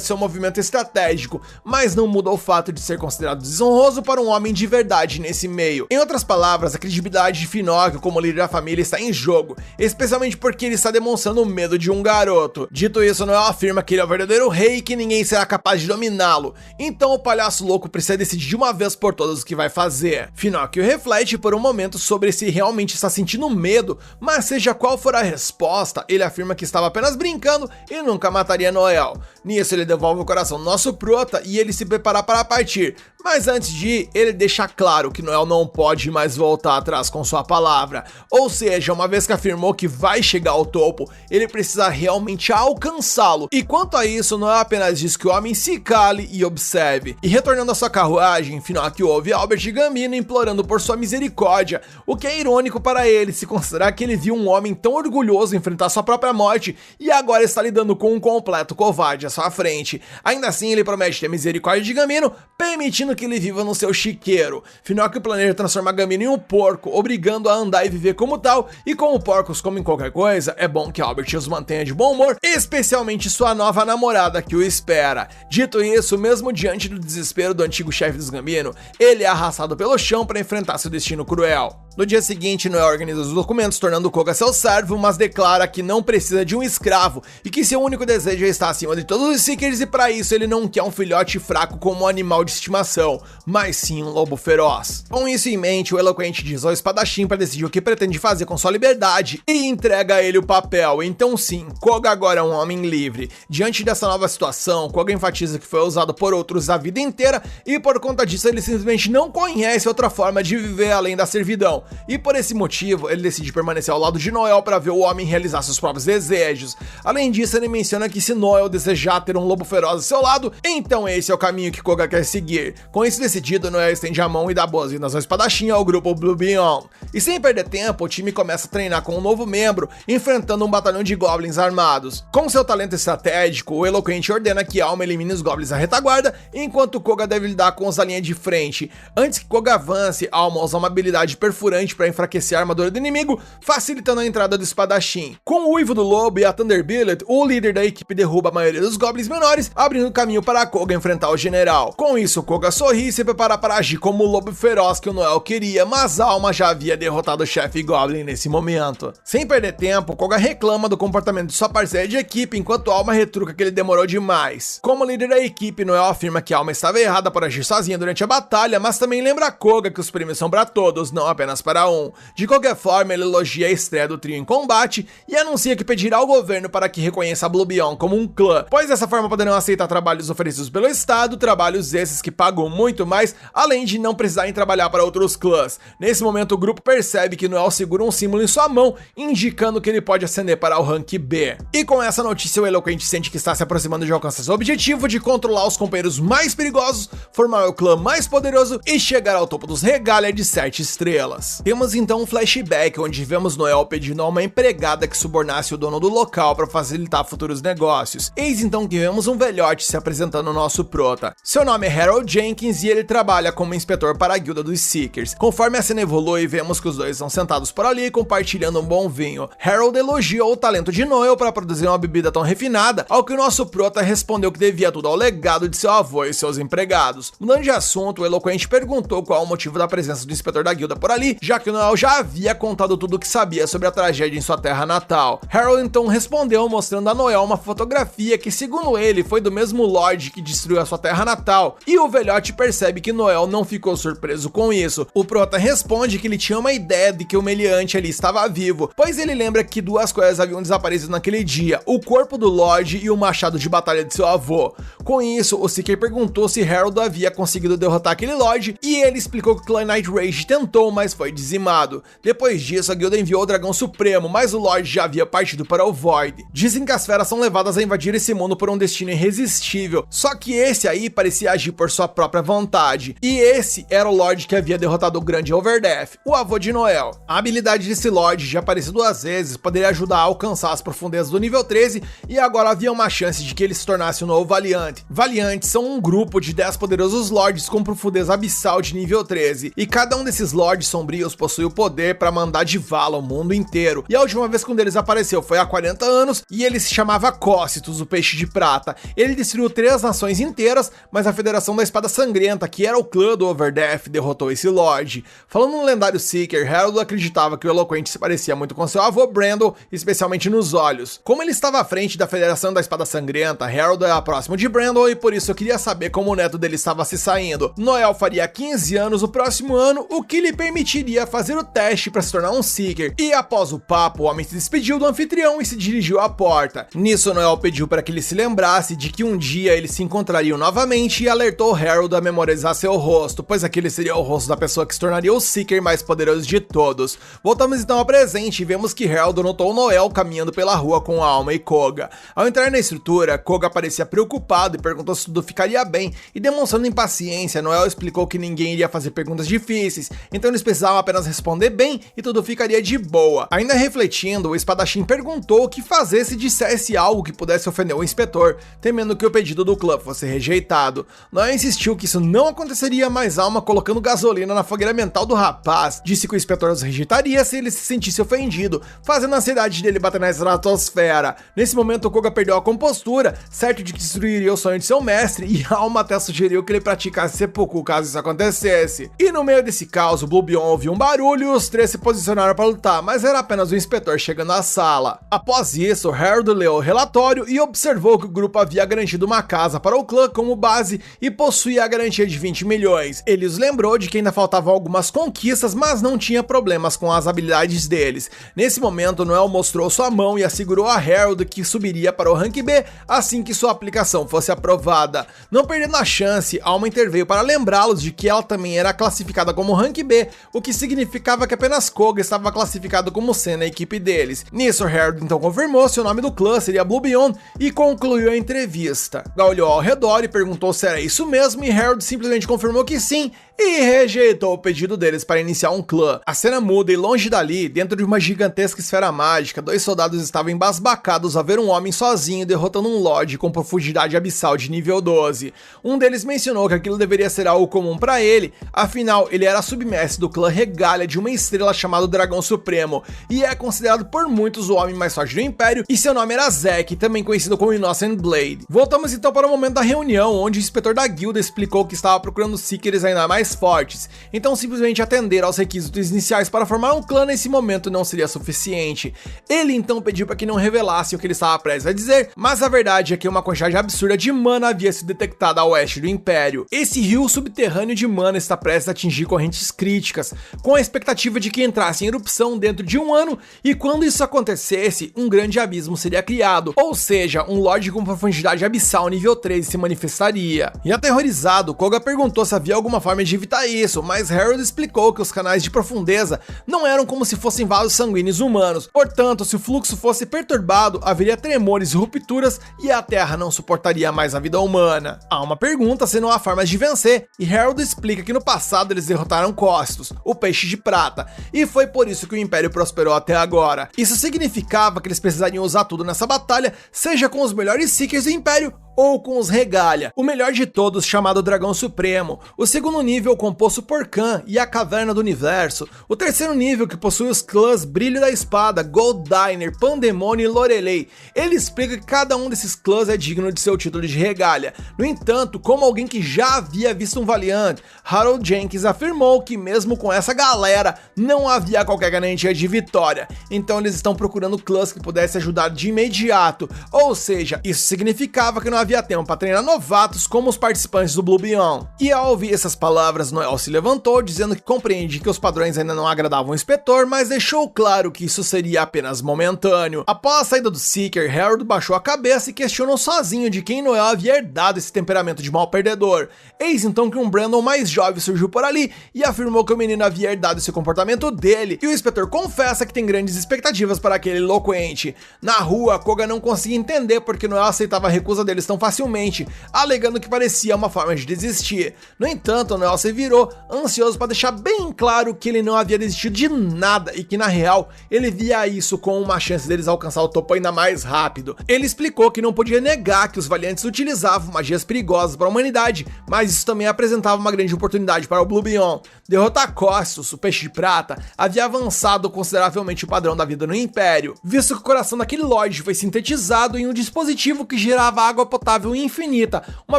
ser um movimento estratégico, mas não muda o fato de ser considerado desonroso para um homem de verdade nesse meio. Em outras palavras, a credibilidade de Finóquio como líder da família está em jogo, especialmente porque ele está demonstrando o medo de um garoto. Dito isso, Noel afirma que ele é o verdadeiro rei e que ninguém será capaz de dominá-lo. Então o palhaço louco precisa decidir de uma vez por todas o que vai fazer. Finóquio reflete por um momento sobre se realmente está sentindo medo, mas seja qual for a resposta, ele afirma que estava apenas brincando e nunca mataria Noel. Nisso ele devolve o coração do nosso prota e ele se prepara para partir, mas antes de ir, ele deixa claro que Noel não pode mais voltar atrás com sua palavra. Ou seja, uma vez que afirmou que vai chegar ao topo, ele precisa realmente alcançá-lo. E quanto a isso, Noel apenas diz que o homem se cale e observe. E retornando à sua carruagem, Finóquio ouve Albert Gambino implorando por sua misericórdia, o que é irônico para ele se considerar que ele viu um homem tão orgulhoso enfrentar sua própria morte e agora está lidando com um completo covarde à sua frente. Ainda assim, ele promete ter misericórdia de Gambino, permitindo que ele viva no seu chiqueiro. Finóquio planeja transformar Gambino em um porco, obrigando a andar e viver como tal, e como porcos comem qualquer coisa, é bom que Albert os mantenha de bom humor, especialmente sua nova namorada que o espera. Dito isso, mesmo diante do desespero do antigo chefe dos Gambino, ele é arrastado pelo chão para enfrentar seu destino cruel. No dia seguinte, Noel organiza os documentos, tornando Koga seu servo, mas declara que não precisa de um escravo e que seu único desejo é estar acima de todos os Seekers, e para isso ele não quer um filhote fraco como um animal de estimação, mas sim um lobo feroz. Com isso em mente, o Eloquente diz ao espadachim para decidir o que pretende fazer com sua liberdade e entrega a ele o papel. Então sim, Koga agora é um homem livre. Diante dessa nova situação, Koga enfatiza que foi usado por outros a vida inteira e por conta disso ele simplesmente não conhece outra forma de viver além da servidão. E por esse motivo, ele decide permanecer ao lado de Noel para ver o homem realizar seus próprios desejos. Além disso, ele menciona que se Noel desejar ter um lobo feroz ao seu lado, então esse é o caminho que Koga quer seguir. Com isso decidido, Noel estende a mão e dá boas-vindas ao espadachim ao grupo Blue Beyond. E sem perder tempo, o time começa a treinar com um novo membro, enfrentando um batalhão de goblins armados. Com seu talento estratégico, o Eloquente ordena que Alma elimine os goblins à retaguarda, enquanto Koga deve lidar com os da linha de frente. Antes que Koga avance, Alma usa uma habilidade perfurante para enfraquecer a armadura do inimigo, facilitando a entrada do espadachim. Com o Uivo do Lobo e a Thunderbillet, o líder da equipe derruba a maioria dos goblins menores, abrindo caminho para Koga enfrentar o general. Com isso, Koga sorri e se prepara para agir como o lobo feroz que o Noel queria, mas Alma já havia derrotado o chefe Goblin nesse momento. Sem perder tempo, Koga reclama do comportamento de sua parceira de equipe, enquanto Alma retruca que ele demorou demais. Como líder da equipe, Noel afirma que Alma estava errada por agir sozinha durante a batalha, mas também lembra a Koga que os prêmios são para todos, não apenas para um. De qualquer forma, ele elogia a estreia do trio em combate e anuncia que pedirá ao governo para que reconheça a Blue Beyond como um clã, pois dessa forma poderão aceitar trabalhos oferecidos pelo estado, trabalhos esses que pagam muito mais, além de não precisarem trabalhar para outros clãs. Nesse momento, o grupo percebe que Noel segura um símbolo em sua mão, indicando que ele pode ascender para o rank B. E com essa notícia, o Eloquente sente que está se aproximando de alcançar seu objetivo de controlar os companheiros mais perigosos, formar o clã mais poderoso e chegar ao topo dos Regalia de 7 estrelas. Lords. Temos então um flashback onde vemos Noel pedindo a uma empregada que subornasse o dono do local para facilitar futuros negócios. Eis então que vemos um velhote se apresentando ao nosso prota. Seu nome é Harold Jenkins e ele trabalha como inspetor para a guilda dos Seekers. Conforme a cena evolui, vemos que os dois estão sentados por ali compartilhando um bom vinho. Harold elogiou o talento de Noel para produzir uma bebida tão refinada, ao que o nosso prota respondeu que devia tudo ao legado de seu avô e seus empregados. Mudando de assunto, o eloquente perguntou qual o motivo da presença do inspetor da guilda por ali, já que Noel já havia contado tudo o que sabia sobre a tragédia em sua terra natal. Harold então respondeu mostrando a Noel uma fotografia que, segundo ele, foi do mesmo Lorde que destruiu a sua terra natal, e o velhote percebe que Noel não ficou surpreso com isso. O prota responde que ele tinha uma ideia de que o meliante ali estava vivo, pois ele lembra que duas coisas haviam desaparecido naquele dia, o corpo do Lorde e o machado de batalha de seu avô. Com isso, o Seeker perguntou se Harold havia conseguido derrotar aquele Lorde, e ele explicou que o clã Night Rage tentou, mas foi dizimado. Depois disso, a guilda enviou o Dragão Supremo, mas o Lorde já havia partido para o Void. Dizem que as feras são levadas a invadir esse mundo por um destino irresistível, só que esse aí parecia agir por sua própria vontade, e esse era o Lorde que havia derrotado o grande Overdeath, o avô de Noel. A habilidade desse Lorde, já aparecido 2 vezes, poderia ajudar a alcançar as profundezas do nível 13, e agora havia uma chance de que ele se tornasse um novo Valiant. Valiantes são um grupo de 10 poderosos Lords com profundeza abissal de nível 13, e cada um desses Lords sombrios possui o poder para mandar de vala o mundo inteiro, e a última vez que um deles apareceu foi há 40 anos, e ele se chamava Cocytus, o Peixe de Prata. Ele destruiu 3 nações inteiras, mas a Federação da Espada Sangrenta, que era o clã do Overdeath, derrotou esse Lorde. Falando no lendário Seeker, Harold acreditava que o eloquente se parecia muito com seu avô Brandon, especialmente nos olhos. Como ele estava à frente da Federação da Espada Sangrenta, Harold era próximo de Brandon e por isso eu queria saber como o neto dele estava se saindo. Noel faria 15 anos no próximo ano, o que lhe permitiria fazer o teste para se tornar um Seeker. E após o papo, o homem se despediu do anfitrião e se dirigiu à porta. Nisso, Noel pediu para que ele se lembrasse de que um dia eles se encontrariam novamente e alertou Harold a memorizar seu rosto, pois aquele seria o rosto da pessoa que se tornaria o Seeker mais poderoso de todos. Voltamos então ao presente e vemos que Harold notou Noel caminhando pela rua com Alma e Koga. Ao entrar na estrutura, Koga parecia preocupado e perguntou se tudo ficaria bem, e demonstrando impaciência, Noel explicou que ninguém iria fazer perguntas difíceis, então eles precisavam apenas responder bem e tudo ficaria de boa. Ainda refletindo, o espadachim perguntou o que fazer se dissesse algo que pudesse ofender o inspetor, temendo que o pedido do clã fosse rejeitado. Noel insistiu que isso não aconteceria, mas Alma, colocando gasolina na fogueira mental do rapaz, disse que o inspetor os rejeitaria se ele se sentisse ofendido, fazendo a ansiedade dele bater na estratosfera. Nesse momento, Koga perdeu a compostura, certo de que destruiria o sonho de seu mestre, e Alma até sugeriu que ele praticasse seppuku caso isso acontecesse. E no meio desse caos, o Bluebion ouviu um barulho e os 3 se posicionaram para lutar, mas era apenas o inspetor chegando à sala. Após isso, Harold leu o relatório e observou que o grupo havia garantido uma casa para o clã como base e possuía a garantia de 20 milhões. Ele os lembrou de que ainda faltavam algumas conquistas, mas não tinha problemas com as habilidades deles. Nesse momento, Noel mostrou sua mão e assegurou a Harold que subiria para o rank B assim que sua aplicação fosse aprovada. Não perdendo a chance, Alma interveio para lembrá-los de que ela também era classificada como rank B, o que significava que apenas Koga estava classificado como C na equipe deles. Nisso, Harold então confirmou se o nome do clã seria Bluebion e concluiu a entrevista. Gal olhou ao redor e perguntou se era isso mesmo, e Harold simplesmente confirmou que sim, e rejeitou o pedido deles para iniciar um clã. A cena muda e longe dali, dentro de uma gigantesca esfera mágica, 2 soldados estavam embasbacados ao ver um homem sozinho derrotando um Lorde com profundidade abissal de nível 12. Um deles mencionou que aquilo deveria ser algo comum para ele, afinal ele era submestre do clã Regalia de uma estrela chamada Dragão Supremo, e é considerado por muitos o homem mais forte do Império, e seu nome era Zack, também conhecido como Innocent Blade. Voltamos então para o momento da reunião, onde o inspetor da guilda explicou que estava procurando Seekers ainda mais fortes, então simplesmente atender aos requisitos iniciais para formar um clã nesse momento não seria suficiente. Ele então pediu para que não revelasse o que ele estava prestes a dizer, mas a verdade é que uma quantidade absurda de mana havia sido detectada a oeste do Império. Esse rio subterrâneo de mana está prestes a atingir correntes críticas, com a expectativa de que entrasse em erupção dentro de 1 ano, e quando isso acontecesse, um grande abismo seria criado, ou seja, um Lorde com profundidade abissal nível 13 se manifestaria. E aterrorizado, Koga perguntou se havia alguma forma de de evitar isso, mas Harold explicou que os canais de profundeza não eram como se fossem vasos sanguíneos humanos, portanto, se o fluxo fosse perturbado, haveria tremores e rupturas e a Terra não suportaria mais a vida humana. Há uma pergunta se não há formas de vencer, e Harold explica que no passado eles derrotaram Costos, o peixe de prata, e foi por isso que o Império prosperou até agora. Isso significava que eles precisariam usar tudo nessa batalha, seja com os melhores Seekers do Império ou com os Regalia, o melhor de todos chamado Dragão Supremo, o segundo nível composto por Khan e a Caverna do Universo, o terceiro nível que possui os clãs Brilho da Espada, Gold Diner, Pandemônio e Lorelei. Ele explica que cada um desses clãs é digno de seu título de Regalia. No entanto, como alguém que já havia visto um Valiant, Harold Jenkins afirmou que mesmo com essa galera, não havia qualquer garantia de vitória, então eles estão procurando clãs que pudessem ajudar de imediato, ou seja, isso significava que não havia tempo para treinar novatos como os participantes do Blue Beyond. E ao ouvir essas palavras, Noel se levantou, dizendo que compreende que os padrões ainda não agradavam o inspetor, mas deixou claro que isso seria apenas momentâneo. Após a saída do Seeker, Harold baixou a cabeça e questionou sozinho de quem Noel havia herdado esse temperamento de mal perdedor. Eis então que um Brandon mais jovem surgiu por ali e afirmou que o menino havia herdado esse comportamento dele, e o inspetor confessa que tem grandes expectativas para aquele eloquente. Na rua, Koga não conseguia entender porque Noel aceitava a recusa deles tão facilmente, alegando que parecia uma forma de desistir. No entanto, Noel se virou, ansioso para deixar bem claro que ele não havia desistido de nada e que na real ele via isso com uma chance deles alcançar o topo ainda mais rápido. Ele explicou que não podia negar que os Valiantes utilizavam magias perigosas para a humanidade, mas isso também apresentava uma grande oportunidade para o Blue Beyond. Derrotar Costos, o peixe de prata, havia avançado consideravelmente o padrão da vida no Império, visto que o coração daquele Lorde foi sintetizado em um dispositivo que gerava água potável infinita, uma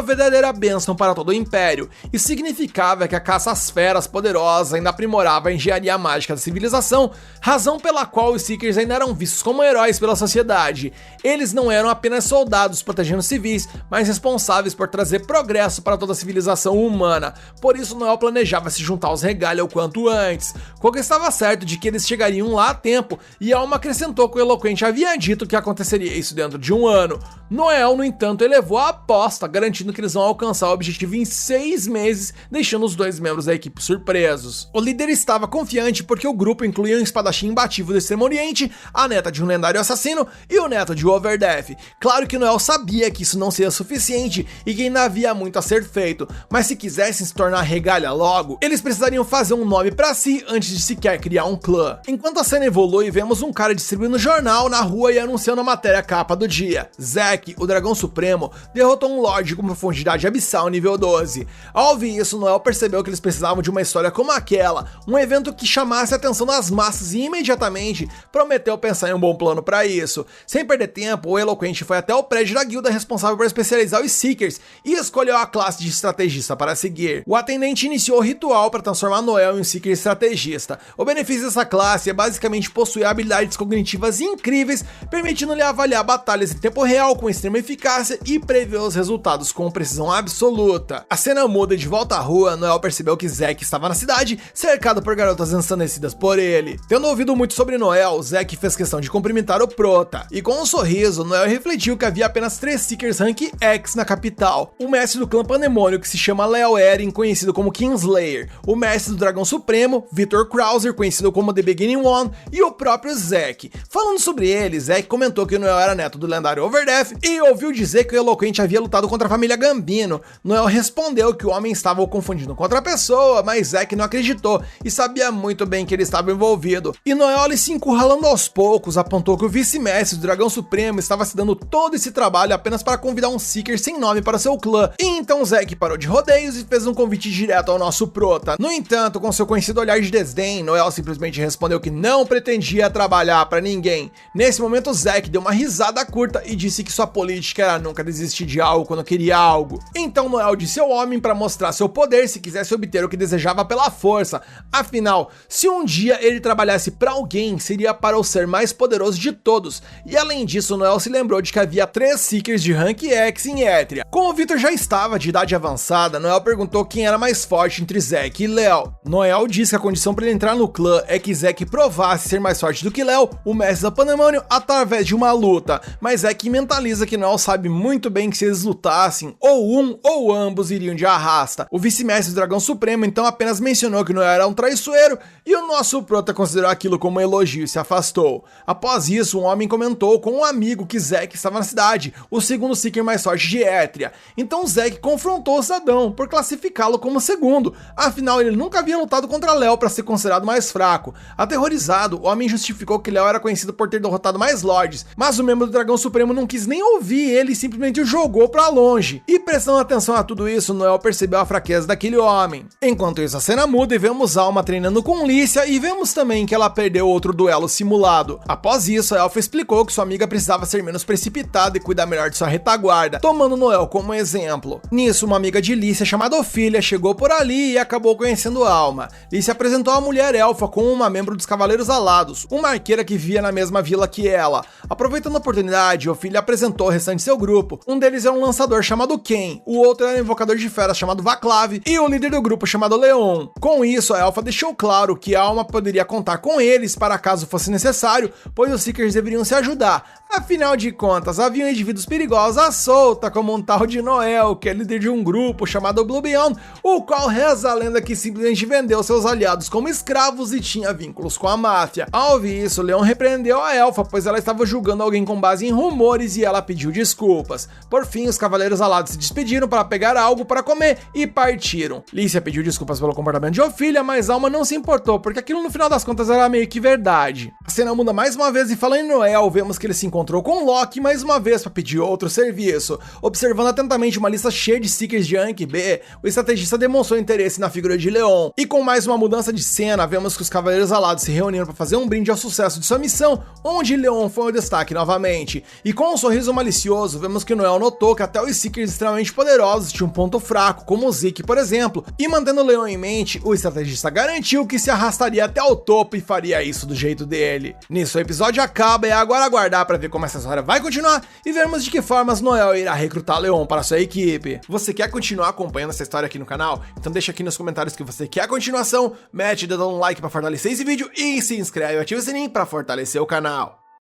verdadeira bênção para todo o Império. Isso significava que a caça às feras poderosa ainda aprimorava a engenharia mágica da civilização, razão pela qual os Seekers ainda eram vistos como heróis pela sociedade. Eles não eram apenas soldados protegendo civis, mas responsáveis por trazer progresso para toda a civilização humana. Por isso Noel planejava se juntar aos Regalia o quanto antes. Koga estava certo de que eles chegariam lá a tempo, e Alma acrescentou que o eloquente havia dito que aconteceria isso dentro de um ano. Noel, no entanto, elevou a aposta, garantindo que eles vão alcançar o objetivo em 6 meses, deixando os dois membros da equipe surpresos. O líder estava confiante porque o grupo incluía um espadachim imbatível do Extremo Oriente, a neta de um lendário assassino e o neto de Overdeath. Claro que Noel sabia que isso não seria suficiente e que ainda havia muito a ser feito, mas se quisessem se tornar Regalia logo, eles precisariam fazer um nome para si antes de sequer criar um clã. Enquanto a cena evolui, vemos um cara distribuindo jornal na rua e anunciando a matéria capa do dia. Zack, o Dragão Supremo, derrotou um Lorde com profundidade abissal nível 12. Ao ouvir isso, Noel percebeu que eles precisavam de uma história como aquela, um evento que chamasse a atenção das massas, e imediatamente prometeu pensar em um bom plano para isso. Sem perder tempo, o eloquente foi até o prédio da guilda responsável por especializar os Seekers e escolheu a classe de estrategista para seguir. O atendente iniciou o ritual para transformar Noel em um Seeker estrategista. O benefício dessa classe é basicamente possuir habilidades cognitivas incríveis, permitindo-lhe avaliar batalhas em tempo real com extrema eficácia e prever os resultados com precisão absoluta. A cena muda e de volta à rua, Noel percebeu que Zack estava na cidade, cercado por garotas ensandecidas por ele. Tendo ouvido muito sobre Noel, Zack fez questão de cumprimentar o prota, e com um sorriso, Noel refletiu que havia apenas 3 Seekers Rank X na capital: o mestre do clã Pandemônio, que se chama Leo Eren, conhecido como Kingslayer, o mestre do Dragão Supremo, Victor Krauser, conhecido como The Beginning One, e o próprio Zack. Falando sobre ele, Zack comentou que Noel era neto do lendário Overdeath e ouviu dizer que o eloquente havia lutado contra a família Gambino. Noel respondeu que o homem estava o confundindo com outra pessoa, mas Zack não acreditou e sabia muito bem que ele estava envolvido. E Noel, se encurralando aos poucos, apontou que o vice-mestre do Dragão Supremo estava se dando todo esse trabalho apenas para convidar um Seeker sem nome para seu clã. E então Zack parou de rodeios e fez um convite direto ao nosso prota. No entanto, com seu conhecido olhar de desdém, Noel simplesmente respondeu que não pretendia trabalhar para ninguém. Nesse momento, Zack deu uma risada curta e disse que sua política era nunca desistir de algo quando queria algo. Então Noel disse ao homem para mostrar seu poder se quisesse obter o que desejava pela força. Afinal, se um dia ele trabalhasse para alguém, seria para o ser mais poderoso de todos. E além disso, Noel se lembrou de que havia 3 Seekers de Rank X em Etria. Como o Victor já estava de idade avançada, Noel perguntou quem era mais forte entre Zack e Leo. Noel disse que a condição para ele entrar no clã é que Zack provasse ser mais forte do que Leo, o mestre da Pandemônio, através de uma luta. Mas Zack mentaliza que Noel sabe muito bem que se eles lutassem, ou um ou ambos iriam de arrasta. O vice-mestre Mestre Dragão Supremo então apenas mencionou que Noel era um traiçoeiro e o nosso prota considerou aquilo como um elogio e se afastou. Após isso, um homem comentou com um amigo que Zack estava na cidade, o segundo Seeker mais forte de Eretria. Então Zack confrontou o cidadão por classificá-lo como segundo, afinal ele nunca havia lutado contra Léo para ser considerado mais fraco. Aterrorizado, o homem justificou que Léo era conhecido por ter derrotado mais lords, mas o membro do Dragão Supremo não quis nem ouvir ele e simplesmente o jogou para longe. E prestando atenção a tudo isso, Noel percebeu a fraqueza daquele homem. Enquanto isso, a cena muda e vemos Alma treinando com Lícia e vemos também que ela perdeu outro duelo simulado. Após isso, a Elfa explicou que sua amiga precisava ser menos precipitada e cuidar melhor de sua retaguarda, tomando Noel como exemplo. Nisso, uma amiga de Lícia chamada Ofília chegou por ali e acabou conhecendo Alma. Lícia apresentou a mulher elfa como uma membro dos Cavaleiros Alados, uma arqueira que vivia na mesma vila que ela. Aproveitando a oportunidade, Ofília apresentou o restante de seu grupo. Um deles era um lançador chamado Ken, o outro era um invocador de feras chamado Vaclav e o líder do grupo chamado Leon. Com isso, a Elfa deixou claro que a Alma poderia contar com eles para caso fosse necessário, pois os Seekers deveriam se ajudar. Afinal de contas, haviam indivíduos perigosos à solta, como um tal de Noel, que é líder de um grupo chamado Blue Beyond, o qual reza a lenda que simplesmente vendeu seus aliados como escravos e tinha vínculos com a máfia. Ao ouvir isso, Leon repreendeu a Elfa, pois ela estava julgando alguém com base em rumores e ela pediu desculpas. Por fim, os Cavaleiros Alados se despediram para pegar algo para comer e partiram. Lícia pediu desculpas pelo comportamento de Ofília, mas Alma não se importou, porque aquilo no final das contas era meio que verdade. A cena muda mais uma vez e falando em Noel, vemos que ele se encontrou com Loki mais uma vez para pedir outro serviço. Observando atentamente uma lista cheia de Seekers de Rank B, o estrategista demonstrou interesse na figura de Leon. E com mais uma mudança de cena, vemos que os Cavaleiros Alados se reuniram para fazer um brinde ao sucesso de sua missão, onde Leon foi o destaque novamente. E com um sorriso malicioso, vemos que Noel notou que até os Seekers extremamente poderosos tinham um ponto fraco, como o Zeke, por exemplo, e mantendo Leon em mente, o estrategista garantiu que se arrastaria até o topo e faria isso do jeito dele. Nisso, o episódio acaba e é agora aguardar para ver como essa história vai continuar e vermos de que formas Noel irá recrutar Leon para sua equipe. Você quer continuar acompanhando essa história aqui no canal? Então deixa aqui nos comentários que você quer a continuação, mete o dedo no like para fortalecer esse vídeo e se inscreve e ativa o sininho para fortalecer o canal.